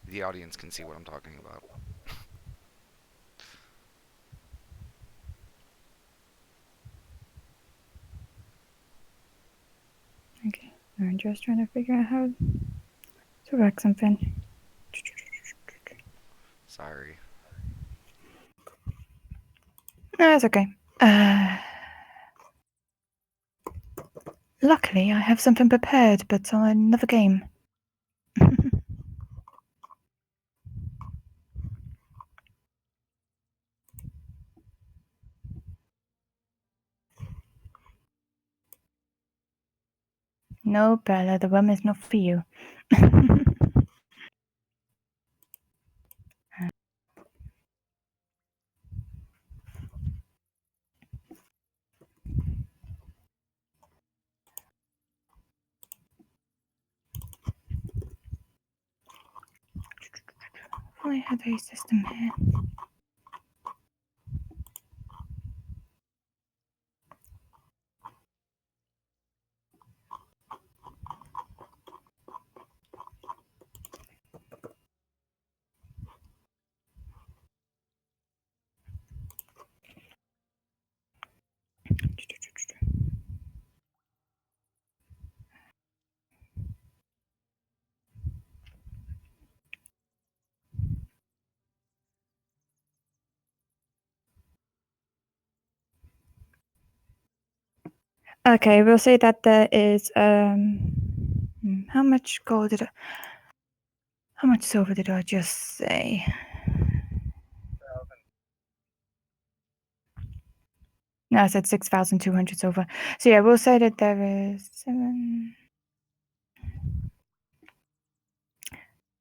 The audience can see what I'm talking about. Okay. I'm just trying to figure out how to work something. Sorry. No, it's okay. Luckily, I have something prepared, but on another game. No, Bella, the rum is not for you. I had a system here. Okay, we'll say that there is how much gold did I, how much silver did I just say? No, I said 6,200 silver. So yeah, we'll say that there is 7.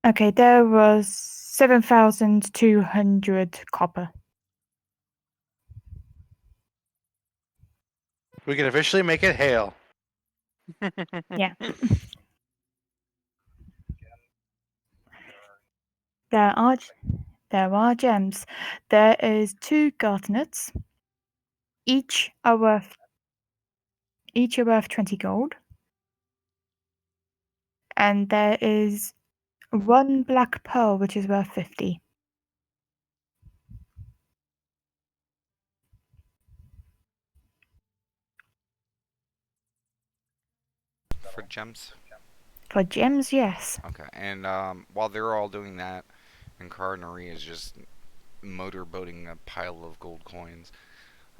Okay, there was 7,200 copper. We can officially make it hail. Yeah. There are gems. There is 2 garnets. Each are worth 20 gold. And there is 1 black pearl which is worth 50. For gems? For gems, yes. Okay. And while they're all doing that, and Cardinary is just motorboating a pile of gold coins,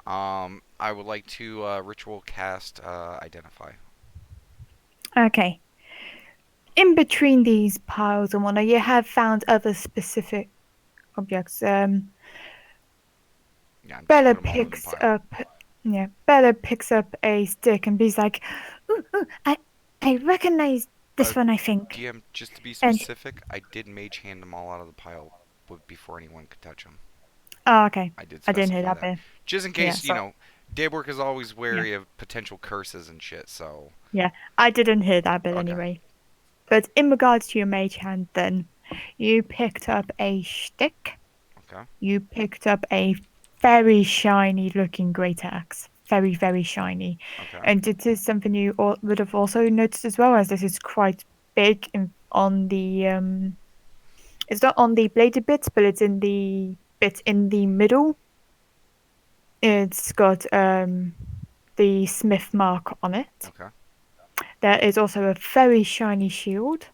I would like to ritual cast Identify. Okay. In between these piles and whatnot, you have found other specific objects. Yeah, I'm just Bella put them all in the picks pile. up. Yeah, Bella picks up a stick and B's like, "Ooh, I recognize this one. I think." DM, just to be And specific, I did mage hand them all out of the pile before anyone could touch them. oh, okay, I did I didn't hear specify that that. bit. Just in Yeah, case, so Daywork is always wary of potential curses and shit, so. yeah, I didn't hear that bit Okay. anyway. But in regards to your mage hand, then you picked up a stick. Okay. You picked up a very shiny looking great axe. Very, very shiny. Okay. And it is something you would have also noticed as well, as this is quite big on the. It's not on the bladed bits, but it's in the bit in the middle. It's got the smith mark on it. Okay. There is also a very shiny shield.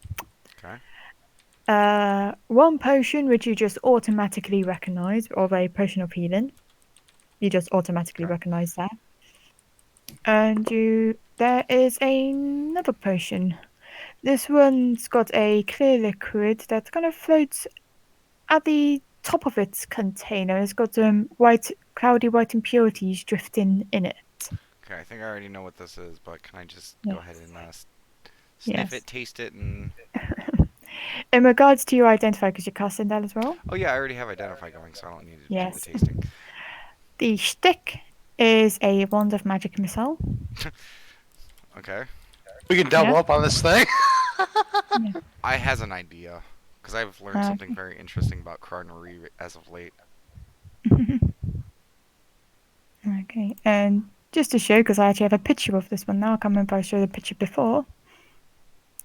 Okay. 1 potion which you just automatically recognize, or a potion of healing. You just automatically Okay. recognize that. And there is another potion. This one's got a clear liquid that kind of floats at the top of its container. It's got cloudy white impurities drifting in it. Okay, I think I already know what this is, but can I just go ahead Yes. and sniff Yes. it, taste it, and. In regards to your identify, because you're casting that as well. Oh yeah, I already have identify going, so I don't need to do the Yes. tasting. The shtick is a wand of magic missile. Okay. We can double Yeah. up on this thing. I has an idea, because I've learned something very interesting about Cardinary as of late. Okay, and just to show, because I actually have a picture of this one now. I can't remember if I showed the picture before.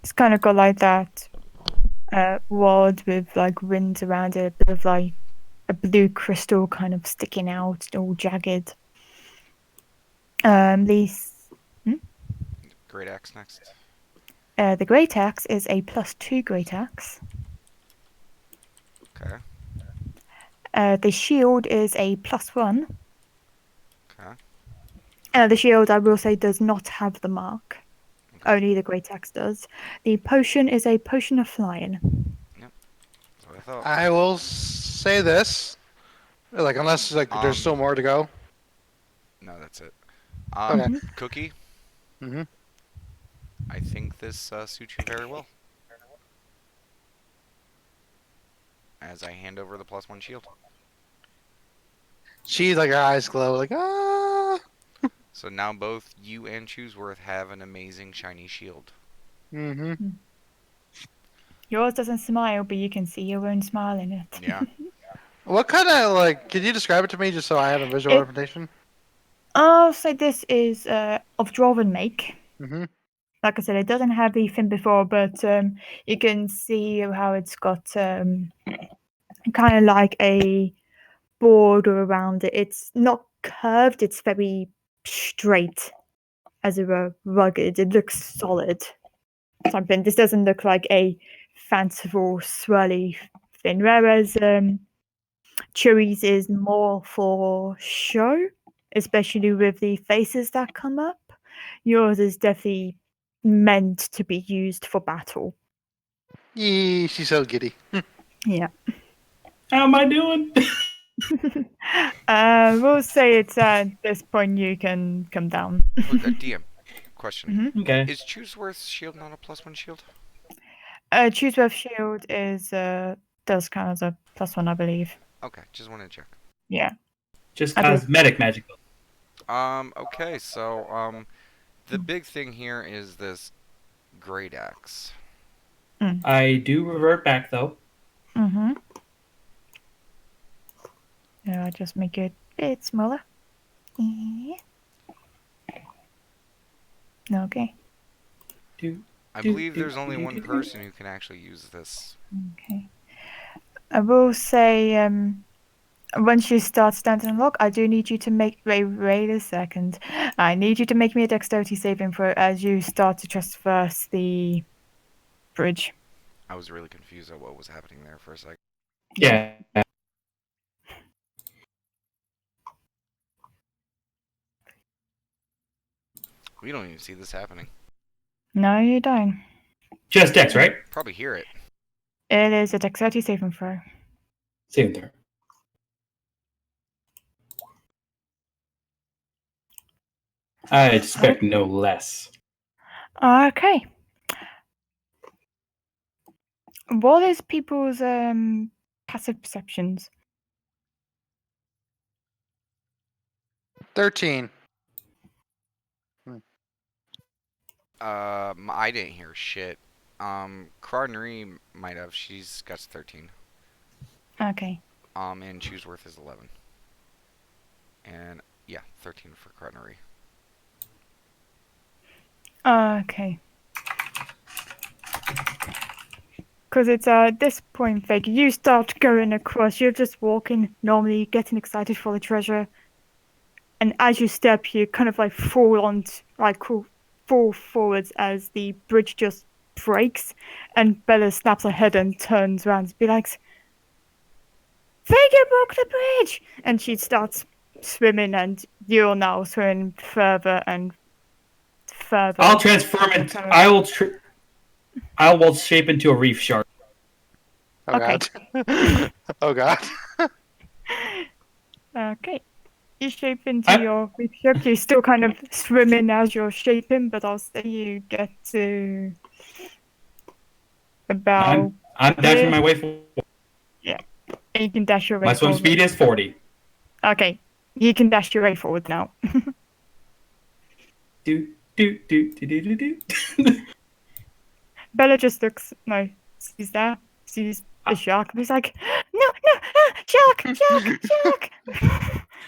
It's kind of got like that wand with like rings around it, a bit of like a blue crystal kind of sticking out, all jagged. These Great axe next. the great axe is a +2 great axe. Okay. The shield is a +1. Okay. The shield, I will say, does not have the mark. Okay. Only the great axe does. The potion is a potion of flying. That's what I thought. I will say this, like unless like there's still more to go. No, that's it. Okay. Cookie. Mhm. I think this suits you very well. As I hand over the +1 shield. She like her eyes glow like ah. So now both you and Chooseworth have an amazing shiny shield. Mhm. Yours doesn't smile, but you can see your own smile in it. Yeah. What kind of like? Can you describe it to me just so I have a visual representation? I'll say this is of dwarven make. Mhm. Like I said, it doesn't have the thing before, but you can see how it's got kind of like a border around it. It's not curved; it's very straight, as it were, rugged. It looks solid. Something. This doesn't look like a fanciful, swirly thing. Whereas Chewy's is more for show, especially with the faces that come up. Yours is definitely meant to be used for battle. Yee, she's so giddy. Yeah. How am I doing? We'll say it's at this point you can come down. Look, DM. Question. Okay. Is Chooseworth's shield not a +1 shield? Chooseworth Shield is does count as a +1, I believe. Okay, just wanted to check. Yeah. Just I do. cosmetic magical. Okay, so, the big thing here is this great axe. I do revert back though. Mm-hmm. Yeah, I'll just make it a bit smaller. Yeah. Okay. I believe there's only one person who can actually use this. Okay. I will say, once you start standing and lock, I do need you to wait a second. I need you to make me a dexterity saving throw as you start to traverse the bridge. I was really confused at what was happening there for a second. Yeah. We don't even see this happening. No, you don't. Just Dex, right? Probably hear it. It is a dexterity saving throw. Same there. I expect no less. Okay. What is people's passive perceptions? 13. I didn't hear shit. Cardinary might have. She's got 13. Okay. And Chooseworth is 11. And, yeah, 13 for Cardinary. Okay. Because it's at this point, Fake, you start going across, you're just walking normally, getting excited for the treasure. And as you step, you kind of like fall forwards as the bridge just breaks. And Bella snaps her head and turns around and be like, Fake, you broke the bridge! And she starts swimming, and you're now swimming further and further. I'll transform it. I will shape into a reef shark. Oh Okay. god. Oh god. Okay. You shape into your reef shark. You're still kind of swimming as you're shaping, but I'll say you get to about I'm dashing my way forward. And you can dash your way My swim forward. speed is 40. Okay, you can dash your way forward now. Do, do, do, do, do, do, do. Bella just looks, no, sees there, sees the shark, and he's like, no, shark, shark.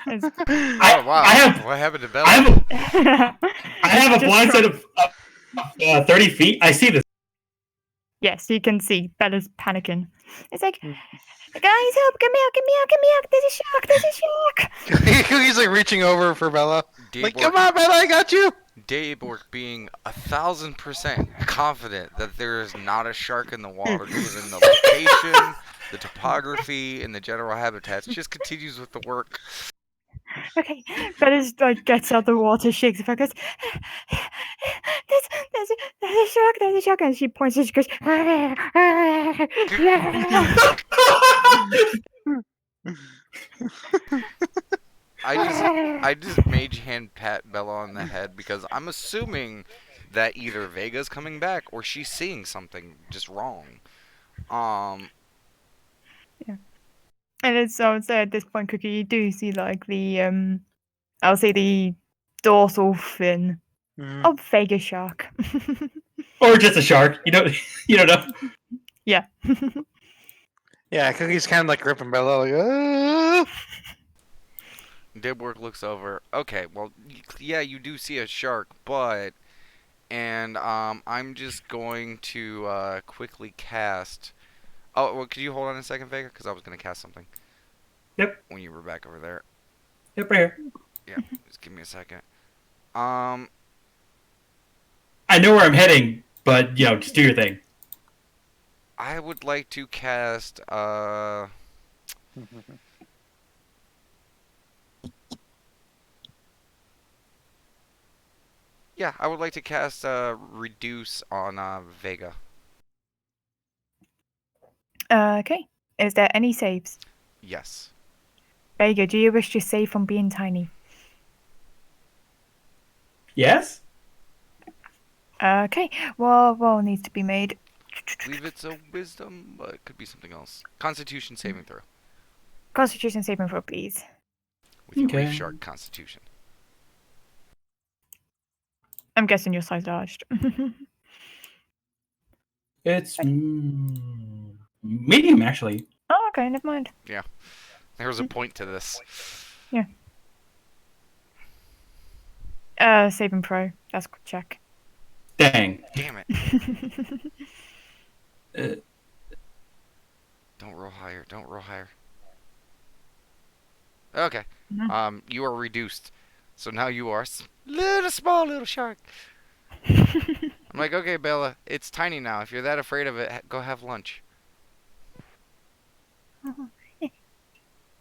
It's- Oh wow! I have, What happened to I Bella? have, I have a Just blind try- set of 30 feet. I see this. Yes, you can see Bella's panicking. It's like, guys, help! Get me out! There's a shark! He's like reaching over for Bella. Like, Daybor- come on, Bella, I got you. Daybor being 1,000% confident that there is not a shark in the water, given the location, the topography, and the general habitats, just continues with the work. Okay, Bella's like gets out the water, shakes it, goes, there's a shark, and she points and she goes, I just mage hand pat Bella on the head because I'm assuming that either Vega's coming back or she's seeing something just wrong. And it's, so I would say at this point, Cookie, you do see like the I'll say the dorsal fin of Vega shark. Or just a shark. You don't know. Yeah. Yeah, Cookie's kind of like gripping Bella, like, ah. Dibwork looks over. Okay, well, yeah, you do see a shark, but, and I'm just going to quickly cast. Oh, well, could you hold on a second, Vega? Because I was gonna cast something. Yep. When you were back over there. Yep, right here. Yeah, just give me a second. I know where I'm heading, but just do your thing. I would like to cast yeah, I would like to cast reduce on Vega. Okay. Is there any saves? Yes. Vega, do you wish to save from being tiny? Yes? Okay. Well, roll needs to be made. I believe it's a wisdom, but it could be something else. Constitution saving throw. Constitution saving throw, please. With your Okay. reef shark constitution. I'm guessing you're size large. It's medium, actually. Oh, okay, never mind. There's a point to this. Saving throw. That's a check. Dang. Damn it. Uh, Don't roll higher. Don't roll higher. Okay. Mhm. You are reduced. So now you are small little shark. I'm like, okay, Bella, it's tiny now. If you're that afraid of it, go have lunch.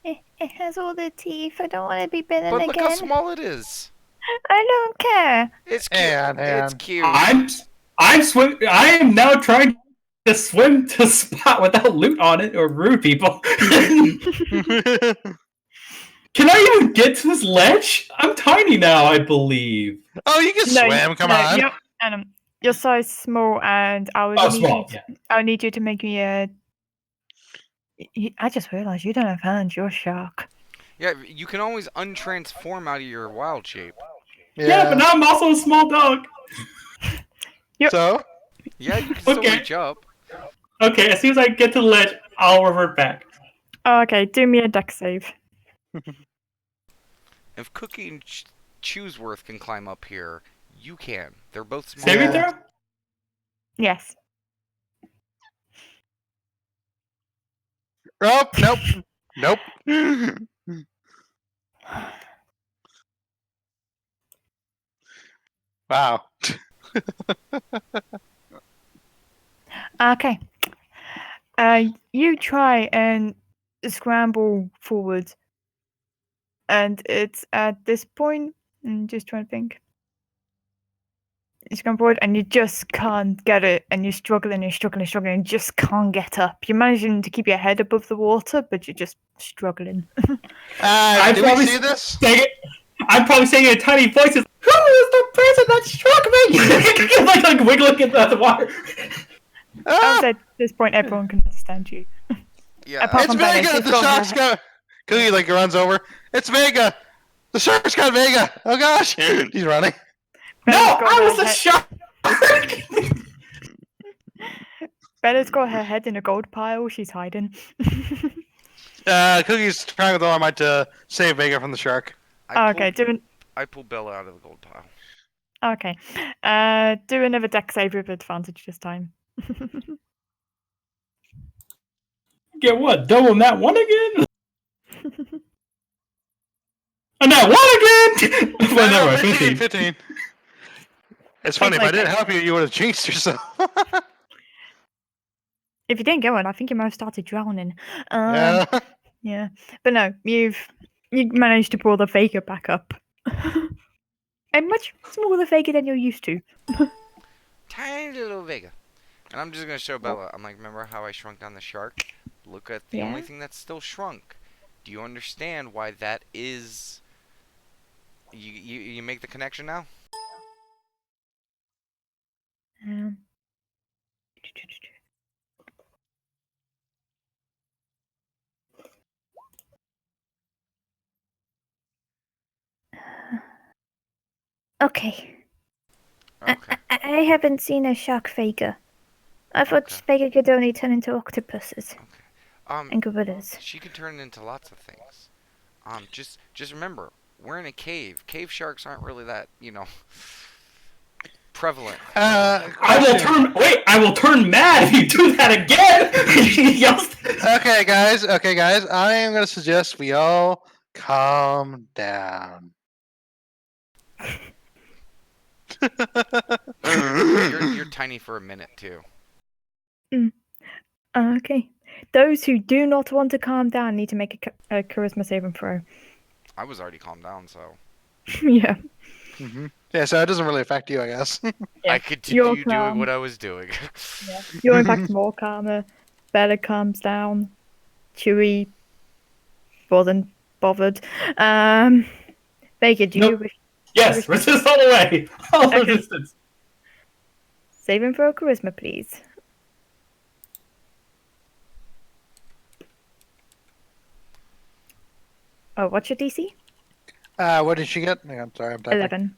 It has all the teeth. I don't want to be bitten But look how again. small it is. I don't care. It's cute. And- It's cute. I am now trying to swim to a spot without loot on it or rude people. Can I even get to this ledge? I'm tiny now, I believe. Oh, you can swim. Come on. You're size small, and Oh, small. Yeah. I'll need you to make me a. I just realized you don't have hands. You're a shark. Yeah, you can always untransform out of your wild shape. Yeah, but now I'm also a small dog. So? Yeah, you can still Okay. reach up. Okay, as soon as I get to the ledge, I'll revert back. Oh, okay, do me a deck save. If Cookie and Chooseworth can climb up here, you can. They're both small. Saving throw? Yes. Oh, nope. Nope. Wow. Okay. You try and scramble forward, and it's at this point. I'm just trying to think. You scramble forward, and you just can't get it, and you're struggling, and just can't get up. You're managing to keep your head above the water, but you're just struggling. Did we probably see this? I'm probably saying in a tiny voice, "Who is the person that struck me?" like wiggling in the water. I would say Ah, at this point everyone can understand you. Yeah, Apart it's from Bennett, Vega. who's The got her shark's got. Cookie like runs over. It's Vega. The shark's got Vega. Oh gosh, he's running. No, Bella's got I her was the head. shark. Bella's got her head in a gold pile. She's hiding. Cookie's trying with all her might to save Vega from the shark. Okay, I pulled Bella out of the gold pile. okay. Do another deck save with advantage this time. Get what? Double that one again? And that one again? Well, never mind. 15. 15. It's funny, if I didn't help you, you would have jinxed yourself. If you didn't get one, I think you might have started drowning. Yeah. Yeah, but no, you managed to pull the Vega back up. A much smaller Vega than you're used to. Tiny little Vega. And I'm just gonna show Bella. I'm like, remember how I shrunk down the shark? Look at the only Yeah. thing that's still shrunk. Do you understand why that is? You make the connection now? Um, Okay. Okay. I haven't seen a shark Vega. I thought Okay. Vega could only turn into octopuses Um, and gorillas. she can turn into lots of things. Just remember, we're in a cave. Cave sharks aren't really that, prevalent. I will turn. Wait, I will turn mad if you do that again. He yells. Okay, guys. I am gonna suggest we all calm down. You're tiny for a minute too. okay. Those who do not want to calm down need to make a charisma saving throw. I was already calmed down, so Yeah. Yeah, so it doesn't really affect you, I guess. Yeah, I continue you're doing calm. what I was doing. Yeah. You're in fact more calmer. Bella calms down. Chewie wasn't bothered. Vega, do Nope. you wish Yes, resist all the way. All the Okay. resistance. saving throw charisma, please? Oh, what's your DC? What did she get? I'm sorry, I'm typing. 11.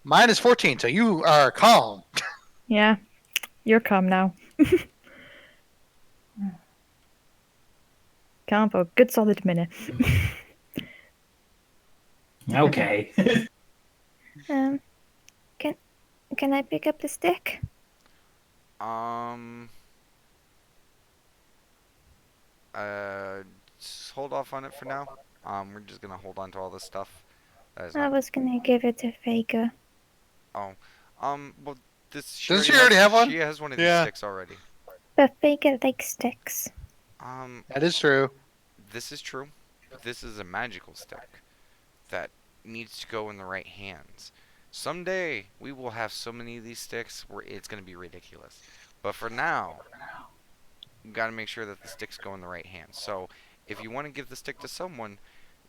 Mine is 14, so you are calm. Yeah, you're calm now. Calm for a good solid minute. Okay. Can I pick up the stick? Just hold off on it for now. We're just gonna hold on to all this stuff. That is I not. was gonna give it to Vega. Well, this. Doesn't she already have one? She has one of these Yeah. sticks already. But Vega likes sticks. That is true. This is true, but this is a magical stick that needs to go in the right hands. Someday we will have so many of these sticks where it's gonna be ridiculous. But for now, you gotta make sure that the sticks go in the right hands. So if you want to give the stick to someone,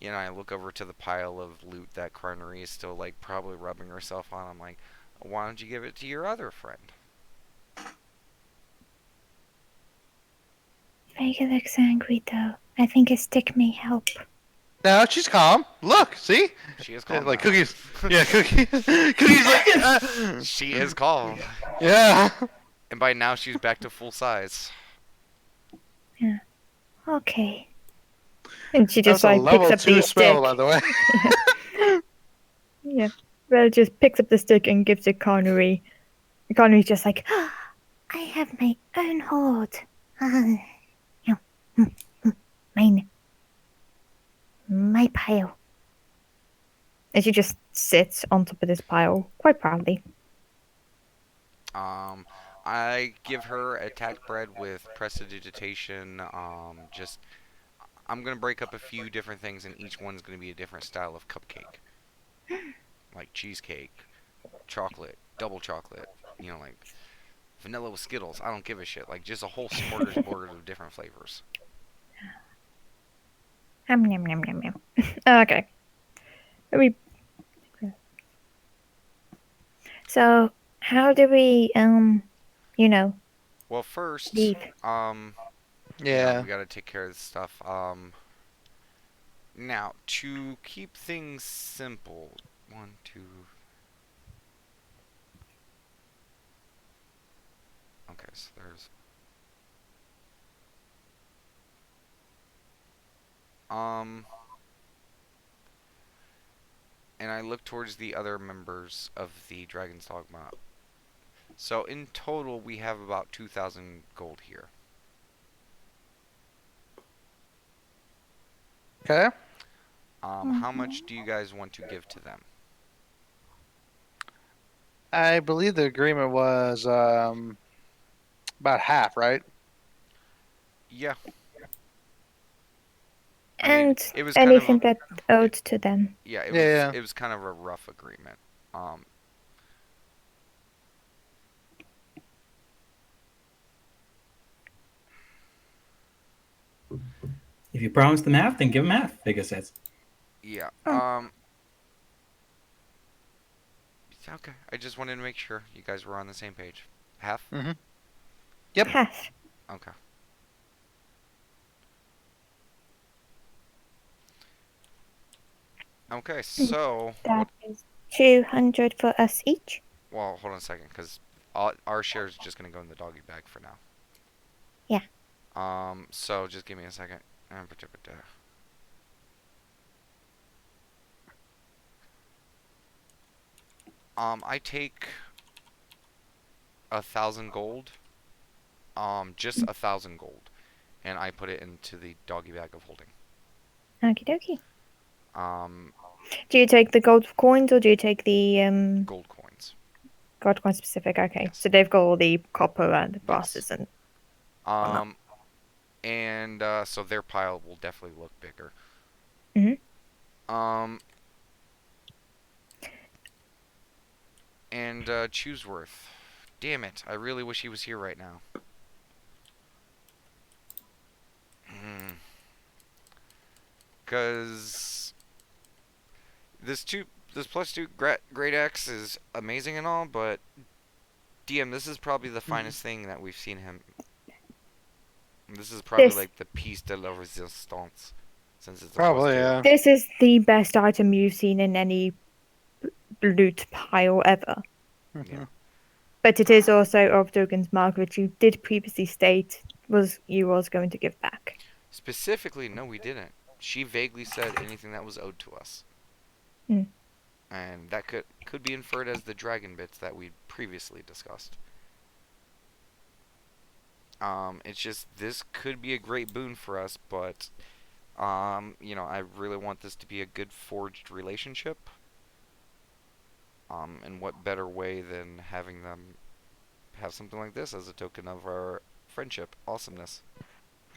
I look over to the pile of loot that Carnery is still like probably rubbing herself on. I'm like, why don't you give it to your other friend? Vega looks angry though. I think a stick may help. No, she's calm. Look, see? She is calm. Like now. Cookies. Yeah, Cookies. Cookies like. She is calm. Yeah. And by now she's back to full size. Okay. And she just That's a like picks level up 2 the spell, stick. by the way. Yeah. Bella just picks up the stick and gives it Carnery. Carnery's just like, I have my own hoard. Mine. My pile. and she just sits on top of this pile quite proudly. I give her attack bread with prestidigitation. I'm gonna break up a few different things, and each one's gonna be a different style of cupcake, like cheesecake, chocolate, double chocolate. Like vanilla with Skittles. I don't give a shit. Like just a whole smorgasbord of different flavors. Yum yum yum yum yum. Okay. So how do we Well, first, leave. Yeah. we gotta take care of this stuff. Now to keep things simple, one, two. Okay, so there's um, and I look towards the other members of the Dragon's Dogma. So in total, we have about 2,000 gold here. Okay. How much do you guys want to give to them? I believe the agreement was about half, right? Yeah, I mean, And it was kind of a, anything that owed to them. yeah, Yeah, yeah. it was kind of a rough agreement. Um, If you promise them half, then give them half. Vega says. yeah. Oh. Okay. I just wanted to make sure you guys were on the same page. Half? Mm-hmm. Yep. Half. Okay. Okay, so That what? is 200 for us each. Well, hold on a second, because our share is just gonna go in the doggy bag for now. Yeah. So just give me a second. I take 1,000 gold. Just 1,000 gold, and I put it into the doggy bag of holding. Okie dokie. Um, Do you take the gold coins or do you take the gold coins. gold coin specific? Okay. Yes. So they've got all the copper and the Yes. brasses and Um, and so their pile will definitely look bigger. Mhm. Um, and Chooseworth. Damn it! I really wish he was here right now. Because this +2 Great X is amazing and all, but DM, this is probably the finest thing that we've seen him. This is probably this like the piece de la resistance, since it's a Probably, +2. yeah. this is the best item you've seen in any loot pile ever. Mm-hmm. Yeah. But it is also of Dogan's mark, which you did previously state was going to give back. Specifically, no, we didn't. She vaguely said anything that was owed to us. Hmm. And that could be inferred as the dragon bits that we previously discussed. It's just this could be a great boon for us, but I really want this to be a good forged relationship. And what better way than having them have something like this as a token of our friendship awesomeness.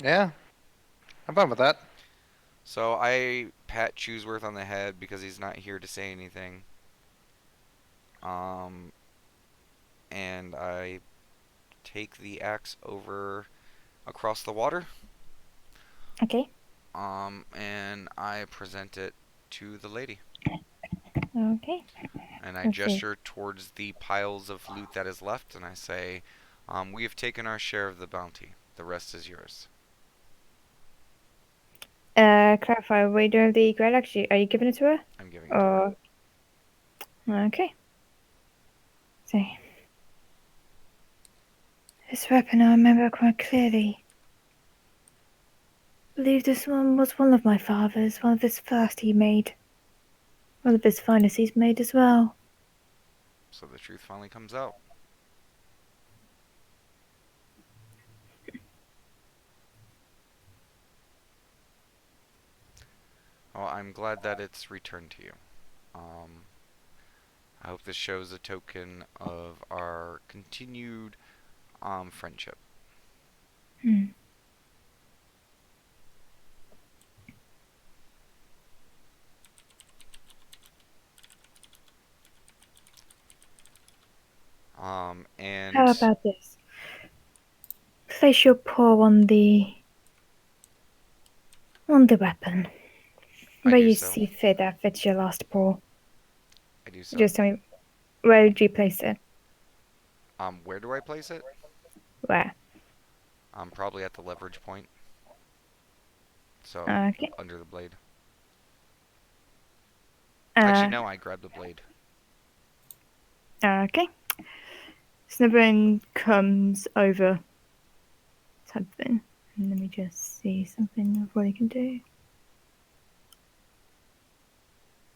Yeah. I'm fine with that. So I pat Chooseworth on the head because he's not here to say anything. Um, and I take the axe over across the water. Okay. And I present it to the lady. Okay. And I Let's see. gesture towards the piles of loot that is left, and I say, we have taken our share of the bounty. The rest is yours. Clarify, are we doing the great axe? Are you giving it to her? I'm giving it to her. Okay. See. This weapon I remember quite clearly. I believe this one was one of my father's, one of his first he made. One of his finest he's made as well. So the truth finally comes out. Well, I'm glad that it's returned to you. I hope this shows a token of our continued friendship. Hmm. And How about this? Place your paw on the weapon. I Where do you so. see fit that fits your last paw. I do so. Just tell me, where did you place it? Where do I place it? Where? Probably at the leverage point. So Okay. under the blade. Actually, Uh, no, I grabbed the blade. okay. Sniveling comes over something. Let me just see something of what he can do.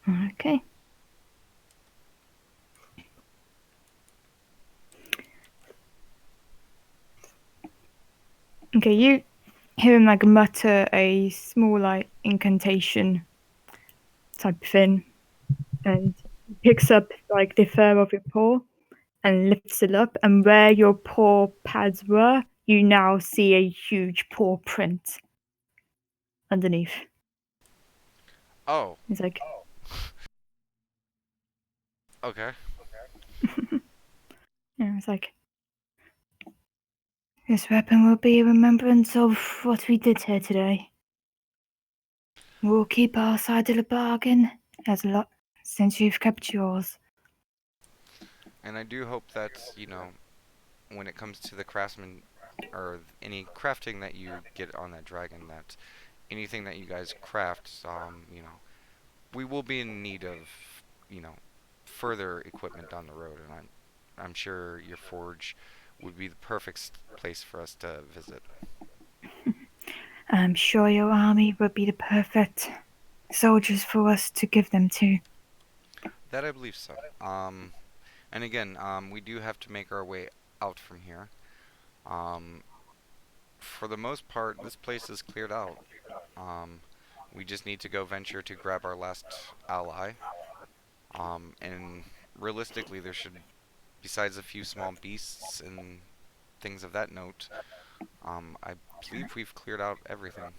Okay. Okay, you hear him like mutter a small like incantation type thing, and he picks up like the fur of your paw and lifts it up, and where your paw pads were, you now see a huge paw print underneath. Oh, He's like, okay. yeah, it's like, this weapon will be a remembrance of what we did here today. We'll keep our side of the bargain as a lot since you've kept yours. And I do hope that, when it comes to the craftsman or any crafting that you get on that dragon, that anything that you guys craft, we will be in need of, you know, further equipment down the road, and I'm sure your forge would be the perfect place for us to visit. I'm sure your army would be the perfect soldiers for us to give them to. That I believe so. And again, we do have to make our way out from here. Um, for the most part, this place is cleared out. Um, we just need to go venture to grab our last ally. And realistically, there should, besides a few small beasts and things of that note, I believe we've cleared out everything.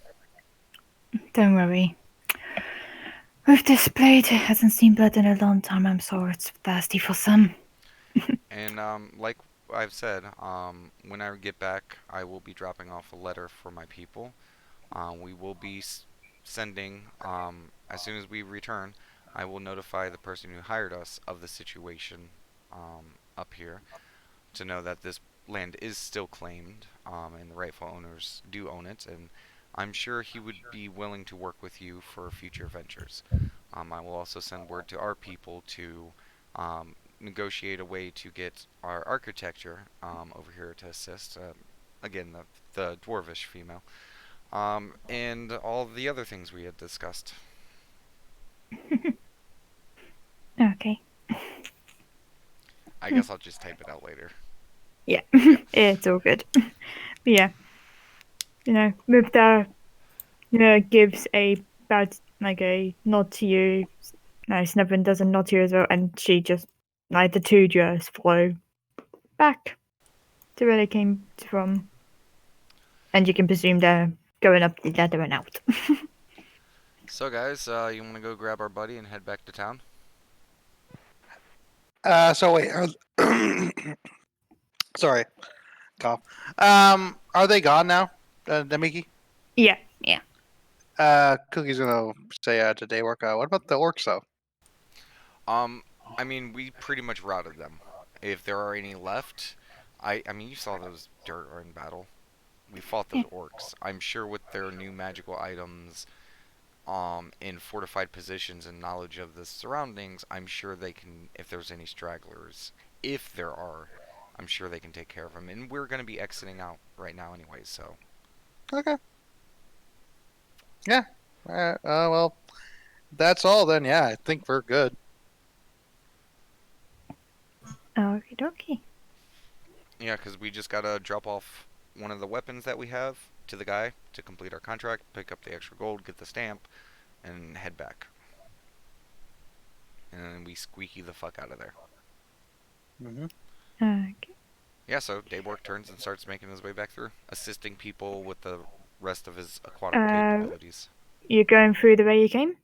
Don't worry. With this blade, it hasn't seen blood in a long time. I'm sure it's thirsty for some. And like I've said, when I get back, I will be dropping off a letter for my people. We will be sending, as soon as we return, I will notify the person who hired us of the situation up here to know that this land is still claimed, and the rightful owners do own it, and I'm sure he would be willing to work with you for future ventures. I will also send word to our people to negotiate a way to get our architecture over here to assist. Again, the dwarvish female. And all the other things we had discussed. Okay. I guess I'll just type it out later. Yeah. It's all good. But yeah. With that, gives a bad, like a nod to you. No, Snevin does a nod to you as well, and she just, like, the two just flow back to where they came from. And you can presume they're going up the ladder and out. So, guys, you want to go grab our buddy and head back to town? So wait, sorry, cough. Are they gone now, Demiki? Yeah. Cookie's gonna say to Daywork. What about the orcs though? I mean, we pretty much routed them. If there are any left, I mean, you saw those dirt in battle. We fought those orcs. I'm sure with their new magical items, in fortified positions and knowledge of the surroundings, I'm sure they can, if there's any stragglers, if there are, I'm sure they can take care of them. And we're going to be exiting out right now anyway, so. Okay. Yeah. Well, that's all then. Yeah, I think we're good. Okie dokie. Yeah, because we just got to drop off one of the weapons that we have to the guy to complete our contract, pick up the extra gold, get the stamp, and head back. And then we squeaky the fuck out of there. Mm-hmm. Okay. Yeah, so Daybork turns and starts making his way back through, assisting people with the rest of his aquatic capabilities. You're going through the way you came?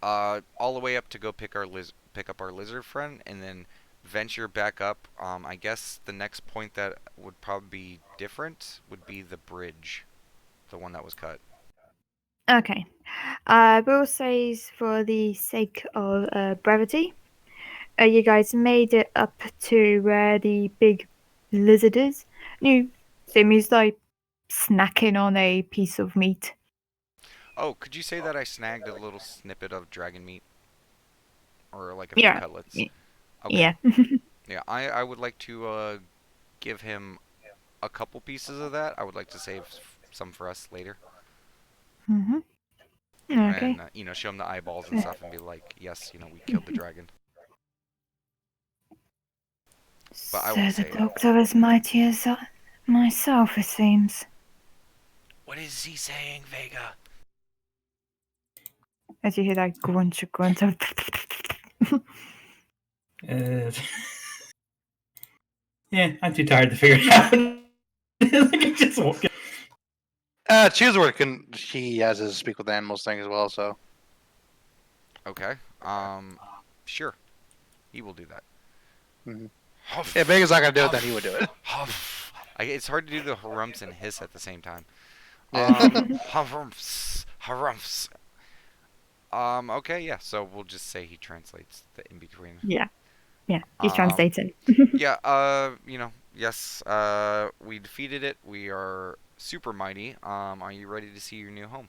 All the way up to go pick up our lizard friend, and then venture back up. I guess the next point that would probably be different would be the bridge, the one that was cut. Okay. I will say, for the sake of brevity, you guys made it up to where the big lizard is. You same as like snacking on a piece of meat. Oh, could you say that I snagged a little snippet of dragon meat? Or like a few Yeah. cutlets? Okay. Yeah. Yeah, I would like to give him a couple pieces of that. I would like to save some for us later. Mm-hmm. Okay. And, show him the eyeballs and stuff and be like, yes, we killed the dragon. But I So won't the say it. dogs are as mighty as myself, it seems. What is he saying, Vega? As you hear that grunt of... Yeah, I'm too tired to figure it out. Like, just walking. Chooseworth he has his speak with animals thing as well, so. Okay. Sure. He will do that. Mhm. Huff. Yeah, Vega's not gonna do it, then he would do it. Huff. It's hard to do the harumps and hiss at the same time. Yeah. Harumps. Harumps. Okay, yeah, so we'll just say he translates the in between. Yeah. Yeah, he's Um, translating. Yeah, yes, we defeated it. We are super mighty. Are you ready to see your new home?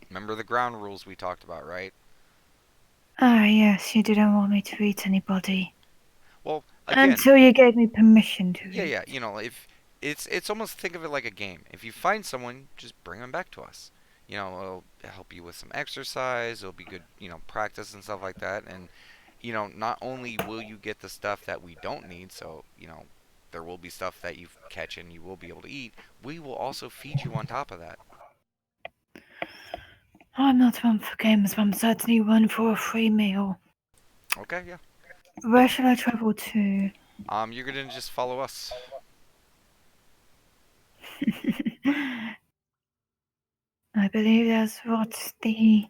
Remember the ground rules we talked about, right? Ah, yes, you didn't want me to eat anybody. Well, again, Until you gave me permission to yeah, eat. yeah, if it's almost think of it like a game. If you find someone, just bring them back to us. It'll help you with some exercise. It'll be good, practice and stuff like that. And not only will you get the stuff that we don't need, so there will be stuff that you catch and you will be able to eat. We will also feed you on top of that. I'm not one for games, but I'm certainly one for a free meal. Okay, yeah. Where shall I travel to? You're gonna just follow us. I believe that's what the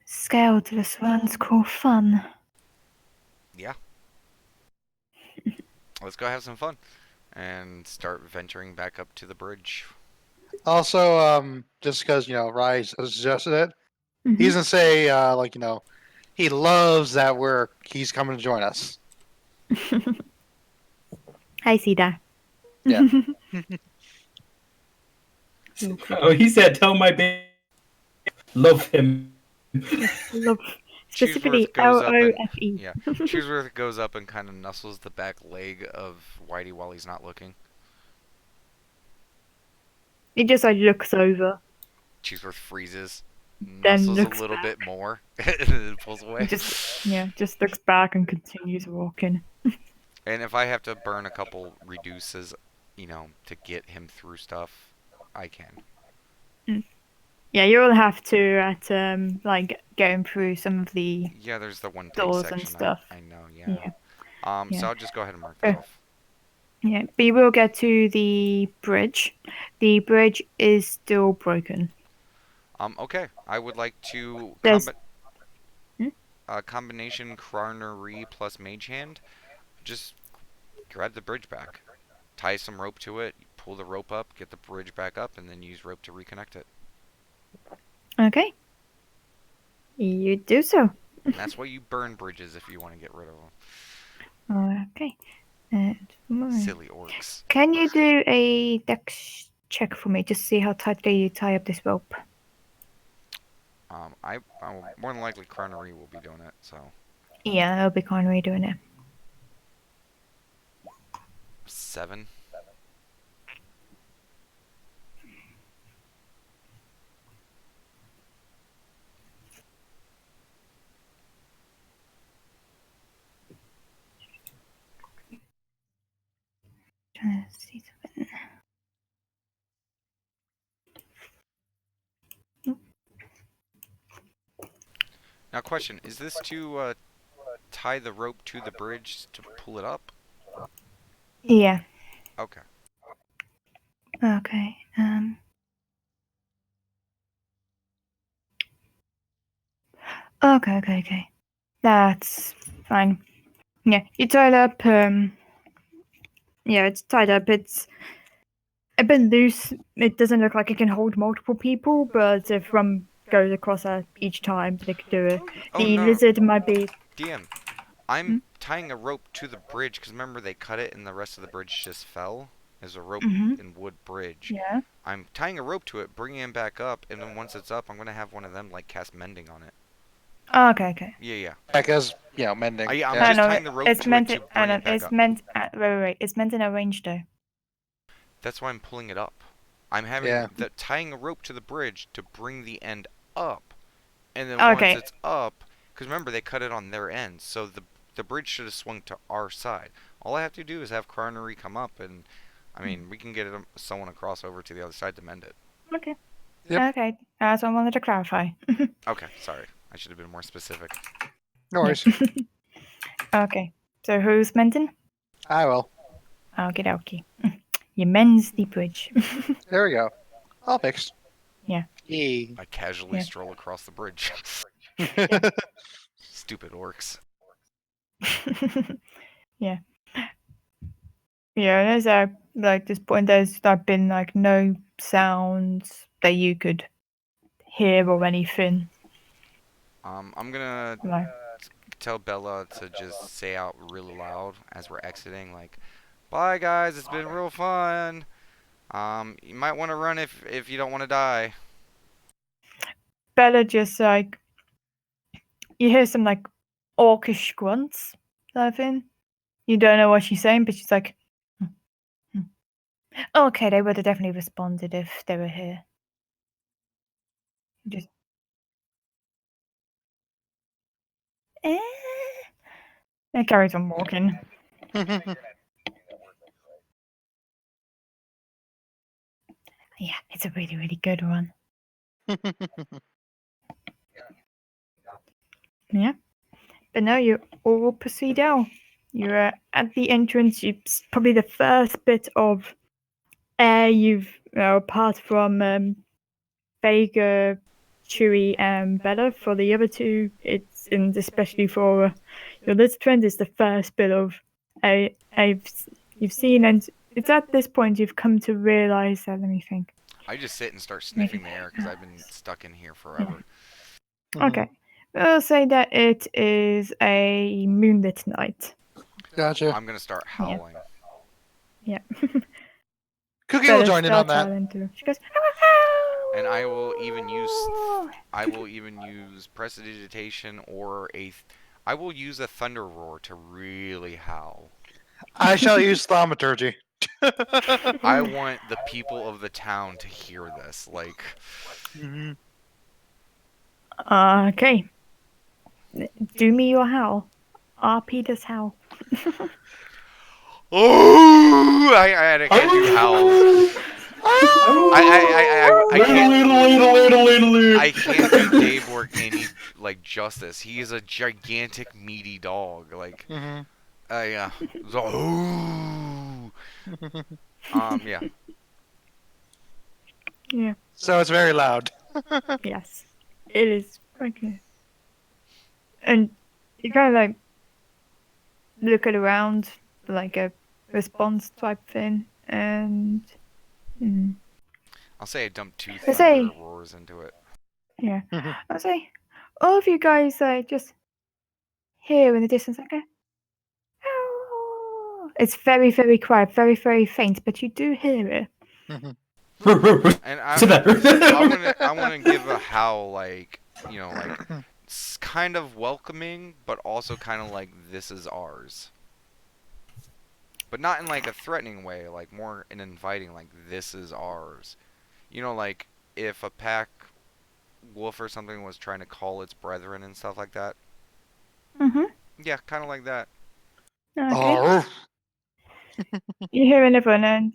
scaleless ones call fun. Yeah. Let's go have some fun and start venturing back up to the bridge. Also, just because Rai suggested it, Mhm. he's gonna say he loves that he's coming to join us. I see that. Yeah. Oh, he said, "Tell my baby, love him." Love, specifically Chooseworth goes up and LOFE. yeah, Chooseworth goes up and kind of nuzzles the back leg of Whitey while he's not looking. He just looks over, Chooseworth freezes, then nuzzles looks a little back. bit more, and then pulls away. Just looks back and continues walking. And if I have to burn a couple reduces, to get him through stuff, I can. Yeah, you'll have to get him through some of the Yeah, there's the one pig doors section. and stuff. I know. Yeah. Yeah. So I'll just go ahead and mark that off. Yeah, but you will get to the bridge. The bridge is still broken. Okay. I would like to There's- combination Chronery plus Mage Hand. Just grab the bridge back. Tie some rope to it, pull the rope up, get the bridge back up, and then use rope to reconnect it. Okay. You do so. And that's why you burn bridges if you want to get rid of them. Okay. Silly orcs. Can you do a dex check for me? Just see how tightly you tie up this rope. I more than likely Chronery will be doing it, so. Yeah, that'll be Conway doing it. 7. Trying to see something. Now, question: is this to tie the rope to the bridge to pull it up? Yeah. Okay. Okay. Okay. That's fine. Yeah, you tied up. Yeah, it's tied up. It's a bit loose. It doesn't look like it can hold multiple people, but from goes across each time. They could do it. Oh The no, lizard might be. DM. I'm tying a rope to the bridge because remember they cut it and the rest of the bridge just fell. There's a rope and wood bridge. Yeah. I'm tying a rope to it, bringing it back up, and then once it's up, I'm gonna have one of them like cast mending on it. Oh, okay. Yeah, yeah. Because mending. I'm Yeah. just No, tying the rope it's to meant. it to bring it back It's up. meant. Wait. It's meant in a range though. That's why I'm pulling it up. I'm having Yeah. tying a rope to the bridge to bring the end up, and then Okay. once it's up, because remember they cut it on their end, so the bridge should have swung to our side. All I have to do is have Carnery come up, and I mean we can get someone across over to the other side to mend it. Okay. Yep. Okay. So I wanted to clarify. Okay, sorry, I should have been more specific. No worries. Okay. So who's mending? I will. Okie dokie. You mends the bridge. There we go. All fixed. Yeah. Yay. I casually Yeah. stroll across the bridge. Stupid orcs. Yeah. Yeah, there's like this point there's been like no sounds that you could hear or anything. I'm gonna Like tell Bella to just say out really loud as we're exiting, like, "Bye guys, it's been real fun. You might want to run if you don't want to die." Bella just like you hear some like orcish grunts type thing. You don't know what she's saying, but she's like okay, they would have definitely responded if they were here. Just it carries on walking. Yeah, it's a really, really good one. Yeah. But no, you all proceed down. You're at the entrance. It's probably the first bit of air you've, apart from Vega, Chewy, and Bella. For the other two, it's, and especially for your lizard friend, it's the first bit of air you've seen. And it's at this point you've come to realize that, let me think. I just sit and start sniffing the air because I've been stuck in here forever. Okay. I'll say that it is a moonlit night. Gotcha. I'm gonna start howling. Yeah. Cookie will join in on that. She goes, And I will even use prestidigitation or I will use a thunder roar to really howl. I shall use thaumaturgy. I want the people of the town to hear this. Like, okay. Do me your howl. RP this howl. oh, I can't do howls. I can't do Daybor any like justice. He is a gigantic meaty dog. Like, yeah. Yeah. Yeah. So it's very loud. Yes. It is. Okay. And you kind of like look at around for like a response type thing, and I'll say I dumped two I say- thunder roars into it. yeah, I'll say all of you guys just hear in the distance like a. "Ow." It's very, very quiet, very, very faint, but you do hear it. And I want to give a howl like, like kind of welcoming, but also kind of like this is ours. But not in like a threatening way, like more an inviting, like this is ours. Like if a pack wolf or something was trying to call its brethren and stuff like that. Yeah, kind of like that. Okay. You hear another one, and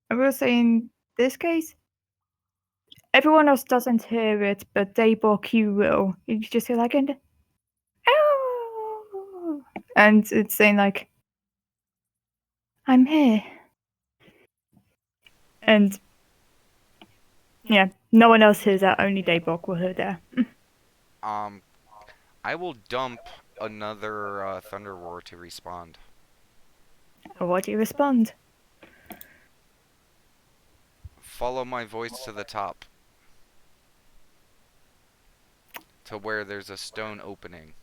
I will say in this case, everyone else doesn't hear it, but Daybok, you will. You just hear like an "Ow!" and it's saying like, "I'm here," and yeah, no one else hears that. Only Daybok will hear that. I will dump another thunder roar to respond. What do you respond? Follow my voice to the top. to where there's a stone opening,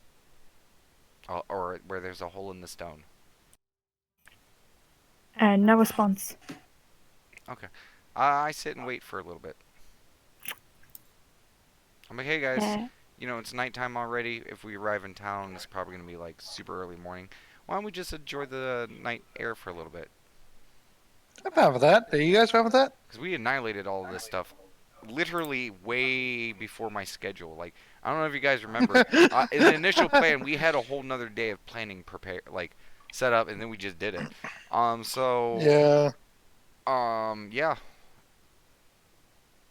or where there's a hole in the stone. No response. Okay. I sit and wait for a little bit. I'm like, hey guys, Uh, it's nighttime already. If we arrive in town, it's probably gonna be like super early morning. Why don't we just enjoy the night air for a little bit? I'm fine with that. Are you guys fine with that? Because we annihilated all of this stuff literally way before my schedule. Like, I don't know if you guys remember, in the initial plan, we had a whole nother day of planning prepare, like, set up, and then we just did it. So, Yeah. yeah.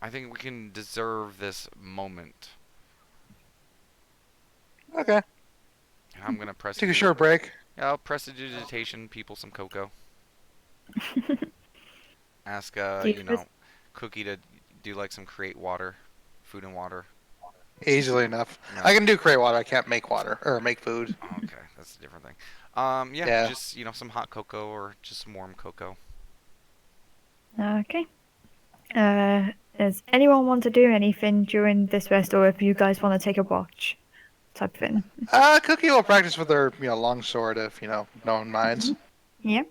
I think we can deserve this moment. Okay. I'm gonna press Take a short break. Yeah, I'll prestidigitation people some cocoa. Ask, do you guys- Cookie to do like some create water, food and water. Easily enough. No. I can do create water. I can't make water or make food. Oh, okay, that's a different thing. Yeah, Yeah. just some hot cocoa or just some warm cocoa. Okay. Does anyone want to do anything during this rest, or if you guys want to take a watch, type thing? Cookie will practice with her, long sword if no one minds. Yep.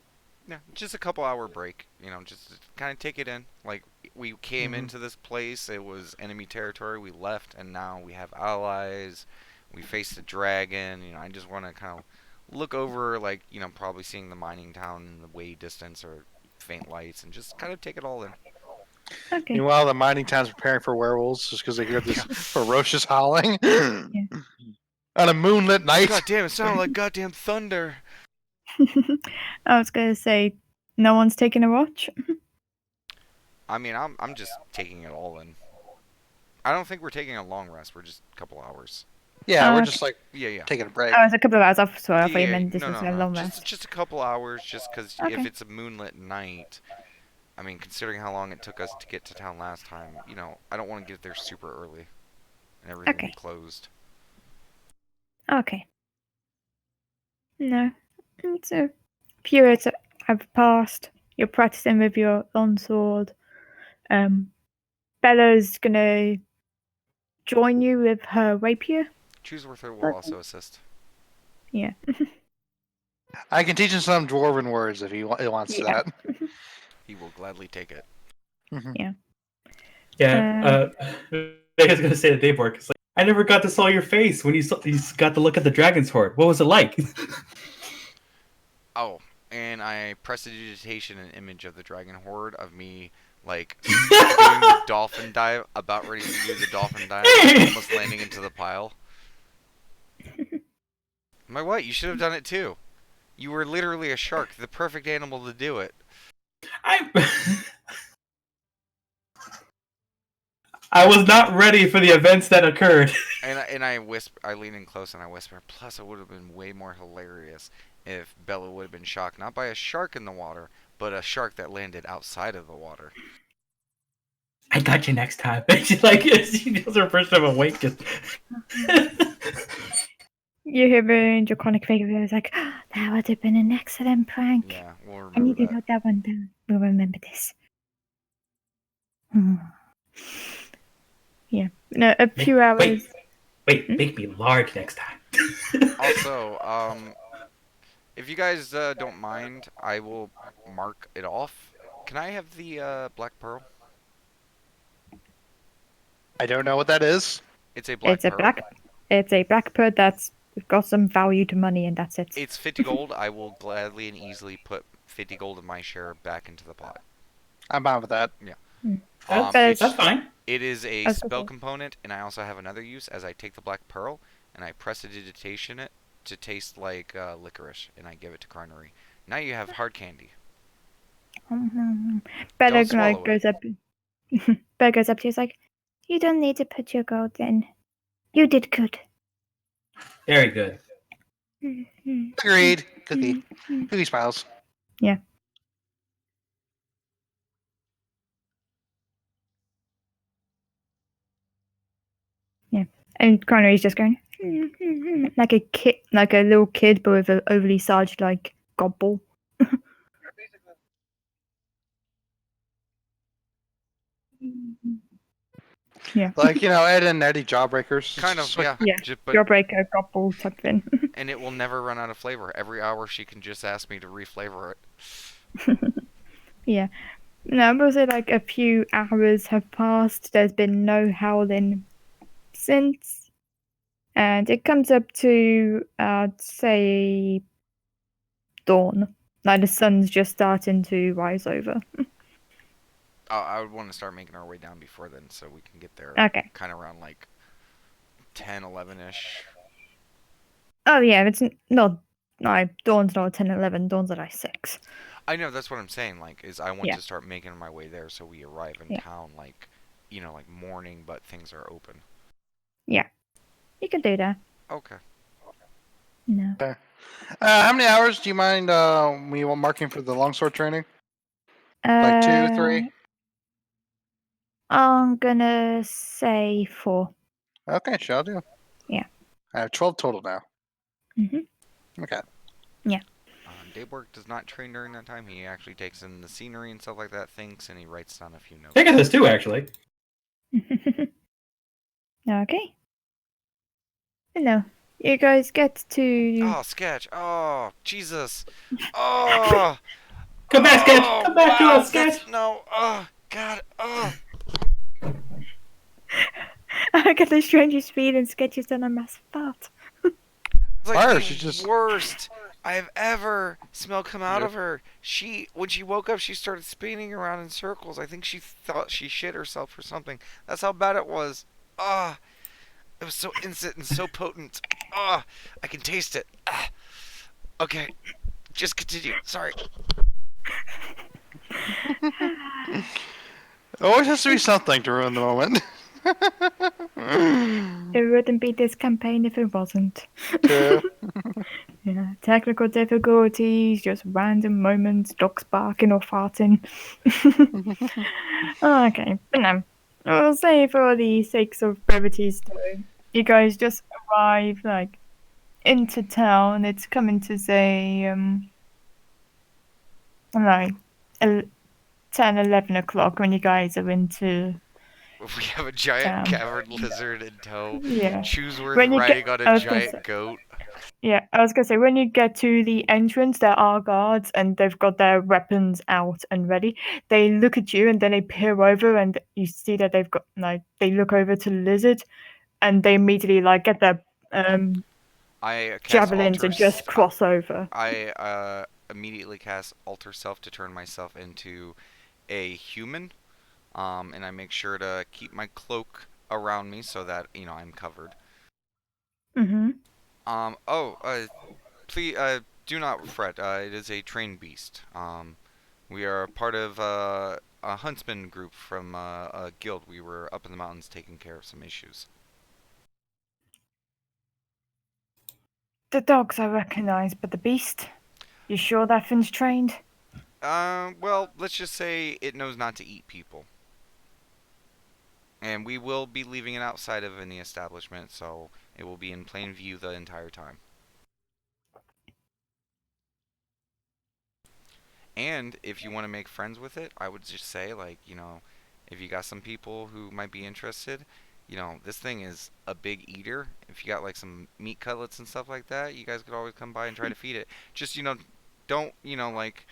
Yeah, just a couple hour break. Just to kind of take it in. Like we came into this place, it was enemy territory. We left, and now we have allies. We faced a dragon. I just want to kind of look over, like probably seeing the mining town in the way distance or faint lights, and just kind of take it all in. Okay. Meanwhile, the mining town's preparing for werewolves just because they hear this ferocious howling on a moonlit night. God damn, it sounded like goddamn thunder. I was gonna say, no one's taking a watch. I mean, I'm just taking it all in. I don't think we're taking a long rest. We're just a couple hours. Yeah, we're Okay. just like Yeah. taking a break. Oh, it's a couple of hours off, so I thought you Yeah, meant this no, was no, a no. long Just rest. just a couple hours, just because if Okay. it's a moonlit night, I mean, considering how long it took us to get to town last time, I don't want to get there super early, and everything be Okay. closed. Okay. No. So, few hours have passed. You're practicing with your longsword. Bella's gonna join you with her rapier. Chooseworther will also assist. Yeah. I can teach him some dwarven words if he wants Yeah. that. He will gladly take it. Yeah. Vega's gonna say to Dayborg, it's like, I never got to saw your face when you got to look at the dragon's horde. What was it like? Oh, and I prestidigitation an image of the dragon horde of me, like, doing the dolphin dive, about ready to do the dolphin dive, almost landing into the pile. I'm like, what? You should have done it too. You were literally a shark, the perfect animal to do it. I was not ready for the events that occurred. And I whisper, I lean in close and I whisper. Plus, it would have been way more hilarious if Bella would have been shocked not by a shark in the water, but a shark that landed outside of the water. I got you next time. She feels her first time awake. Just... You hear in draconic figure. It's like, oh, that would have been an excellent prank. Yeah, we'll I remember need to that. note that one down. We'll remember this. Yeah. No, a few hours. Wait, make me large next time. Also, if you guys don't mind, I will mark it off. Can I have the Black Pearl? I don't know what that is. It's a Black Pearl. It's a black pearl that's got some value to money, and that's it. It's 50 gold. I will gladly and easily put 50 gold of my share back into the pot. I'm fine with that. Yeah. That's fine. It is a That's spell okay. component, and I also have another use as I take the Black Pearl and I prestidigitation it to taste like licorice, and I give it to Carnery. Now you have hard candy. Bella Don't swallow like goes up. Bella goes up to you. Is like, you don't need to put your gold in. You did good. Very good. Agreed. Cookie. Cookie smiles. Yeah. Yeah. And Connery's just going like a kid, like a little kid, but with an overly sized like gobble. Yeah. Like, Ed and Eddie Jawbreakers. Kind of, Just like- yeah. Yeah. But Jawbreaker, gobble type thing. and it will never run out of flavor. Every hour she can just ask me to reflavor it. Yeah. No, I will say like a few hours have passed. There's been no howling since. And it comes up to, say, dawn. Like the sun's just starting to rise over. I would want to start making our way down before then, so we can get there Okay. kind of around like 10, 11-ish. Oh, yeah, it's not. No, dawn's not 10, 11. Dawn's at like 6. I know, that's what I'm saying. Like, is I want Yeah. to start making my way there, so we arrive in Yeah. town like, like morning, but things are open. You can do that. Okay. No. how many hours do you mind we want marking for the longsword training? Like 2, 3? I'm gonna say 4. Okay, shall do. Yeah. I have 12 total now. Mhm. Okay. Dayborg does not train during that time. He actually takes in the scenery and stuff like that, thinks, and he writes down a few notes. I got this too, actually. Okay. No. You guys get to. Oh, Sketch. Oh, Jesus. Oh. Come back, Sketch. Oh, Come back to wow, us, Sketch. No. Oh, God. Oh. I get the strangest feeling Sketches done a massive fart. It's like Fire, the she just- worst I've ever smelled come out of her. When she woke up, she started spinning around in circles. I think she thought she shit herself or something. That's how bad it was. Ah. It was so instant and so potent. Ah. I can taste it. Ah. Okay. Just continue. Sorry. It always has to be something to ruin the moment. It wouldn't be this campaign if it wasn't. True. Yeah, technical difficulties, just random moments, dogs barking or farting. Okay, but no. I'll say for the sakes of brevity's though, you guys just arrive like into town. It's coming to say like 10, 11 o'clock when you guys are into We have a giant Damn. cavern lizard in tow. yeah. Chooseworth When you riding get- on I a was gonna giant say- goat. Yeah, I was gonna say when you get to the entrance, there are guards and they've got their weapons out and ready. They look at you and then they peer over and you see that they've got like they look over to the lizard and they immediately like get their I cast javelins alter and just cross over. I immediately cast alter self to turn myself into a human. And I make sure to keep my cloak around me so that I'm covered. Mm-hmm. Please, do not fret. It is a trained beast. We are part of a huntsman group from a guild. We were up in the mountains taking care of some issues. The dogs I recognize, but the beast? You sure that thing's trained? Well, let's just say it knows not to eat people. And we will be leaving it outside of any establishment, so it will be in plain view the entire time. And if you want to make friends with it, I would just say, like, if you got some people who might be interested, this thing is a big eater. If you got, like, some meat cutlets and stuff like that, you guys could always come by and try to feed it. Just, don't, like,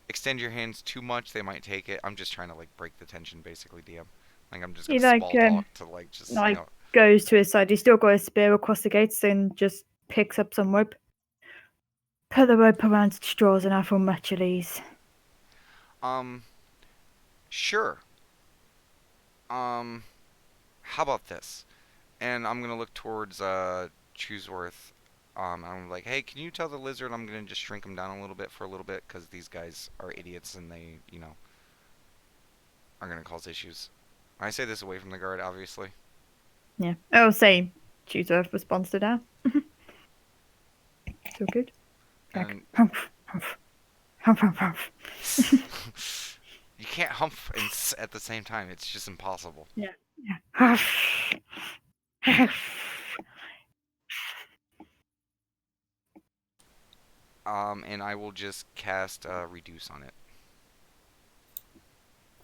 extend your hands too much. They might take it. I'm just trying to, like, break the tension, basically, DM. Like, I'm just You gonna like, small talk to, like, just, like- Goes to his side. He's still got his spear across the gates and just picks up some rope. Put the rope around its straws and I feel much at ease. Sure. How about this? And I'm gonna look towards Chooseworth. I'm like, hey, can you tell the lizard I'm gonna just shrink him down a little bit for a little bit because these guys are idiots and they, are gonna cause issues. I say this away from the guard, obviously. Yeah. I'll say Chooseworth responds to that. So good. Like, And humph, humph, humph, humph, humph. you can't humph and at the same time. It's just impossible. Yeah. Humph, humph. And I will just cast reduce on it.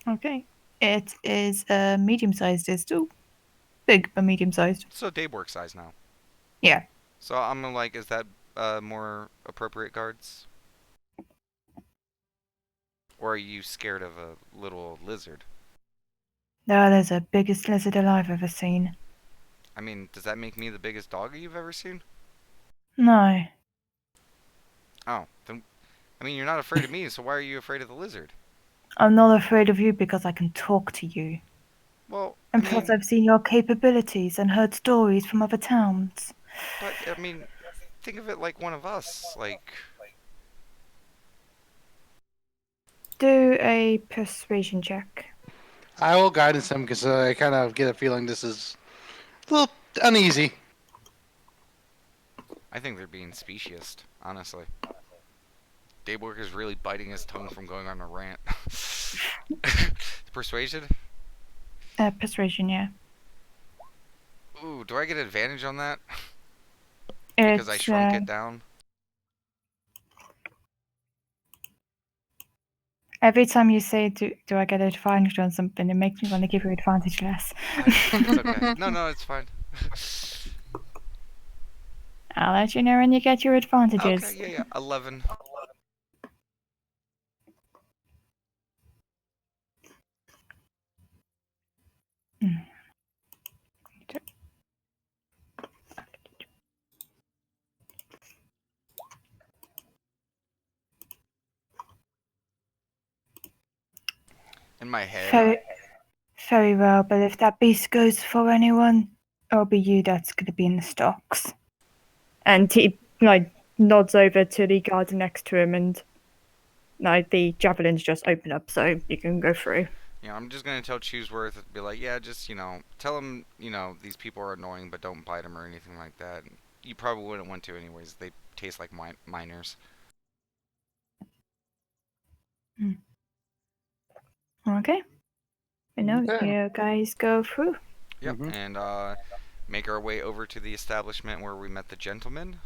Okay. It is a medium-sized distal. big but medium sized. So Daybork size now. Yeah. So I'm like, is that more appropriate guards? Or are you scared of a little lizard? No, there's the biggest lizard alive I've ever seen. I mean, does that make me the biggest dog you've ever seen? No. Oh, then, I mean, you're not afraid of me, so why are you afraid of the lizard? I'm not afraid of you because I can talk to you. Well, And plus, mean, I've seen your capabilities and heard stories from other towns. but I mean, think of it like one of us. Like, Do a persuasion check. I will guidance him because I kind of get a feeling this is a little uneasy. I think they're being speciest, honestly. Daybork is really biting his tongue from going on a rant. Persuasion? Persuasion, yeah. Ooh, do I get advantage on that? Because I shrunk it down? Every time you say, do I get advantage on something, it makes me want to give you advantage less. It's okay. No, it's fine. I'll let you know when you get your advantages. Okay, yeah. 11. In my head. Very well, but if that beast goes for anyone, it'll be you that's going to be in the stocks. And he nods over to the guard next to him, and the javelins just open up, so you can go through. Yeah, I'm just gonna tell Chooseworth, be like, yeah, just tell him, these people are annoying, but don't bite them or anything like that. You probably wouldn't want to, anyways. They taste like miners. Okay. I know you guys go through. Yep, and make our way over to the establishment where we met the gentleman.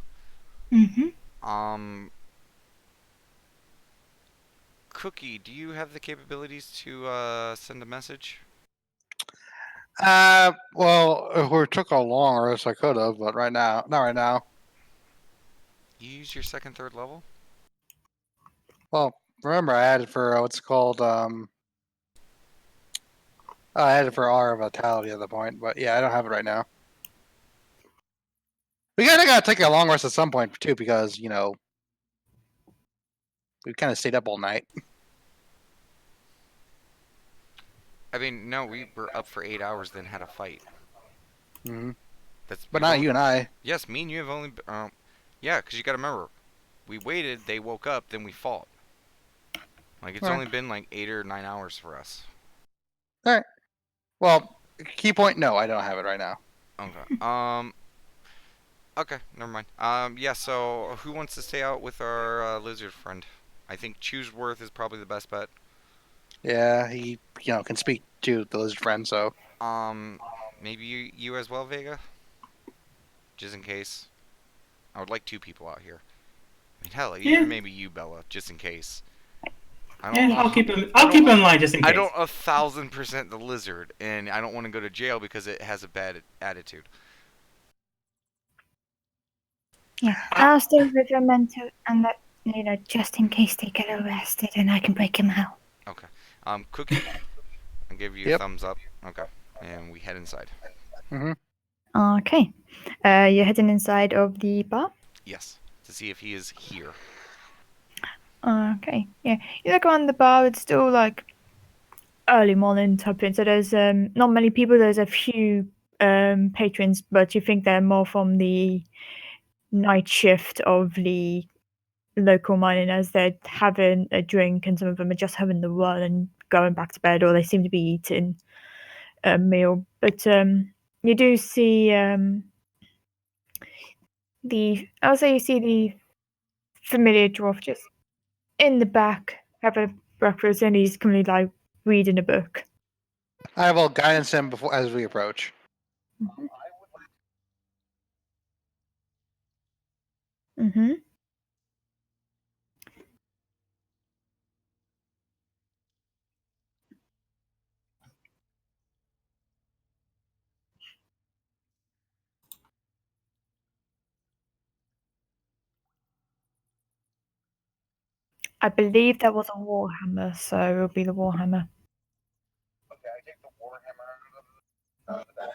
Cookie, do you have the capabilities to send a message? Well, if we took a long rest, I could have, but not right now. You use your second, third level? Well, remember I added for what's called I added for R vitality at the point, but yeah, I don't have it right now. We gotta take a long rest at some point too, because we kind of stayed up all night. I mean, no, we were up for 8 hours, then had a fight. Mm-hmm. But not you and I. Yes, me and you have only. Yeah, because you got to remember, we waited, they woke up, then we fought. Like it's only been like 8 or 9 hours for us. All right. Well, key point. No, I don't have it right now. Okay. Okay, never mind. Yeah. So who wants to stay out with our lizard friend? I think Chooseworth is probably the best bet. Yeah, he can speak to the lizard friend, so. Maybe you as well, Vega. Just in case. I would like 2 people out here. I mean, hell, even maybe you, Bella, just in case. I'll keep him. I'll keep him in line just in case. I don't 1,000% the lizard, and I don't want to go to jail because it has a bad attitude. Yeah, I'll stay with your mentor and let just in case they get arrested, and I can break him out. Okay. Cookie, I'll give you a thumbs up. Okay, and we head inside. Okay. You're heading inside of the bar? Yes, to see if he is here. Okay. Yeah. You look around the bar, it's still like early morning type thing. So there's not many people. There's a few patrons, but you think they're more from the night shift of the local mining as they're having a drink, and some of them are just having the run and going back to bed, or they seem to be eating a meal. But you do see I'll say you see the familiar dwarf just in the back having breakfast, and he's currently like reading a book. I will guidance him before as we approach. I believe there was a warhammer, so it'll be the warhammer. Okay, I take the warhammer out of the bag.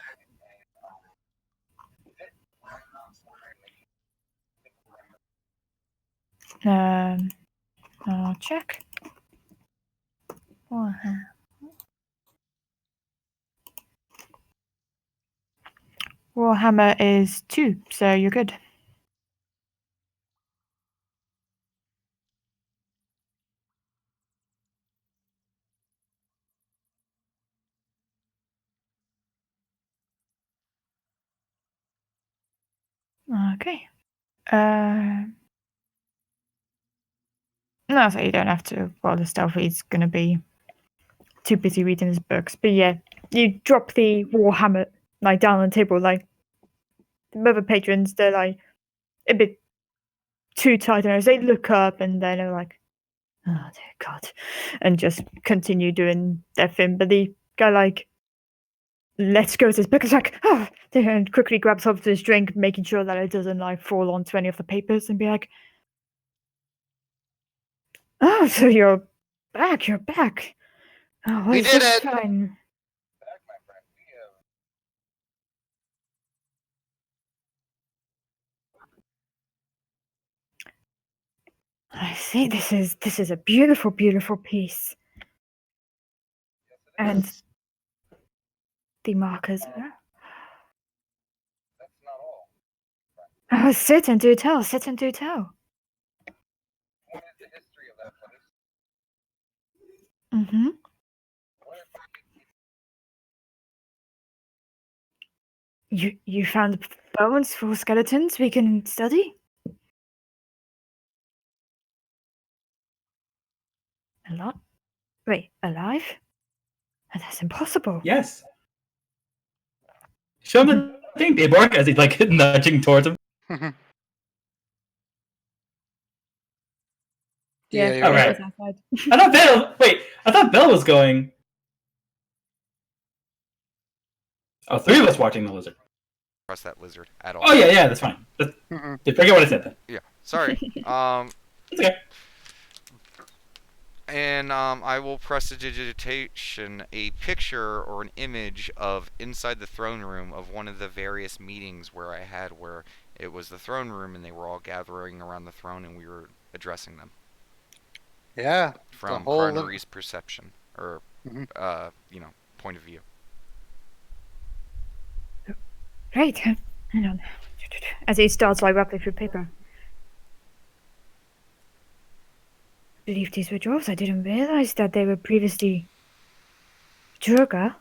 I'll check. Warhammer. Warhammer is 2, so you're good. Okay. No, so you don't have to roll the stealth. He's going to be too busy reading his books. But yeah, you drop the warhammer like down on the table. Like the other patrons, they're like a bit too tired. As they look up and then they're like, "Oh dear God," and just continue doing their thing. But the guy like lets go of his book. It's like, oh, and quickly grabs hold of his drink, making sure that it doesn't like fall onto any of the papers, and be like, "Oh, so you're back. You're back. Oh, We where's did this it! time?" Back, my friend. We have... I see. This is a beautiful, beautiful piece, and the markers. That's not all. Oh, sit and do tell. Sit and do tell. What is the history of that place? Mm-hmm. What if I could keep... You found bones for skeletons we can study? A lot? Wait, alive? That's impossible. Yes. Show him the thing, Dayborg, as he's like nudging towards him. Yeah, Yeah, All you're right. it's outside. I thought Bell. Wait, I thought Bell was going. Oh, 3 of us watching the lizard. Trust that lizard at all. Oh yeah, that's fine. Mhm. Forget what I said then. Yeah. Sorry. It's okay. And I will prestidigitation a picture or an image of inside the throne room of one of the various meetings where I had where it was the throne room and they were all gathering around the throne and we were addressing them Yeah. from whole Carnery's perception or Mhm. point of view. Right. Hang on. As he starts like rubbing through paper. I believe these were dwarves. I didn't realize that they were previously Durga.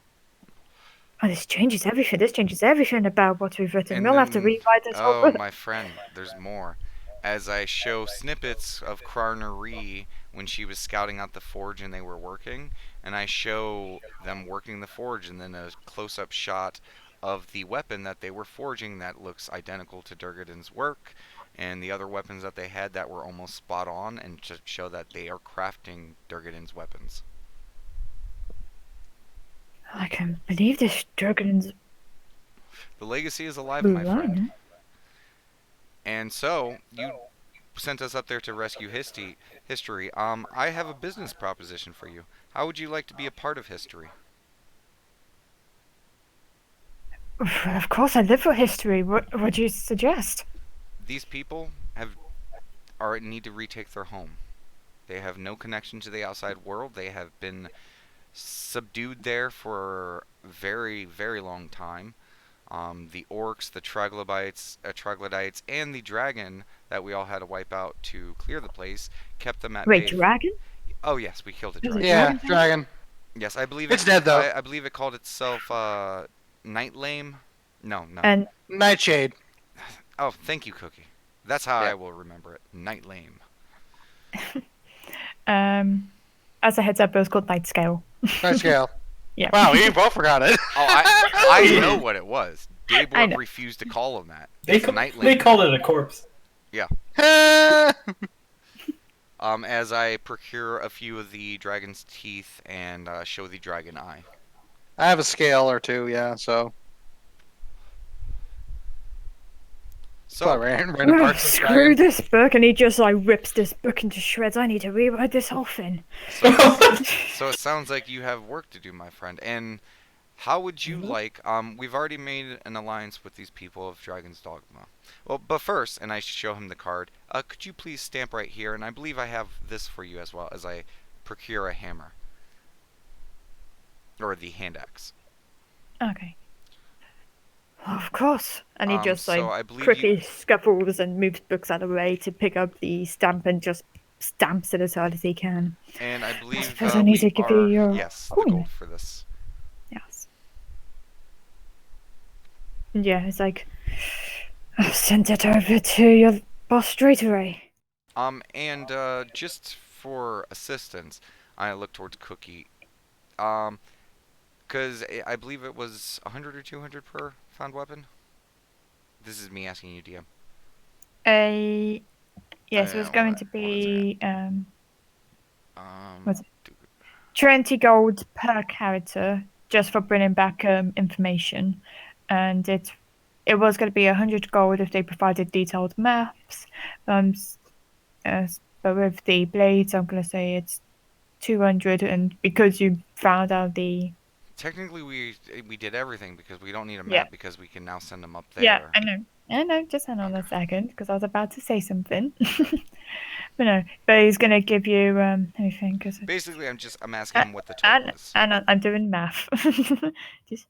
Oh, this changes everything. This changes everything about what we've written. And We'll have to then, rewrite this whole book. my friend, there's more. As I show snippets of Carnery when she was scouting out the forge and they were working, and I show them working the forge, and then a close-up shot of the weapon that they were forging that looks identical to Durgadin's work, and the other weapons that they had that were almost spot on, and to show that they are crafting Durgadin's weapons. I can't believe this. Durgan's The legacy is alive, blue my friend. line. And so, you sent us up there to rescue history. I have a business proposition for you. How would you like to be a part of history? Of course, I live for history. What would you suggest? These people need to retake their home. They have no connection to the outside world. They have been subdued there for a very, very long time. The orcs, the troglodytes, and the dragon that we all had to wipe out to clear the place kept them at Wait, bay. dragon? Oh yes, we killed a There's a dragon. Yeah, dragon? dragon. Yes, I believe It's dead, though. I believe it called itself Nightlame. No. And Nightshade. Oh, thank you, Cookie. That's how Yeah. I will remember it. Nightlame. as a heads up, it was called Night Scale. Night scale. Yeah. Wow, you both forgot it. Oh, I know what it was. I Dayborg know. refused to call him that. They It's they Nightlame. called it a corpse. As I procure a few of the dragon's teeth and show the dragon eye. I have a scale or two, yeah, so. But So, random Oh, parts of screw Dragon. this book, and he just like rips this book into shreds. I need to rewrite this whole thing. so, so it sounds like you have work to do, my friend. And how would you like? We've already made an alliance with these people of Dragon's Dogma. Well, but first, and I show him the card. Could you please stamp right here? And I believe I have this for you as well as I procure a hammer or the hand axe. Okay. Of course. And he just So like I believe quickly scuffles and moves books out of the way to pick up the stamp and just stamps it as hard as he can. and I believe suppose I need we to give you are your yes the coin. gold for this. Yes. And yeah, it's like, I'll send it over to your boss straight away. And just for assistance, I look towards Cookie. Because I believe it was 100 or 200 per found weapon. This is me asking you, DM. Yes, it was going to be Um, what's it? 20 gold per character just for bringing back information, and it was going to be 100 gold if they provided detailed maps. But with the blades, I'm going to say it's 200, and because you found out the technically, we did everything because we don't need a map yeah because we can now send them up yeah there. I know. Just hang on a second because I was about to say something. Okay. But no, but he's going to give you anything because Basically, I'm asking him what the total is. and I'm doing math. Just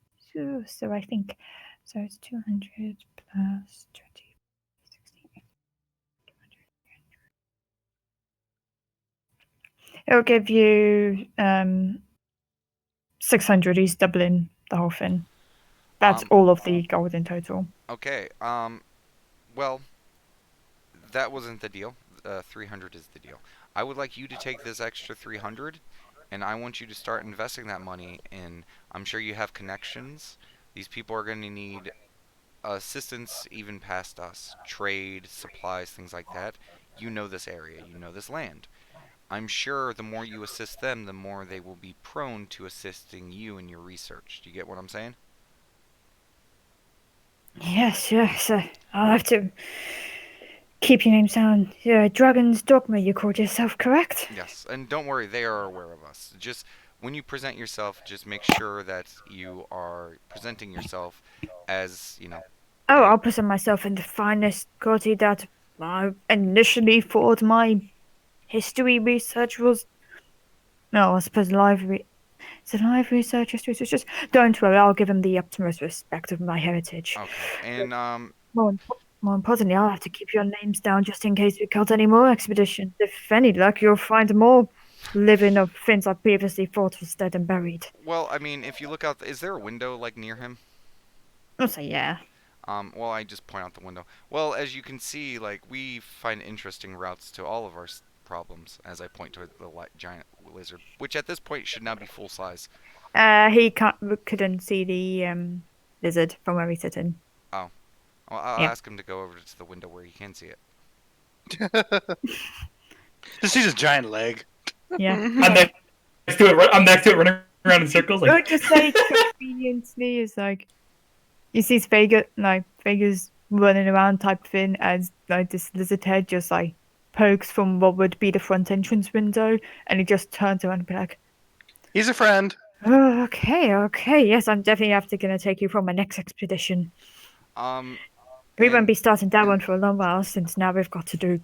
so I think so it's 200 plus 20, 60. It'll give you 600. He's doubling the whole thing. That's all of the gold in total. Okay. Well, that wasn't the deal. 300 is the deal. I would like you to take this extra 300, and I want you to start investing that money in. I'm sure you have connections. These people are going to need assistance even past us. Trade, supplies, things like that. You know this area. You know this land. I'm sure the more you assist them, the more they will be prone to assisting you in your research. Do you get what I'm saying? Yes. I'll have to keep your name down. Dragon's Dogma, you called yourself, correct? Yes, and don't worry, they are aware of us. Just when you present yourself, just make sure that you are presenting yourself as, Oh, I'll present myself in the finest quality that I initially thought my history research was. No, I suppose live. Is it live research? History research? Just don't worry, I'll give him the utmost respect of my heritage. okay. And More importantly, I'll have to keep your names down just in case we cut any more expeditions. If any luck, you'll find more living of things I previously thought was dead and buried. well, I mean, if you look out, is there a window like near him? I'll say yeah. Well, I just point out the window. Well, as you can see, like we find interesting routes to all of our problems. As I point to the giant lizard, which at this point should now be full size. He couldn't see the lizard from where he's sitting. Oh, well, I'll ask him to go over to the window where he can see it. Just see his giant leg. Yeah. I'm next to it. I'm next to it, running around in circles. Like, Just say conveniently is like you see Vega's running around type thing as like this lizard head just like pokes from what would be the front entrance window, and he just turns around and be like, He's a friend. "Oh, okay, yes, I'm definitely gonna take you for my next expedition. We won't be starting that one for a long while since now we've got to do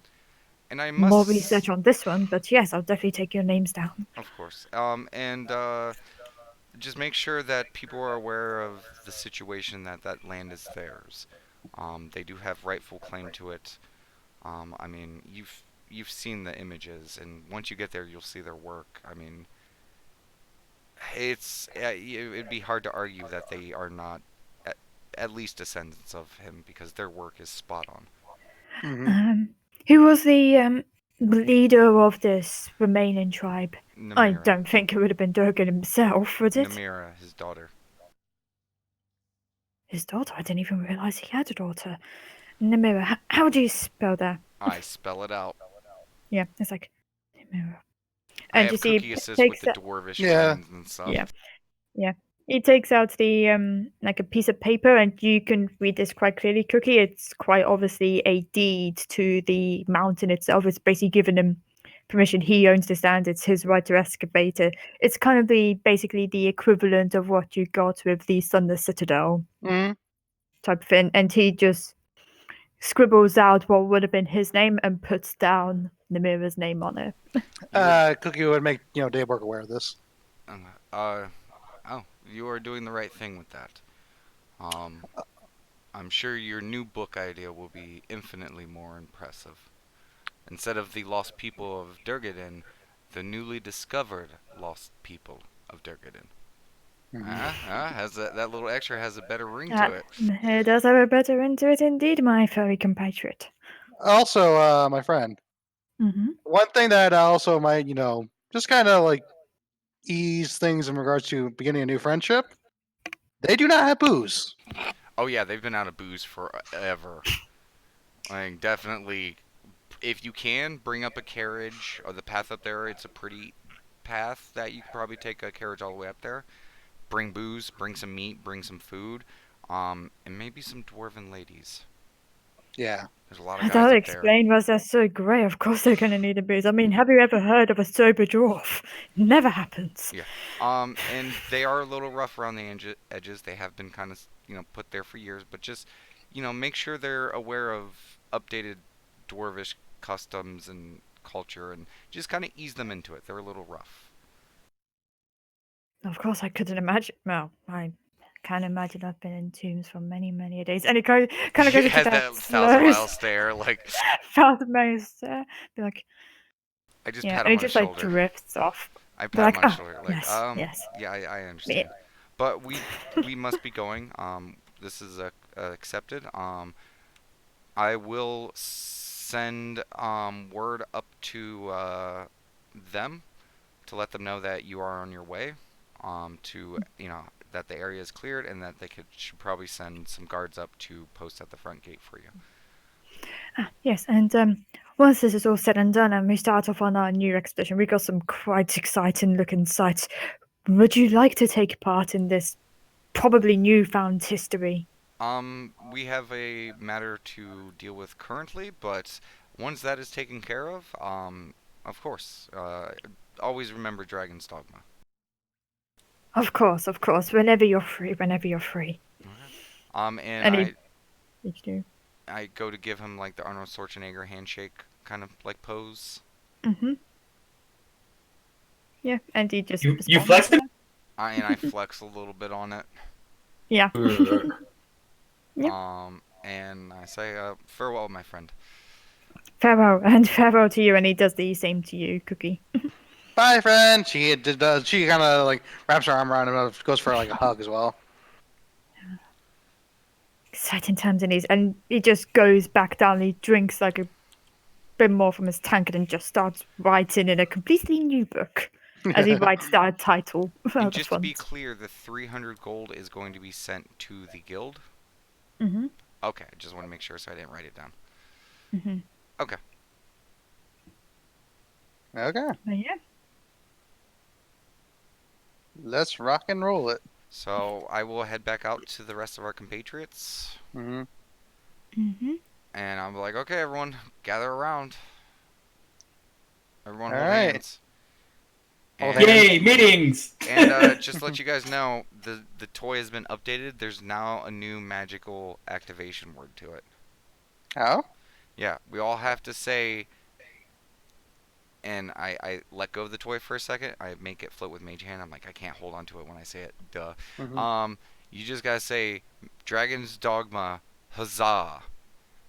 and I more must research on this one. But yes, I'll definitely take your names down." Of course. And just make sure that people are aware of the situation that that land is theirs. They do have rightful claim to it. I mean, you've seen the images, and once you get there, you'll see their work. I mean, it'd be hard to argue that they are not at least descendants of him because their work is spot on. Mm-hmm. Who was the leader of this remaining tribe? Namira. I don't think it would have been Durgan himself, would it? Namira, his daughter. His daughter? I didn't even realize he had a daughter. Namira. How do you spell that? I spell it out. Yeah, it's like Namira. I And have you see, Cookie assist with the dwarvish friends and stuff. Yeah. He takes out the like a piece of paper, and you can read this quite clearly, Cookie. It's quite obviously a deed to the mountain itself. It's basically given him permission. He owns this land. It's his right to excavate it. It's kind of basically the equivalent of what you got with the Sunless Citadel Mhm. type of thing. And he just scribbles out what would have been his name and puts down the mirror's name on it. Cookie would make Dayborg aware of this. Oh, you are doing the right thing with that. I'm sure your new book idea will be infinitely more impressive. Instead of the lost people of Durgaden, the newly discovered lost people of Durgaden. Has that little extra has a better ring to it. It does have a better ring to it indeed, my furry compatriot. Also, my friend, Mm-hmm. one thing that also might, just kind of like ease things in regards to beginning a new friendship. They do not have booze. Oh yeah, they've been out of booze forever. Like definitely, if you can bring up a carriage or the path up there, it's a pretty path that you could probably take a carriage all the way up there. Bring booze, bring some meat, bring some food, and maybe some dwarven ladies. Yeah. There's a lot of guys That'll up there. explain why they're so grey. Of course they're going to need a booze. I mean, have you ever heard of a sober dwarf? Never happens. Yeah. And they are a little rough around the edges. They have been kind of, put there for years. But just, make sure they're aware of updated dwarvish customs and culture, and just kind of ease them into it. They're a little rough. Of course, I couldn't imagine. Well, I can't imagine. I've been in tombs for many, many days, and it kind of goes into Has that thousand mile slow, stare, like. thousand mile stare. Be like, I just yeah, pat and him it on his just like shoulder. drifts off. I Be pat him like, on his oh, shoulder, like, yes. yeah, I understand. But we must be going. This is accepted. I will send word up to them to let them know that you are on your way. To that the area is cleared and that they should probably send some guards up to post at the front gate for you. Yes, and once this is all said and done and we start off on our new expedition, we got some quite exciting looking sights. Would you like to take part in this probably newfound history? We have a matter to deal with currently, but once that is taken care of course, always remember Dragon's Dogma. Of course, whenever you're free. Okay. Any, I go to give him like the Arnold Schwarzenegger handshake kind of like pose. Mm-hmm. Yeah, and he just You flex it? And I flex a little bit on it. Yeah. Yep. And I say, farewell, my friend. Farewell, and farewell to you, and he does the same to you, Cookie. Bye, friend. She kind of like wraps her arm around him and goes for like a hug as well. Exciting times in these, and he just goes back down. He drinks like a bit more from his tankard and just starts writing in a completely new book as he writes that title. And just to be clear, the 300 gold is going to be sent to the guild. Mm-hmm. Okay, I just want to make sure so I didn't write it down. Mm-hmm. Okay. Okay. Yeah. Let's rock and roll it. So I will head back out to the rest of our compatriots. Mm-hmm. Mm-hmm. And I'm like, okay, everyone, gather around. Everyone hold Alright. hands. Hold And, Yay, meetings! and just to let you guys know, the toy has been updated. There's now a new magical activation word to it. Oh? Yeah, we all have to say, and I let go of the toy for a second. I make it float with mage hand. I'm like, I can't hold on to it when I say it. Duh. Mm-hmm. You just gotta say, Dragon's Dogma, huzzah.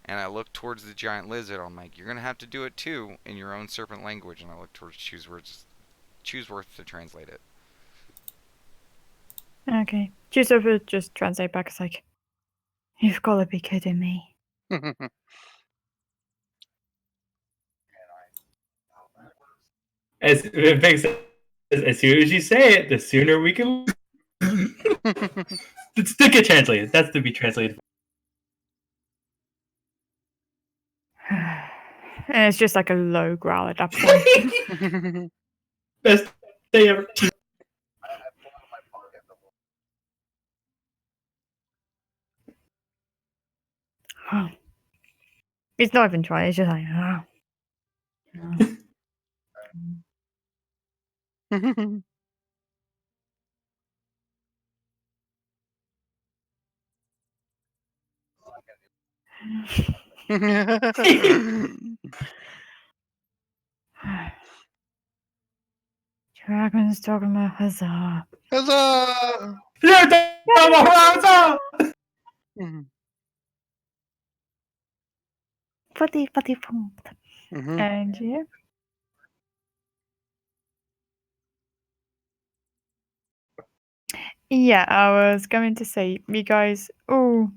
And I look towards the giant lizard. I'm like, you're gonna have to do it too in your own serpent language. And I look towards Chooseworth to translate it. Okay. Chooseworth just translate back. It's like, you've got to be kidding me. As it makes sense. As soon as you say it, the sooner we can. It's to get translated. That's to be translated. And it's just like a low growl at that point. Best day ever. It's not even trying. It's just like, Dragon's talking about huzzah. Huzzah! Putty, putty, pump. Mhm. And yeah. Yeah, I was going to say, you guys all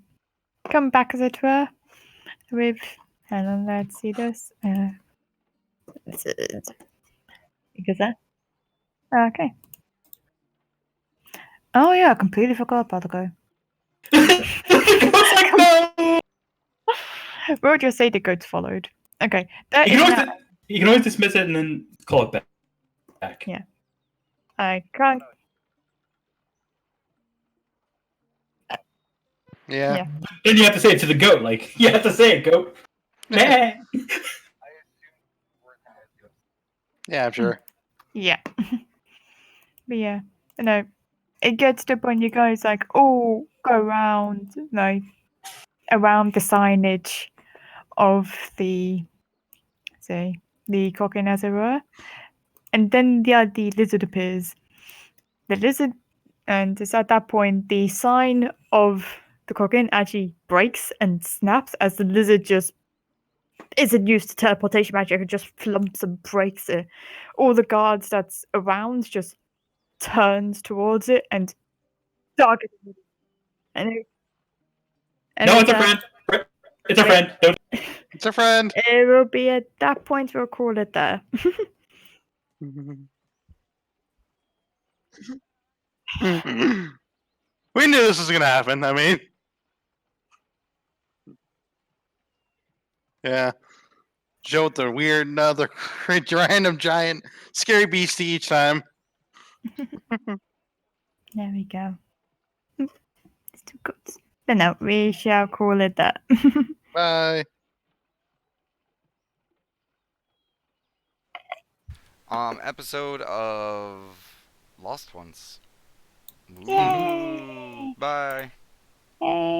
come back as it were with. Hang on, let's see this. Because that. Okay. Oh yeah, I completely forgot about the go. We'll just say the goats followed. Okay, that You is can, now. always, you can always dismiss it and then call it back. Yeah. I can't. Yeah. Yeah. Then you have to say it to the goat. Like, you have to say it, goat. Meh. Yeah, I'm sure. Yeah. But yeah, no, it gets to the point you guys like all go around, like around the signage of the, say, the cockpit as it were, and then the lizard appears. The lizard, and it's at that point the sign of the cockpit actually breaks and snaps as the lizard just isn't used to teleportation magic. It just flumps and breaks it. All the guards that's around just turns towards it and target it. And it, and No, it's it's a friend. It's a friend. Don't. It's a friend. it will be at that point we'll call it there. We knew this was gonna happen. I mean, yeah. Joe with the weird, another random giant, scary beastie each time. There we go. It's too good. But no, we shall call it that. Bye. Episode of Lost Ones. Yay! Bye. Yay!